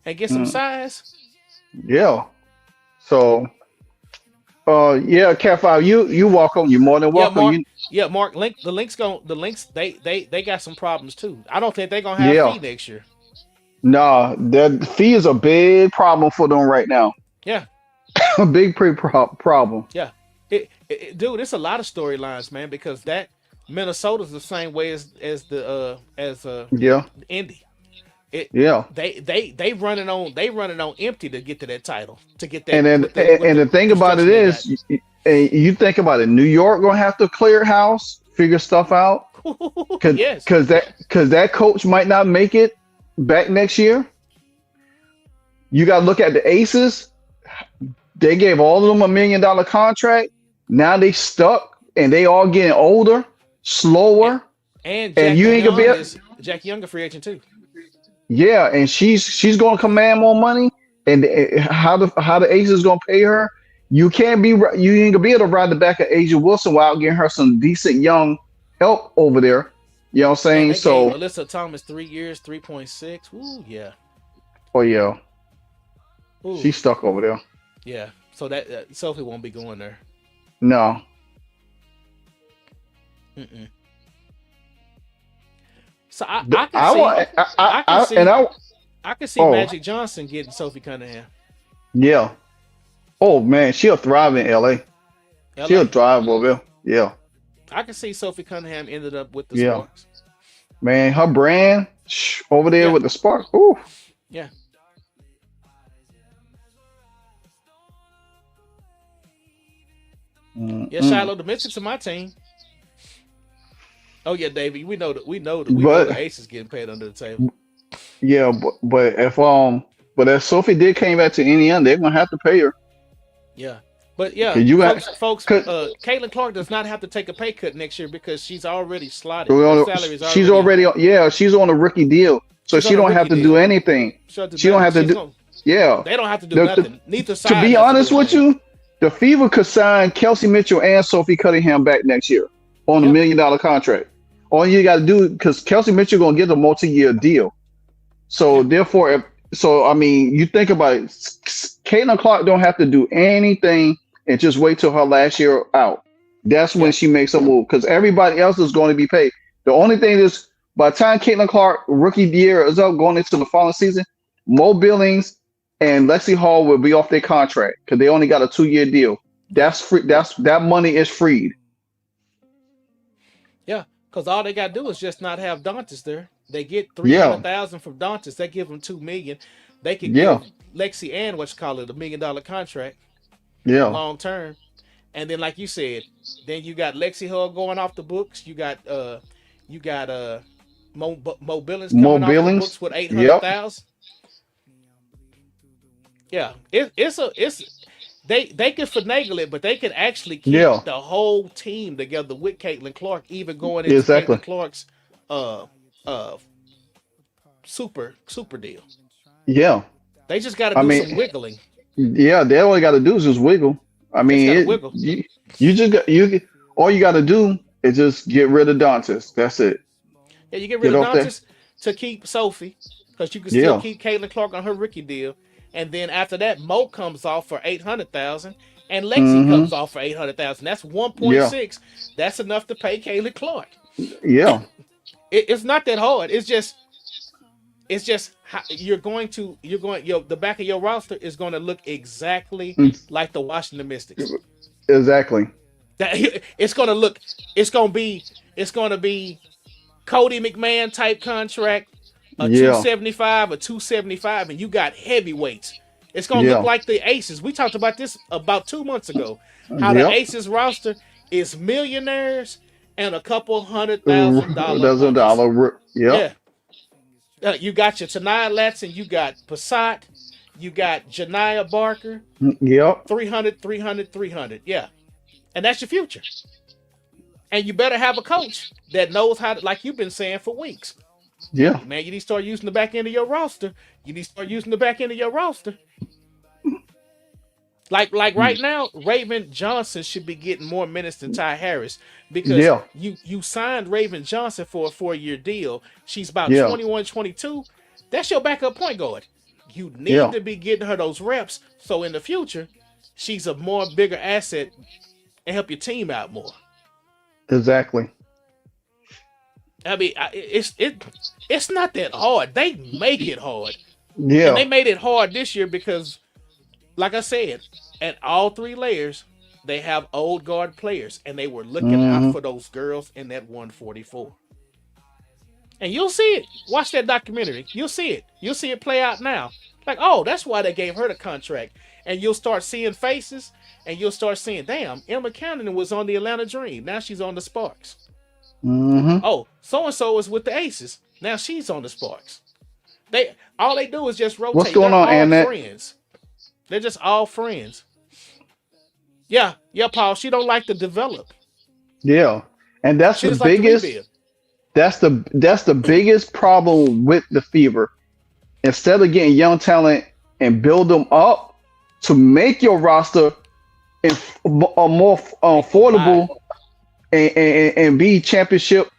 and get some size. Yeah. So yeah, Cat 5, you welcome. You're more than welcome. Mark, the Lynx they got some problems too. I don't think they're gonna have fee next year. Nah, that fee is a big problem for them right now. Yeah. A big problem. Yeah. Dude, it's a lot of storylines, man, because that Minnesota's the same way as Yeah. Indy. Yeah. They running on empty to get to that title, to get that. And then the thing about it is, you think about it, New York gonna have to clear house, figure stuff out, yes, because that coach might not make it back next year. You got to look at the Aces. They gave all of them $1 million contract. Now they stuck, and they all getting older, slower, and you ain't gonna be Jack Young a free agent too. Yeah, and she's going to command more money, and how the Aces going to pay her? You ain't gonna be able to ride the back of Asia Wilson without getting her some decent young help over there. You know what I'm saying? So Alyssa Thomas 3 years, 3.6. Ooh, yeah. Oh yeah. Ooh. She's stuck over there. Yeah. So that Sophie won't be going there. No. Mm-mm. So I can see Magic Johnson getting Sophie Cunningham. Yeah. Oh man, she'll thrive in LA. She'll thrive over there. Yeah. I can see Sophie Cunningham ended up with the Sparks. Man, her brand over there with the Sparks. Ooh. Yeah. Yeah, Shiloh, the Mystics are my team. Oh yeah, Davey, we know the Aces getting paid under the table. Yeah, but if Sophie did came back to Indiana, they're gonna have to pay her. Yeah, But yeah, Cause you got, folks, cause Caitlin Clark does not have to take a pay cut next year because she's already slotted. Her salary is she's already. already, yeah, she's on a rookie deal, so She's she on a don't have rookie to do deal. anything. She'll do She don't nothing. have to She's do, going. yeah. They don't have to do The, nothing. Neither to side be has to do honest with anything. you, the Fever could sign Kelsey Mitchell and Sophie Cunningham back next year on a $1 Yep. million contract. All you got to do, because Kelsey Mitchell gonna get a multi-year deal. So Yeah. therefore, I mean, you think about it, Caitlin Clark don't have to do anything and just wait till her last year out. That's when Yeah. she makes a move because everybody else is going to be paid. The only thing is, by the time Caitlin Clark rookie year is up, going into the following season, Mo Billings and Lexi Hall will be off their contract because they only got a 2-year deal. Yeah. That's free. That money is freed. Yeah. Because all they got to do is just not have Dantas there. They get three Yeah, hundred thousand from Dantas. They give them $2 million. They could yeah, give Lexi and what's called it $1 million contract yeah. long term. And then, like you said, then you got Lexi Hall going off the books. You got Mo Billings Mo coming off the Billings. books with eight hundred Yep. thousand. Yeah, it's they could finagle it, but they could actually keep Yeah. the whole team together with Caitlin Clark, even going into Exactly. Caitlin Clark's uh uh super deal. Yeah. They just got to I do mean, some wiggling. yeah, they all got to do is just wiggle. I They just mean, got to wiggle. you just got all you got to do is just get rid of Dantas. That's it. Yeah, you get rid Get of off there. Dantas to keep Sophie, because you can still Yeah. keep Caitlin Clark on her rookie deal, and then after that, Mo comes off for 800,000, and Lexi Mm-hmm. comes off for 800,000. That's Yeah. 1.6. That's enough to pay Caitlin Clark. Yeah. It's not that hard. It's just how the back of your roster is going to look exactly Mm, like the Washington Mystics. exactly. That it's going to look. It's going to be Cody McMahon type contract, a Yeah. 275, a 275, and you got heavyweights. It's gonna look Yeah. like the Aces. We talked about this about 2 months ago. How the Yep. Aces roster is millionaires and a couple $100,000 Doesn't homies. dollar. Yep. Yeah, you got your Tanaya Latson, you got Passat, you got Janiyah Barker, Yep. 300, 300, 300. Yeah, and that's your future. And you better have a coach that knows how to, like you've been saying for weeks. Yeah. Man, you need to start using the back end of your roster. You need to start using the back end of your roster. Like right now, Raven Johnson should be getting more minutes than Ty Harris because Yeah. you signed Raven Johnson for a 4-year deal. She's about Yeah. 21, 22. That's your backup point guard. You need Yeah. to be getting her those reps so in the future she's a more bigger asset and help your team out more. Exactly. I mean, it's not that hard. They make it hard. And Yeah. they made it hard this year because, like I said, at all three layers, they have old guard players, and they were looking out Hmm. for those girls in that 144. And you'll see it. Watch that documentary. You'll see it. You'll see it play out now. Like, oh, that's why they gave her the contract. And you'll start seeing faces, and you'll start seeing, damn, Emma Cannon was on the Atlanta Dream. Now she's on the Sparks. Hmm. Oh, so and so is with the Aces. Now she's on the Sparks. All they do is just rotate. What's going They're on, all Annette? friends. They're just all friends. Yeah, Paul. She don't like to develop. Yeah. And that's She the just like to biggest. rebuild. That's the biggest problem with the Fever. Instead of getting young talent and build them up to make your roster more affordable and be championship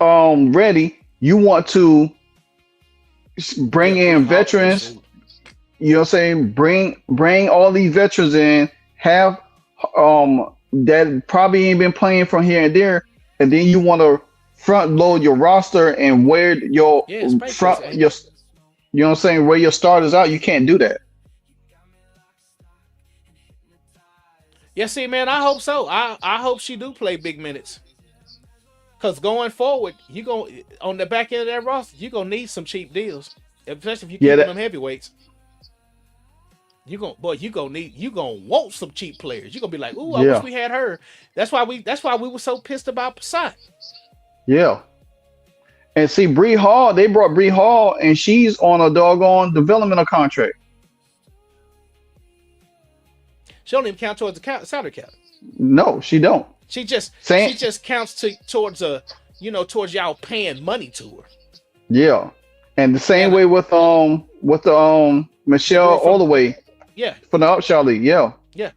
ready, you want to bring in veterans. You know what I'm saying? Bring all these veterans in, have that probably ain't been playing from here and there, and then you want to front load your roster and where your front your you know what I'm saying, where your starters out. You can't do that. Yeah, see, man, I hope so. I hope she do play big minutes. Cause going forward, you going on the back end of that roster, you gonna need some cheap deals, especially if you keep them heavyweights. You gonna want some cheap players. You gonna be like, ooh, I wish we had her. That's why we were so pissed about Passat. Yeah. And see, Bree Hall, they brought Bree Hall, and she's on a doggone developmental contract. She don't even count towards the salary cap. No, she don't. She just counts towards towards y'all paying money to her. Yeah, and the same And way with the the Michelle girl all the from way yeah from the Upshaw League. Yeah, yeah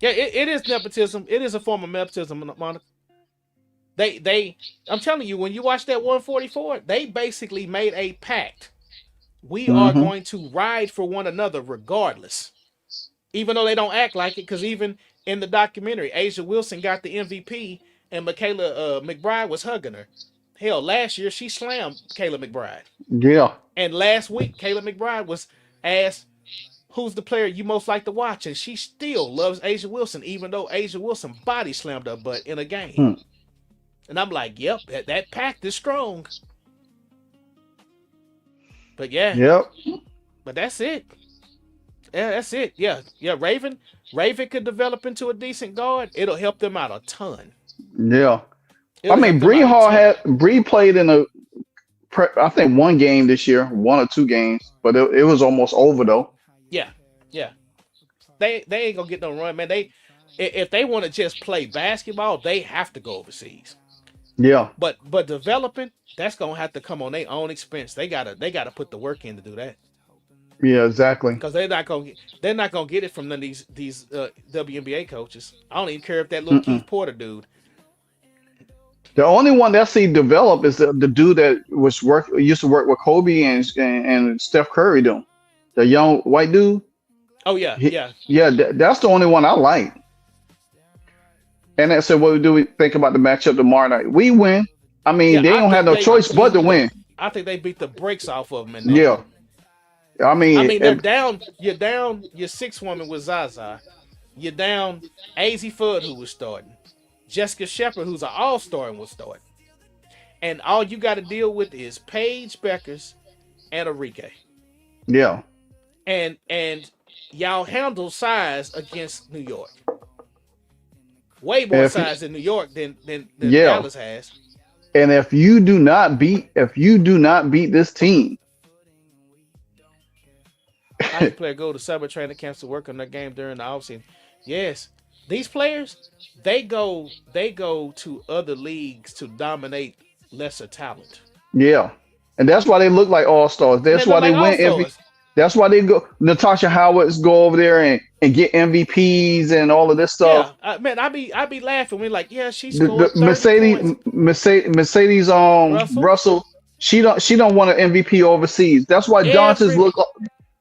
yeah. It is nepotism. It is a form of nepotism, Monica. I'm telling you, when you watch that 144, they basically made a pact. We are hmm going to ride for one another regardless. Even though they don't act like it, because even in the documentary, Asia Wilson got the MVP and Michaela McBride was hugging her. Hell, last year she slammed Kayla McBride. yeah. And last week, Kayla McBride was asked, who's the player you most like to watch? And she still loves Asia Wilson, even though Asia Wilson body slammed her butt in a game. Hmm. And I'm like, yep, that pact is strong. But yeah, Yep. but that's it. Yeah, that's it. Yeah. Raven could develop into a decent guard. It'll help them out a ton. Yeah. I It'll help mean, them out a ton. Bree played in I think one game this year, one or two games, but it was almost over though. Yeah, yeah. They ain't gonna get no run, man. If they want to just play basketball, they have to go overseas. Yeah. But developing, that's gonna have to come on their own expense. They gotta put the work in to do that. Yeah. Exactly. Because they're not gonna get it from none of these WNBA coaches. I don't even care if that little Mm-mm. Keith Porter dude. The only one that see develop is the dude that used to work with Kobe and Steph Curry. Though the young white dude. Oh yeah, yeah. Yeah. That's the only one I like. And I said, what do we think about the matchup tomorrow night? We win. I mean, Yeah, they I don't have think no they choice but to beat win. I think they beat the brakes off of them in that Yeah. one. I I mean, mean, they're down. You're down. Your sixth woman was Zaza. You're down. AZ Fudd, who was starting. Jessica Shepard, who's an all-star, and was starting. And all you got to deal with is Paige Beckers and Arike. yeah. And y'all handle size against New York. Way more If size in New York than yeah, Dallas has. and if you do not beat this team, Hockey player go to summer training camps to work on their game during the offseason. Yes, these players they go to other leagues to dominate lesser talent. yeah, and that's why they look like all stars. And they That's why look they like all win MVP. stars. That's why they go. Natasha Howard's go over there and get MVPs and all of this Yeah, stuff. man, I be laughing when like, yeah, she The scored 30 points. Mercedes Russell, Russell, she don't want an MVP overseas. That's why every Doncic looks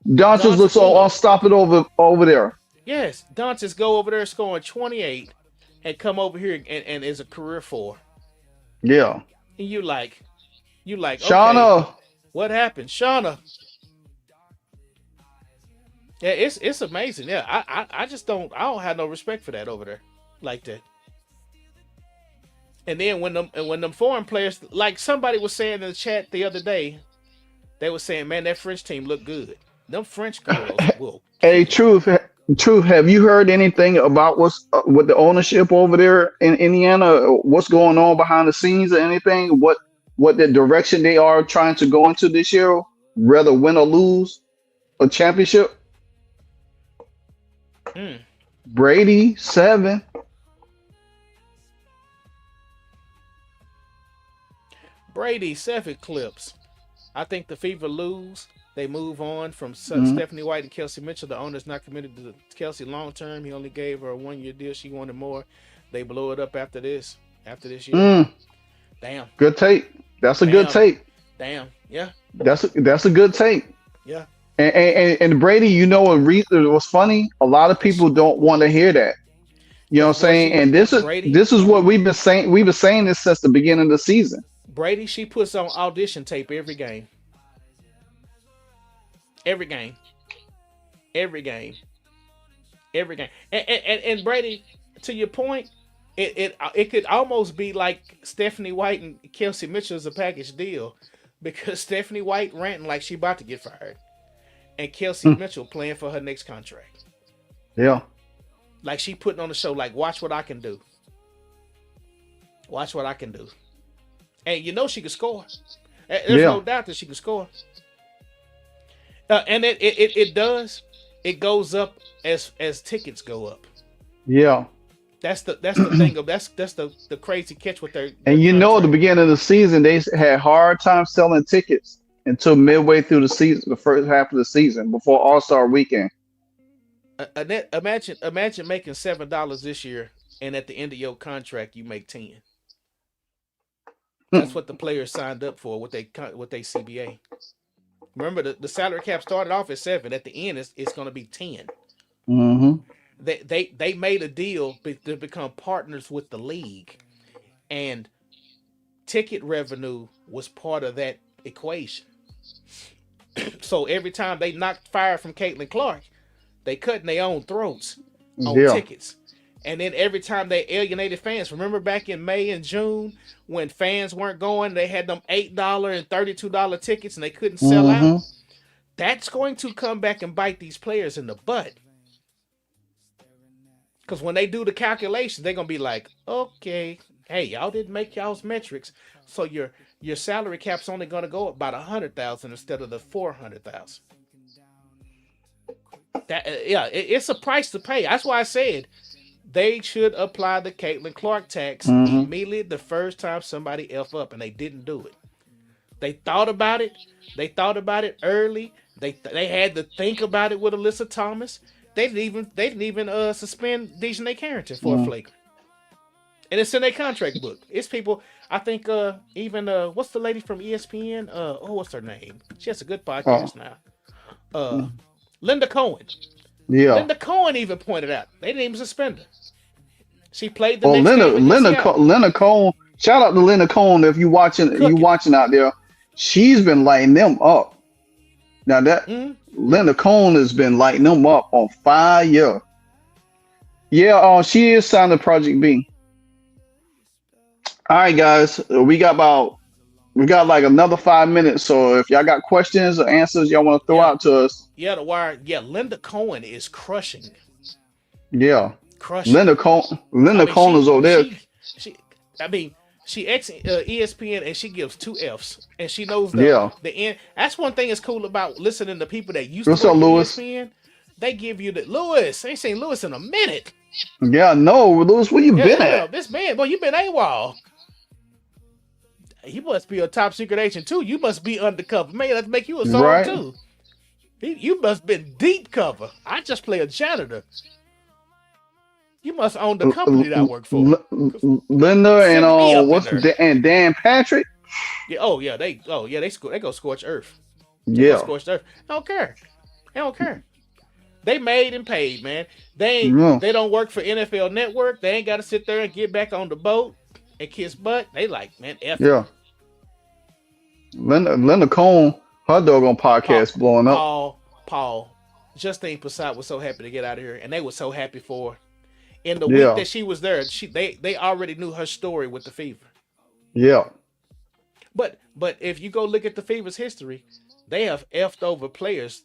Doncic so look. unstoppable over there. Yes, Doncic go over there scoring 28 and come over here and is a career 4. Yeah, And you like, okay, Shauna. what happened, Shauna? Yeah, it's amazing. Yeah, I just don't have no respect for that over there like that. And then when them foreign players, like somebody was saying in the chat the other day, they were saying, man, that French team look good. Them French girls will Hey, kill. truth. Have you heard anything about what's with the ownership over there in Indiana? What's going on behind the scenes or anything? What the direction they are trying to go into this year? Rather win or lose a championship? Mm. Brady 7. Brady 7 clips. I think the Fever lose. They move on from Mhm. Stephanie White and Kelsey Mitchell. The owner's not committed to Kelsey long term. He only gave her a 1-year deal. She wanted more. They blow it up after this. After this year. Mm, Damn. good take. That's a good Damn. take. Damn. Yeah. That's a good take. Yeah. And Brady, you know what what's funny? A lot of people don't want to hear that. You know what I'm saying? And Brady. this is what we've been saying. We've been saying this since the beginning of the season. Brady, she puts on audition tape every game. Every game. Every game. Every game. And Brady, to your point, it could almost be like Stephanie White and Kelsey Mitchell's a package deal, because Stephanie White ranting like she about to get fired, and Kelsey Mitchell playing for her next contract. Yeah. Like she putting on the show, like, watch what I can do. Watch what I can do. And you know she can score. There's no doubt that she can score. And it does. it goes up as tickets go up. Yeah. That's the thing of that's the crazy catch with their And you know, at the contract. beginning of the season, they had hard time selling tickets until midway through the season, the first half of the season, before All-Star Weekend. Imagine making $7 this year, and at the end of your contract you make 10. That's what the players signed up for with they CBA. Remember, the salary cap started off at 7. At the end, it's going to be 10. Mm-hmm. They made a deal to become partners with the league, and ticket revenue was part of that equation. So every time they knocked fire from Caitlin Clark, they cutting their own throats on Yeah. tickets. And then every time they alienated fans, remember back in May and June when fans weren't going, they had them $8 and $32 tickets and they couldn't sell Mm-hmm. out. That's going to come back and bite these players in the butt. Because when they do the calculations, they're going to be like, okay, hey, y'all didn't make y'all's metrics, so your salary cap's only going to go up about $100,000 instead of the $400,000. It's a price to pay. That's why I said they should apply the Caitlin Clark tax immediately the first time somebody F up, and they didn't do it. They thought about it. They thought about it early. They had to think about it with Alyssa Thomas. They didn't even suspend Dejanay Carrington for a flagrant. And it's in their contract book. It's people, I think even what's the lady from ESPN? What's her name? She has a good podcast now. Linda Cohen. Yeah. Linda Cohen even pointed out they didn't even suspend her. She played the next game. Linda Cohen. Shout out to Linda Cohen if you watching out there. She's been lighting them up. Now that Linda Cohen has been lighting them up on fire. Yeah, she is signed to Project B. All right, guys, we got like another 5 minutes. So if y'all got questions or answers y'all want to throw out to us. Yeah, the wire. Yeah, Linda Cohen is crushing. Yeah. Crushing. Linda Cohen is over there. She ex ESPN and she gives 2 Fs and she knows the end. That's one thing that's cool about listening to people that used to work for ESPN. They give you the Lewis. I ain't seen Lewis in a minute. Yeah, no, Lewis, where you been at? This man, boy, you been AWOL. You must be a top secret agent too. You must be undercover. Man, let's make you a song too. You must been deep cover. I just play a janitor. You must own the company that I work for. Linda and Dan Patrick. Yeah, they go scorch earth. Scorched earth. I don't care. They made and paid, man. They don't work for NFL Network. They ain't got to sit there and get back on the boat and kiss butt. They like, man, F. Yeah. Linda Cohen, her doggone podcast blowing up. Paul, Justine Passat was so happy to get out of here, and they were so happy for her. In the week that she was there, they already knew her story with the Fever. Yeah. But if you go look at the Fever's history, they have effed over players.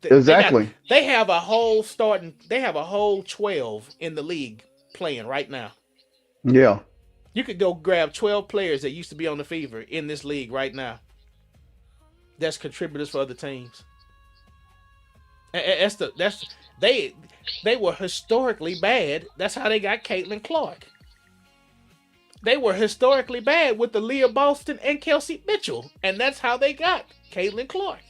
Exactly. They have a whole 12 in the league playing right now. Yeah. You could go grab 12 players that used to be on the Fever in this league right now. That's contributors for other teams. They were historically bad. That's how they got Caitlin Clark. They were historically bad with the Leah Boston and Kelsey Mitchell, and that's how they got Caitlin Clark.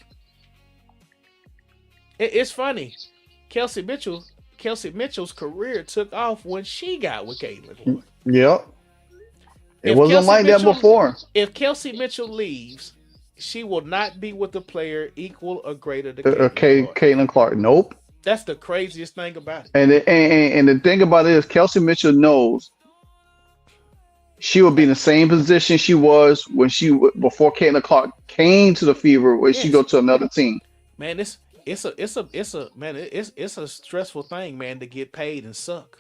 It's funny. Kelsey Mitchell's career took off when she got with Caitlin Clark. Yep. It wasn't like that before. If Kelsey Mitchell leaves, she will not be with a player equal or greater to Caitlin Clark. Nope. That's the craziest thing about it. And the thing about it is Kelsey Mitchell knows she will be in the same position she was before Caitlin Clark came to the Fever, where she go to another team. Man, it's a stressful thing, man, to get paid and suck.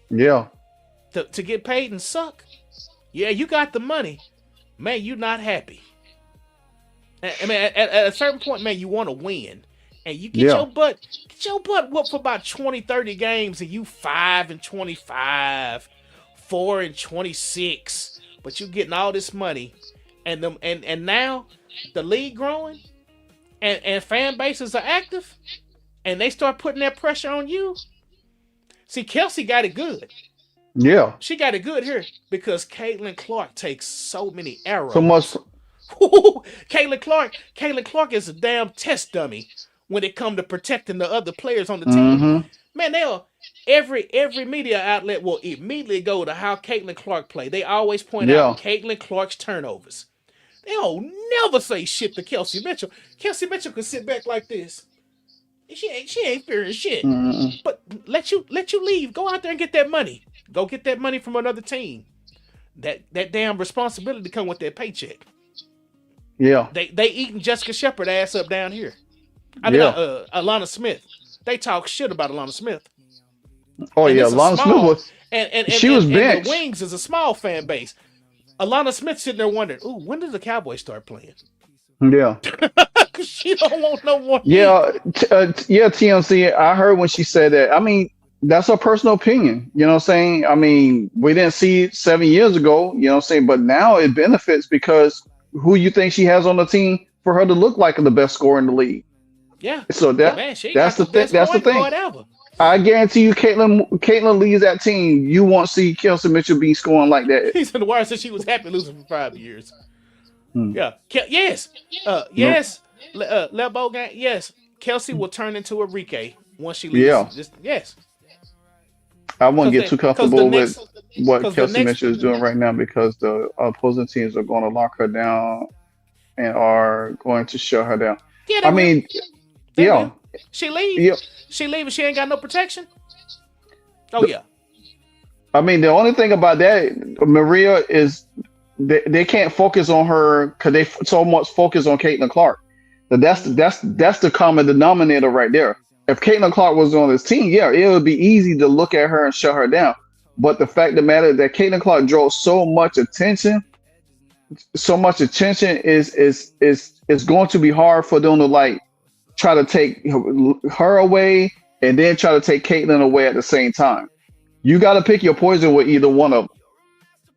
Yeah. To get paid and suck. Yeah, you got the money. Man, you're not happy. I mean, at a certain point, man, you want to win. And you get your butt whooped for about 20, 30 games, and you 5-25, 4-26, but you getting all this money, and now the league growing, and fan bases are active, and they start putting that pressure on you. See, Kelsey got it good. Yeah. She got it good here because Caitlin Clark takes so many So much. arrows. Caitlin Clark is a damn test dummy when it comes to protecting the other players on the team. Mm-hmm. Man, every media outlet will immediately go to how Caitlin Clark played. They always point out Caitlin Clark's turnovers. They don't never say shit to Kelsey Mitchell. Kelsey Mitchell can sit back like this. She ain't fearing shit. Mm-hmm. But let you leave. Go out there and get that money. Go get that money from another team. That damn responsibility come with that paycheck. Yeah. They eating Jessica Shepard ass up down here. I mean, Alana Smith. They talk shit about Alana Smith. Oh, and yeah. Alana Smith was. She was benched. The Wings is a small fan base. Alana Smith sitting there wondering, ooh, when does the Cowboys start playing? Yeah. She don't want no more. Yeah. TMC. I heard when she said that. I mean, that's her personal opinion. You know what I'm saying? I mean, we didn't see it 7 years ago. You know what I'm saying? But now it benefits because who you think she has on the team for her to look like the best scorer in the league. Yeah. So that's the thing. That's the thing. Ever. I guarantee you, Caitlin leaves that team. You won't see Kelsey Mitchell be scoring like that. He's in the wire since she was happy losing for 5 years. Yeah. Yes. Lebo gang. Yes. Kelsey will turn into a Rike once she leaves. Yeah. Yes. I wouldn't get too comfortable with what Kelsey Mitchell is doing right now because the opposing teams are going to lock her down and are going to shut her down. Yeah, I mean, yeah. She leaves. Yeah. She leaves. She ain't got no protection. Oh yeah. I mean, the only thing about that, Maria, is they can't focus on her because they so much focus on Caitlin Clark. That's the common denominator right there. If Caitlin Clark was on this team, yeah, it would be easy to look at her and shut her down. But the fact of the matter is that Caitlin Clark drove so much attention is going to be hard for them to like try to take her away and then try to take Caitlin away at the same time. You got to pick your poison with either one of them.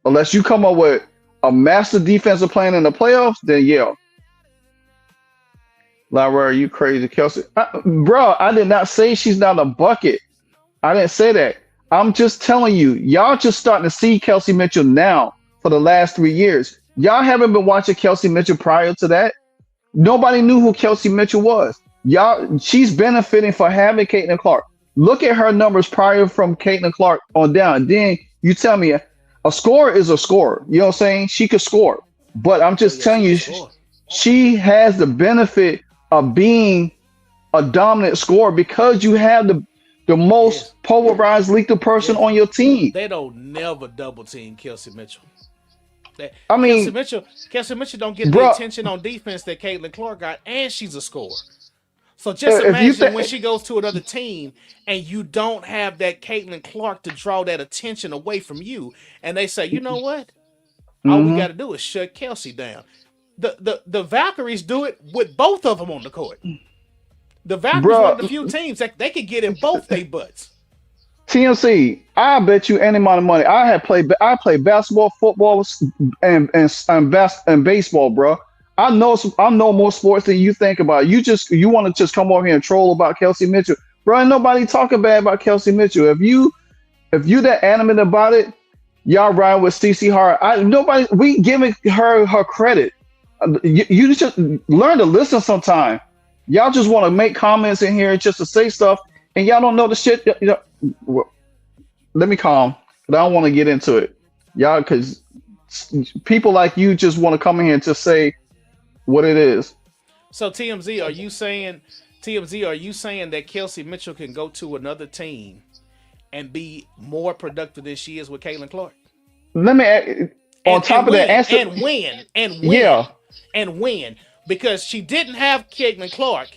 Unless you come up with a master defensive plan in the playoffs, then yeah. Lara, are you crazy, Kelsey? Bro, I did not say she's not a bucket. I didn't say that. I'm just telling you, y'all just starting to see Kelsey Mitchell now for the last 3 years. Y'all haven't been watching Kelsey Mitchell prior to that. Nobody knew who Kelsey Mitchell was. She's benefiting for having Caitlin Clark. Look at her numbers prior from Caitlin Clark on down. Then you tell me a scorer is a scorer. You know what I'm saying? She could score. But I'm just telling you, she has the benefit of being a dominant scorer because you have the most polarized lethal person on your team. They don't never double team Kelsey Mitchell. Kelsey Mitchell don't get the attention on defense that Caitlin Clark got, and she's a scorer. So just imagine when she goes to another team and you don't have that Caitlin Clark to draw that attention away from you, and they say, you know what? All we got to do is shut Kelsey down. The Valkyries do it with both of them on the court. The Valkyries one of the few teams that they could get in both their butts. TMC, I bet you any amount of money. I played basketball, football, and baseball, bro. I know more sports than you think about. You want to just come over here and troll about Kelsey Mitchell, bro. Ain't nobody talking bad about Kelsey Mitchell. If you that animate about it, y'all ride with CC Hart. We giving her credit. You just learn to listen sometime. Y'all just want to make comments in here just to say stuff, and y'all don't know the shit. Let me calm, but I don't want to get into it, y'all, because people like you just want to come in here and just say what it is. So TMZ, are you saying that Kelsey Mitchell can go to another team and be more productive than she is with Caitlin Clark? Let me answer and win because she didn't have Caitlin Clark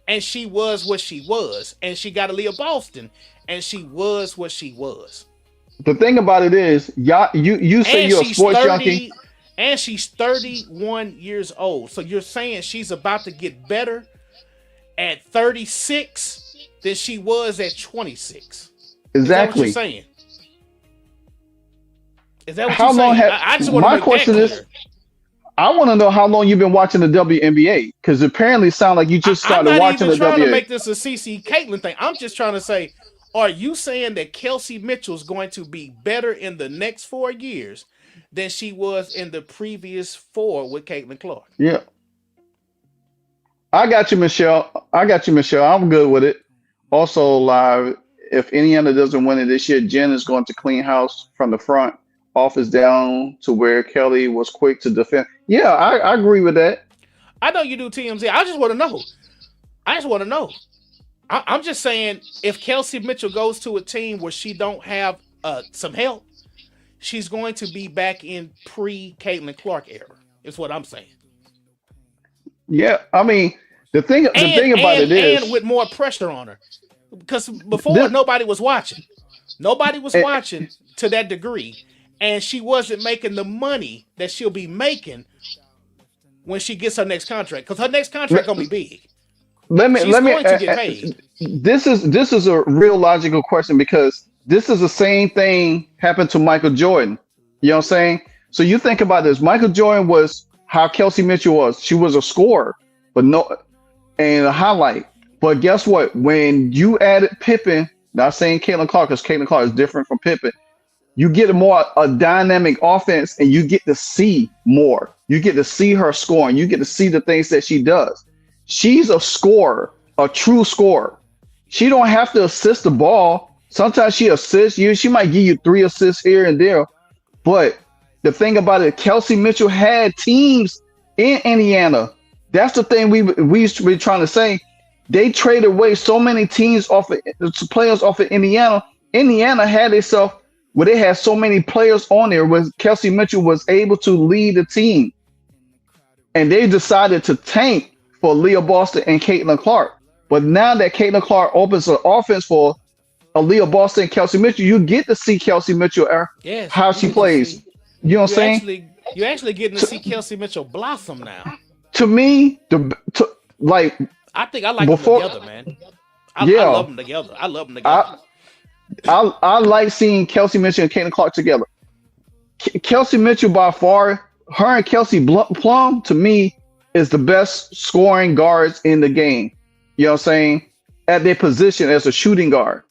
and she was what she was, and she got Aaliyah Boston and she was what she was. The thing about it is, you say you're a sports junkie. And she's 31 years old. So you're saying she's about to get better at 36 than she was at 26. Exactly. Is that what you're saying? Is that what you're saying? I just want to make that clear. I want to know how long you've been watching the WNBA, because apparently it sounds like you just I'm started not watching even the trying to WNBA. make this a CC Caitlin thing. I'm just trying to say, are you saying that Kelsey Mitchell's going to be better in the next 4 years than she was in the previous 4 with Caitlin Clark? Yeah, I got you, Michelle. I got you, Michelle. I'm good with it. Also, live. If Indiana doesn't win it this year, Jen is going to clean house from the front office down to where Kelly was quick to defend. Yeah, I agree with that. I know you do, TMZ. I just want to know. I just want to know. I'm just saying, if Kelsey Mitchell goes to a team where she don't have some help, she's going to be back in pre-Caitlin Clark era. Is what I'm saying. Yeah, I mean, the thing about it And is with more pressure on her, because before this. nobody was watching. Nobody was eh, watching to that degree, and she wasn't making the money that she'll be making when she gets her next contract. Because her next contract let, gonna be big. let me She's let me. going to get paid. This is a real logical question, because this is the same thing happened to Michael Jordan. You know what I'm saying? So you think about this. Michael Jordan was how Kelsey Mitchell was. She was a scorer, but no, and a highlight. But guess what? When you added Pippen, not saying Caitlin Clark, because Caitlin Clark is different from Pippen, you get a dynamic offense, and you get to see more. You get to see her scoring. You get to see the things that she does. She's a scorer, a true scorer. She don't have to assist the ball. Sometimes she assists you. She might give you 3 assists here and there. But the thing about it, Kelsey Mitchell had teams in Indiana. That's the thing we used to be trying to say. They traded away so many teams off of players off of Indiana. Indiana had itself where they had so many players on there where Kelsey Mitchell was able to lead the team. And they decided to tank for Leah Boston and Caitlin Clark. But now that Caitlin Clark opens an offense for Leah Boston and Kelsey Mitchell, you get to see Kelsey Mitchell Yes, how you she get to plays. see. You know what I'm You saying? actually getting to see Kelsey Mitchell blossom now. To me, like I think I like them before, together, man. I yeah, love them together. I love them together. I I like seeing Kelsey Mitchell and Caitlin Clark together. Kelsey Mitchell by far, her and Kelsey Plum to me is the best scoring guards in the game. You know what I'm saying? At their position as a shooting guard.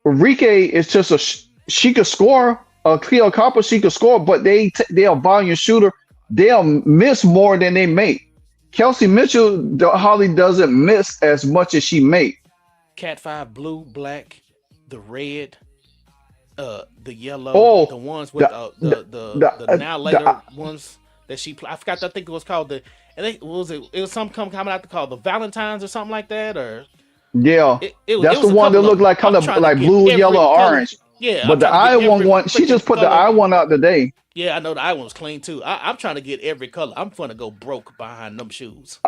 Enrique is just she could score. Cleo Copper, she could score, but they're a volume shooter. They'll miss more than they make. Kelsey Mitchell hardly doesn't miss as much as she make. Cat 5, blue, black, the red, the yellow, Oh, the ones with the the now later the ones that she I forgot. I think it was called the. I think what was it? It was some coming out to call the Valentines or something like that, or yeah, it that's the was a one that couple of looked them. like I'm kind of trying to like get blue, every yellow, color. orange. Yeah, I'm But the trying to get Iowa every one, she freaking just put the color. Iowa one out today. Yeah, I know the eye one was clean too. I'm trying to get every color. I'm gonna go broke behind them shoes,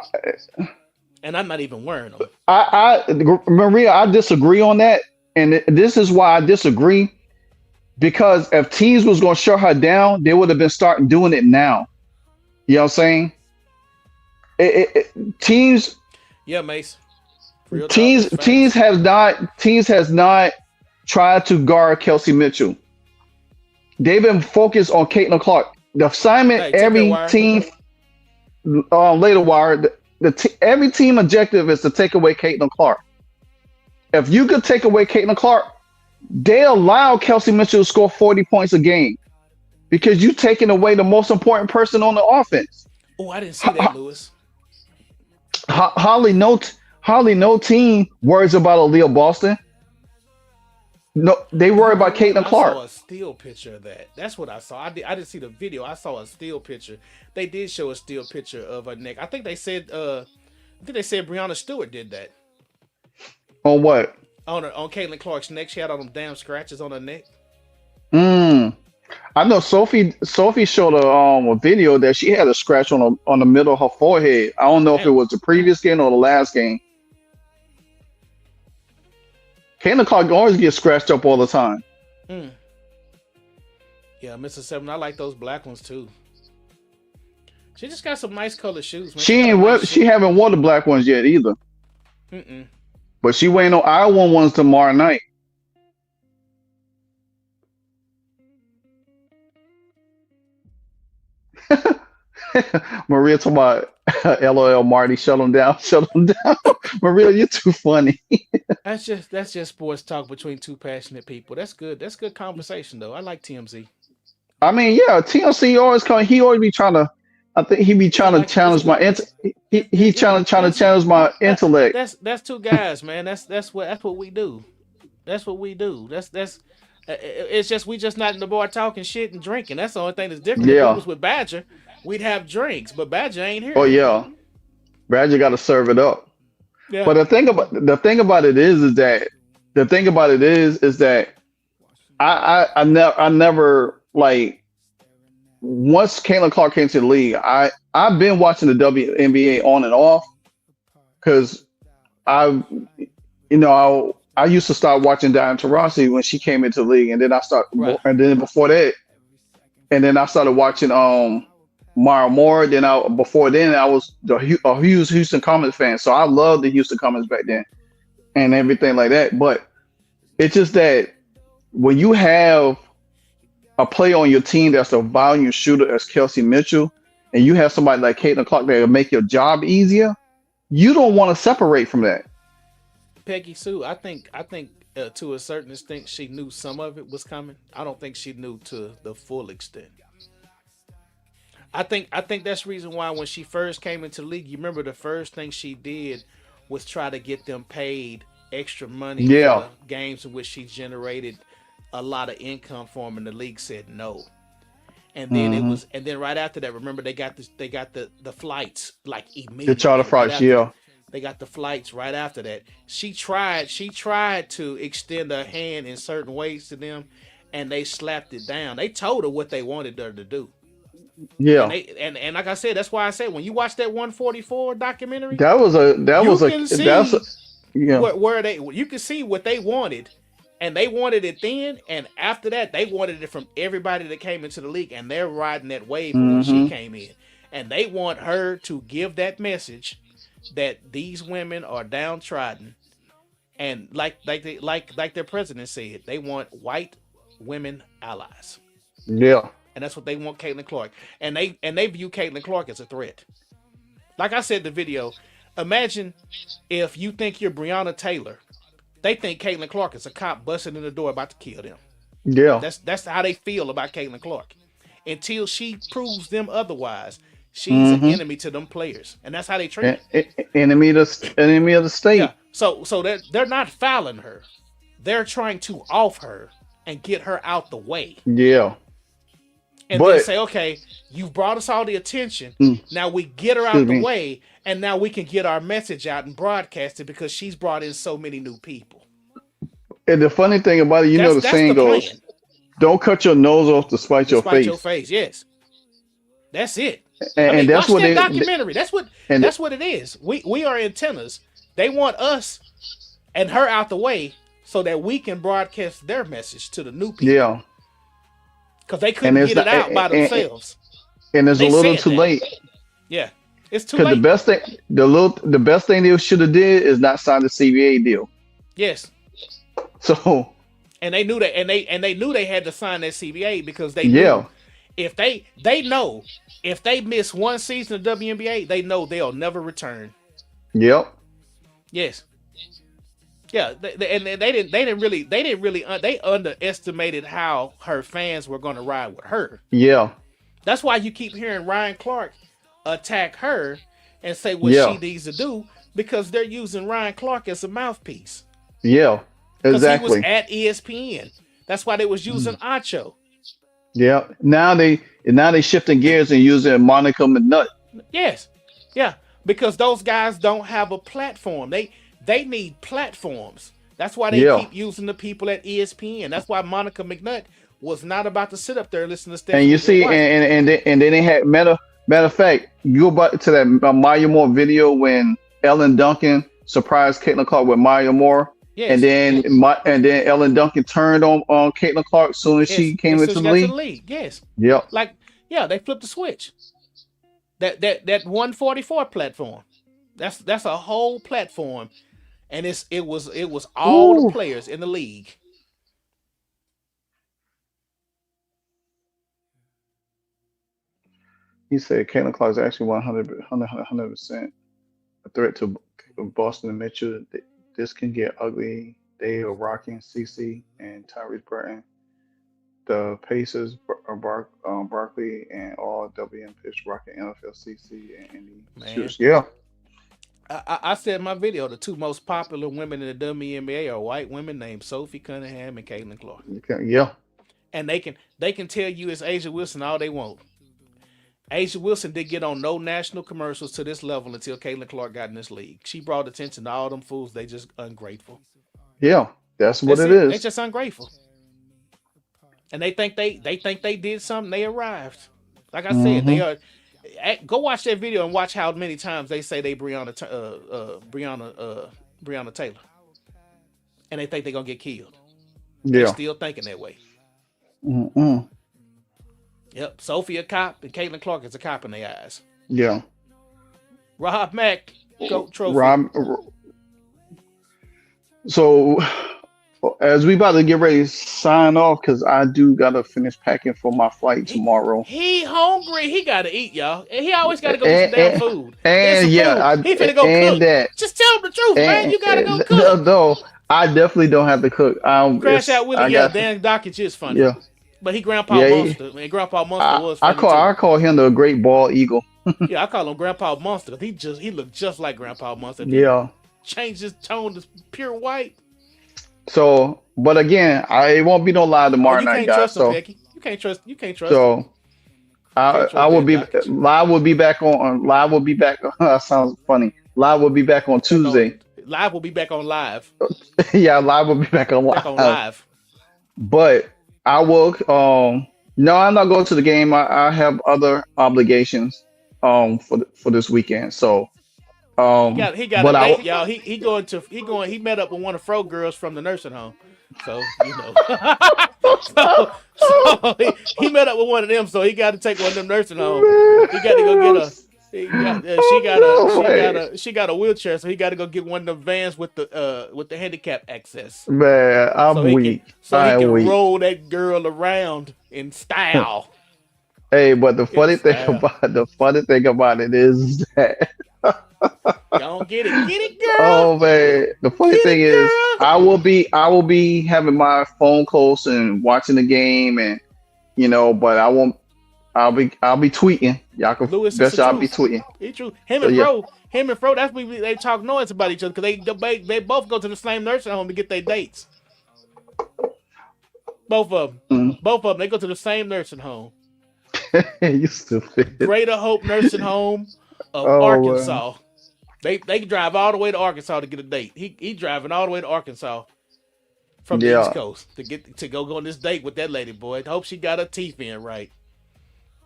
and I'm not even wearing them. Maria, I disagree on that, and this is why I disagree. Because if teams was going to shut her down, they would have been starting doing it now. You know what I'm saying? Teams, Yeah, Mace. Real talk. teams, That's facts. teams has not tried to guard Kelsey Mitchell. They've been focused on Caitlin Clark. The assignment, Hey, take that every wire. team, later wire, every team objective is to take away Caitlin Clark. If you could take away Caitlin Clark, they allow Kelsey Mitchell to score 40 points a game because you've taken away the most important person on the offense. Oh, I didn't see that, Lewis. Holly, no team worries about Aaliyah Boston. No, they worry about Caitlin I Clark. saw a still picture of that. That's what I saw. I didn't see the video. I saw a still picture. They did show a still picture of her neck. I think they said Breonna Stewart did that. On what? On Caitlin Clark's neck. She had all them damn scratches on her neck. I know Sophie showed a video that she had a scratch on the middle of her forehead. I don't know if it Damn. was the previous game or the last game. Caitlin Clark always gets scratched up all the time. Mm. Yeah, Mr. Seven. I like those black ones too. She just got some nice colored shoes, man. She haven't worn the black ones yet either. Mm-mm. But she wearing no Iowa ones tomorrow night. Maria talking about LOL Marty, shut him down, shut him down. Maria, you're too funny. That's just sports talk between two passionate people. That's good. That's good conversation though. I like TMZ. I mean, yeah, TLC always come. He always be trying to. I think he be I trying to like it. It's challenge my. good. He trying to challenge my intellect. That's two guys, man. That's what we do. That's what we do. It's just we just not in the bar talking shit and drinking. That's the only thing that's different. If we Yeah. was with Badger, we'd have drinks, but Badger ain't Oh here. yeah. Brad, you got to serve it up. Yeah. But the thing about it is that the thing about it is that I never like once Caitlin Clark came to the league. I've been watching the WNBA on and off because I I used to start watching Diana Taurasi when she came into the league, and then Right. and then before that, and then I started watching Mara Moore. Then before then I was a huge Houston Comets fan, so I loved the Houston Comets back then and everything like that. But it's just that when you have a player on your team that's a volume shooter as Kelsey Mitchell, and you have somebody like Caitlin Clark that will make your job easier, you don't want to separate from that. Peggy Sue, I think to a certain extent she knew some of it was coming. I don't think she knew to the full extent. I think that's the reason why when she first came into the league, you remember the first thing she did was try to get them paid extra money for Yeah. the games in which she generated a lot of income for them, and the league said no. Hmm. And then right after that, remember they got the flights like The charter immediately right flights, after that. yeah. They got the flights right after that. She tried to extend her hand in certain ways to them, and they slapped it down. They told her what they wanted her to do. And Yeah. and like I said, that's why I said when you watch that 144 documentary, That you was a can that's a, see yeah. where they you can see what they wanted, and they wanted it then, and after that they wanted it from everybody that came into the league, and they're riding that wave from when she Hmm. came in, and they want her to give that message that these women are downtrodden, and like their president said, they want white women allies, Yeah. and that's what they want Caitlin Clark, and they view Caitlin Clark as a threat. Like I said in the video, imagine if you think you're Breonna Taylor. They think Caitlin Clark is a cop busting in the door about to kill them. Yeah. That's how they feel about Caitlin Clark. Until she proves them otherwise, she's an Hmm. enemy to them players, and that's how they treat her. Enemy of the Yeah. state. So they're not fouling her. They're trying to off her and get her out the way, Yeah. and then But say, okay, you've brought us all the attention. mm, Now we get her excuse out the me. way, and now we can get our message out and broadcast it because she's brought in so many new people. And the funny thing about it, the That's saying the goes, plan. "Don't cut your nose off to spite your Despite your face." face, yes, that's it. I And mean, that's watch what that they documentary. and That's what it is. We are antennas. They want us and her out the way so that we can broadcast their message to the new people yeah. because they And couldn't it's get it not out by themselves. and it's a They little said too that. late Yeah, it's too because late. the best thing they should have did is not sign the CBA deal. Yes, So and they knew that, and they knew they had to sign that CBA because they yeah. knew if they know if they miss one season of WNBA, they know they'll never return. Yep. Yes. Yeah, and they didn't really they underestimated how her fans were going to ride with her. Yeah. That's why you keep hearing Ryan Clark attack her and say what she Yeah. needs to do because they're using Ryan Clark as a mouthpiece Yeah. because he was Exactly. at ESPN. That's why they was using Acho. Yeah. Now they shifting gears and using Monica McNutt. Yes, yeah, because those guys don't have a platform. They need platforms. That's why they Yeah. keep using the people at ESPN. That's why Monica McNutt was not about to sit up there and listen to And you Stephanie G. see, White. and then they had matter of fact, you go back to that Maya Moore video when Ellen Duncan surprised Caitlin Clark with Maya Moore, and Yes, then Ellen Duncan turned on Caitlin Clark as soon as yes. she came As soon as into she the got to the league. league, yes. Yep. Like, yeah, they flipped the switch. That 144 platform. That's a whole platform, and it was all the Ooh. players in the league. He said Caitlin Clark is actually 100% a threat to Boston and Mitchell. This can get ugly. They are rocking CC and Tyrese Burton. The Pacers are Barkley and all WN pitch rocking NFL CC and Indy Man, shooters. Yeah, I said in my video the two most popular women in the WNBA are white women named Sophie Cunningham and Caitlin Clark. yeah, And they can tell you it's Asia Wilson all they want. Asia Wilson did get on no national commercials to this level until Caitlin Clark got in this league. She brought attention to all them fools. They just ungrateful. yeah. That's what That's it it. They is. just ungrateful. And they did something. They arrived. Like I said, they Hmm. are. Go watch that video and watch how many times they say they Breonna Taylor, and they think they're gonna get killed. They Yeah. still thinking that way. Mm-mm. Yep, Sophie a cop and Caitlin Clark is a cop in their eyes. Yeah. Rob Mack, GOAT trophy. Rob, so as we about to get ready to sign off, because I do gotta finish packing for my flight He tomorrow. he hungry. He gotta eat, y'all. And he always gotta go get some And damn and, food. There's and some yeah, food. He finna go and cook. that Just tell him the truth, man. You gotta go no, cook. no, I definitely don't have to cook. Crash Out I Willie, yeah, got Dan Dockage is funny. yeah, But he Grandpa yeah. Monster. And Grandpa Monster was funny too. I call him the Great Bald Eagle. Yeah, I call him Grandpa Monster. He looked just like Grandpa Monster. If he Yeah. changed his tone to pure white. So, but again, it won't be no lie Oh, tomorrow you night, can't guys. trust him, So, Becky. You can't trust him. so Can't I trust will Dan be Dockage. live. Will be back on live. Will be back. Sounds funny. Live will be back on Back on Tuesday. live will be back on live. Yeah, live will be back on Back on live. live. But I will. No, I'm not going to the game. I have other obligations. For this weekend. So. He got a But date, y'all. He met up with one of Fro girls from the nursing home. So, you know. He met up with one of them, so he got to take one of them nursing home. He got to go get a she got a wheelchair, so he got to go get one of them vans with the handicap access. Man, So I'm he weak. can I'm weak. roll that girl around in style. Hey, but the In funny thing style. about it is that Don't get it, girl. oh man, the funny Get thing it, is girl. I will be having my phone close and watching the game and but I won't I'll be tweeting. Y'all can Lewis is best the I'll be truth. tweeting. It's true. Him So and yeah. Fro. That's when they talk noise about each other because they both go to the same nursing home to get their dates. Both of them. Mm. Both of them. They go to the same nursing home. You stupid. Greater Hope Nursing Home of Oh man. Arkansas. They drive all the way to Arkansas to get a date. He driving all the way to Arkansas from the East Yeah. Coast to go on this date with that lady, boy. Hope she got her teeth in right.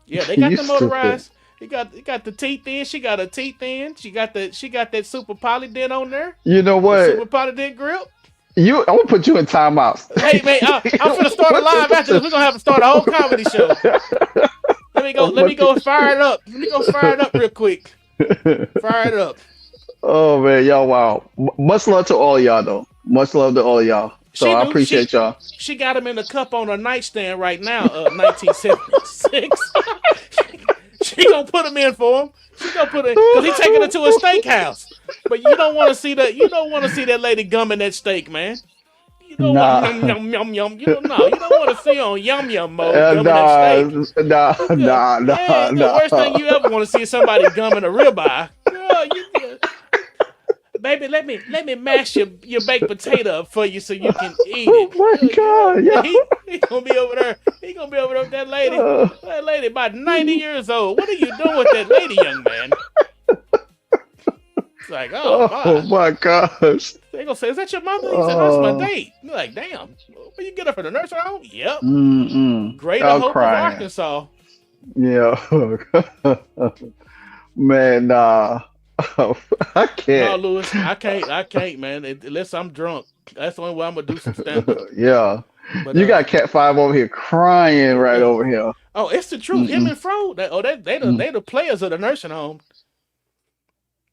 Yeah, they got You the stupid. motorized. He got the teeth in. She got her teeth in. She got that super polydent on there. You know The super what? polydent grip. I'm gonna put you in timeout. Hey man, I'm gonna start a live after this. We're gonna have to start a whole comedy show. Let me go fire it up. Let me go fire it up real quick. Fire it up. Oh man, y'all wow. Much love to all y'all though. Much love to all y'all. So I appreciate y'all. She got him in the cup on her nightstand right now. 1976. She gonna put him in for him. She gonna put it because he taking her to a steakhouse. But you don't want to see that. You don't want to see that lady gumming that steak, man. You don't Nah. want yum yum yum. You don't want to see on yum yum mode gumming that steak. Nah. The worst thing you ever want to see is somebody gumming a ribeye. Girl, baby, let me mash your baked potato up for you so you can eat Oh it. my God, yeah. He gonna be over there. He gonna be over there with that lady. That lady about 90 years old. What are you doing with that lady, young man? It's like, Oh my gosh. They gonna say, is that your mother? He said, that's my date. You're like, damn. Where you get her from the nursing home? Yep. Greater I'll Hope cry. of Arkansas. Yeah. Man, nah. I No, can't. Lewis, I can't, man. Unless I'm drunk. That's the only way I'm gonna do some stand up. Yeah. But You got Cat 5 over here crying right yeah. over here. Oh, it's the truth. Him and Fro, they the players of the nursing home.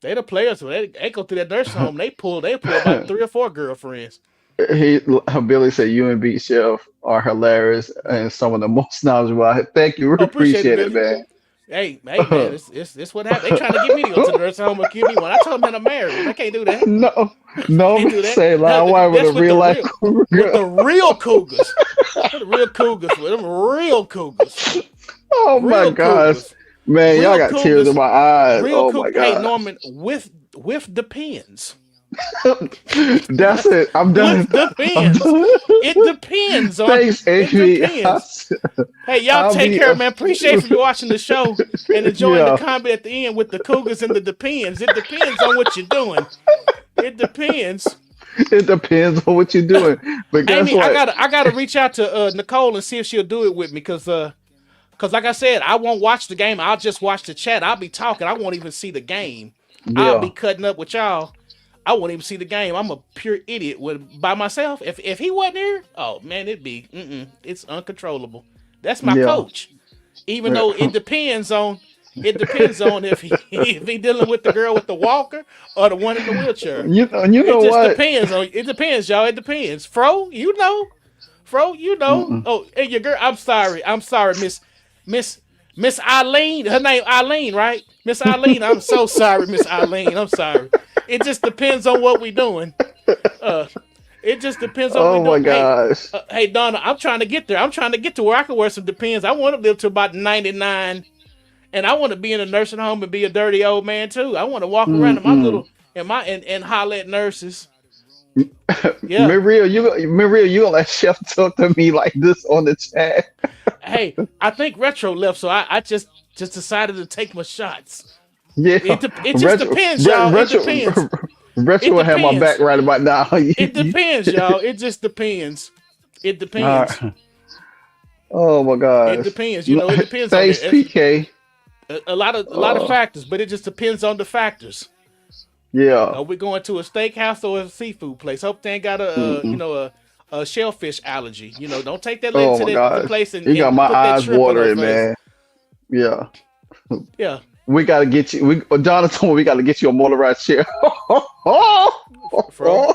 They the players. So they go to that nursing home. They pull about 3 or 4 girlfriends. Billy said you and Beat Chef are hilarious and some of the most knowledgeable. Thank you. We Oh, appreciate appreciate it, it, Billy. man. Hey, man, it's what happened. They trying to get me to go to the nursing home and give me one. I told them that I'm married. I can't do that. No, Can't do that. say lie. Why with a real life cougar? With the real cougars. The real cougars. With them real cougars. Oh real my gosh, cougars. man, Real y'all got cougars. tears in my eyes. Real Oh my god. Hey, Norman, with depends. That's it. I'm done. With depends. It depends on. Thanks, It Amy. depends. Hey, y'all I'll take be- care, man. Appreciate you watching the show and enjoying Yeah. the comment at the end with the cougars and the depends. It depends on what you're doing. It depends. It depends on what you're doing. But guess Amy, what? I gotta reach out to Nicole and see if she'll do it with me, cause like I said, I won't watch the game. I'll just watch the chat. I'll be talking. I won't even see the game. I'll be cutting up with y'all. I won't even see the game. I'm a pure idiot by myself. If he wasn't here, oh man, it's uncontrollable. That's my coach. Even though it depends on if he dealing with the girl with the walker or the one in the wheelchair. You know It what? just depends, y'all. It depends. Fro, you know. Oh, and your girl. I'm sorry, Miss Eileen. Her name Eileen, right? Miss Eileen. I'm so sorry, Miss Eileen. I'm sorry. It just depends on what we doing. It just depends on what we doing. Oh my gosh. Hey, Donna, I'm trying to get there. I'm trying to get to where I can wear some Depends. I want to live to about 99, and I want to be in a nursing home and be a dirty old man too. I want to walk around in my little and holler at nurses. Yeah. Maria, you gonna let Chef talk to me like this on the chat? Hey, I think Retro left, so I just decided to take my shots. Yeah. It just depends, y'all. It depends. Retro will have my back right about now. It depends, y'all. It just depends. It depends. Right. Oh my God. It depends. You know, it depends. Thanks, on PK. A lot of factors, but it just depends on the factors. Yeah. Are we going to a steakhouse or a seafood place? Hope they ain't got a shellfish allergy. You know, don't take that lady to the place and you got my put eyes that watering, man. Yeah. Yeah. We gotta get you. Jonathan, we gotta get you a motorized chair. Fro,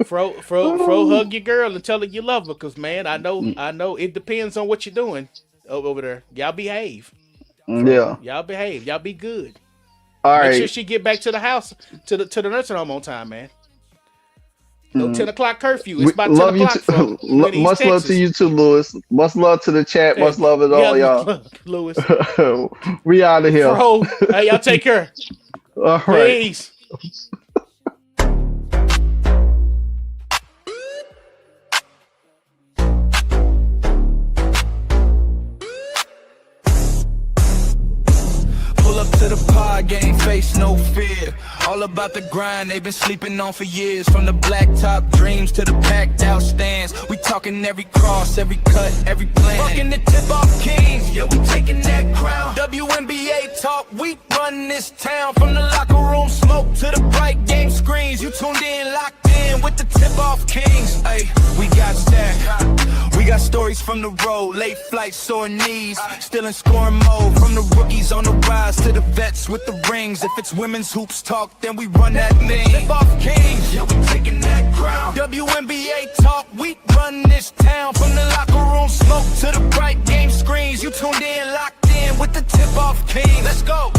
hug your girl and tell her you love her, cause man, I know it depends on what you're doing over there. Y'all behave. Yeah. Y'all behave. Y'all be good. All right. Make sure she get back to the house to the nursing home on time, man. No 10 o'clock curfew. It's about 10 o'clock. Much love to you too, Lewis. Much love to the chat. Much love at all, y'all. Lewis. We out of here. Bro, hey, y'all take care. All right. Peace. To the pod game, face no fear. All about the grind they've been sleeping on for years. From the blacktop dreams to the packed out stands. We talking every cross, every cut, every plan. Fucking the tip off Kingz, yeah, we taking that crown. WNBA talk, we run this town. From the locker room smoke to the bright game screens. You tuned in, locked in with the tip off Kingz. Ay, we got stack. We got stories from the road, late flights, sore knees. Still in scoring mode. From the rookies on the rise to the vets with the rings. If it's women's hoops talk, then we run that thing. Tip off Kingz, yeah, we taking that crown. WNBA talk, we run this town. From the locker room smoke to the bright game screens. You tuned in, locked in with the tip off Kingz. Let's go.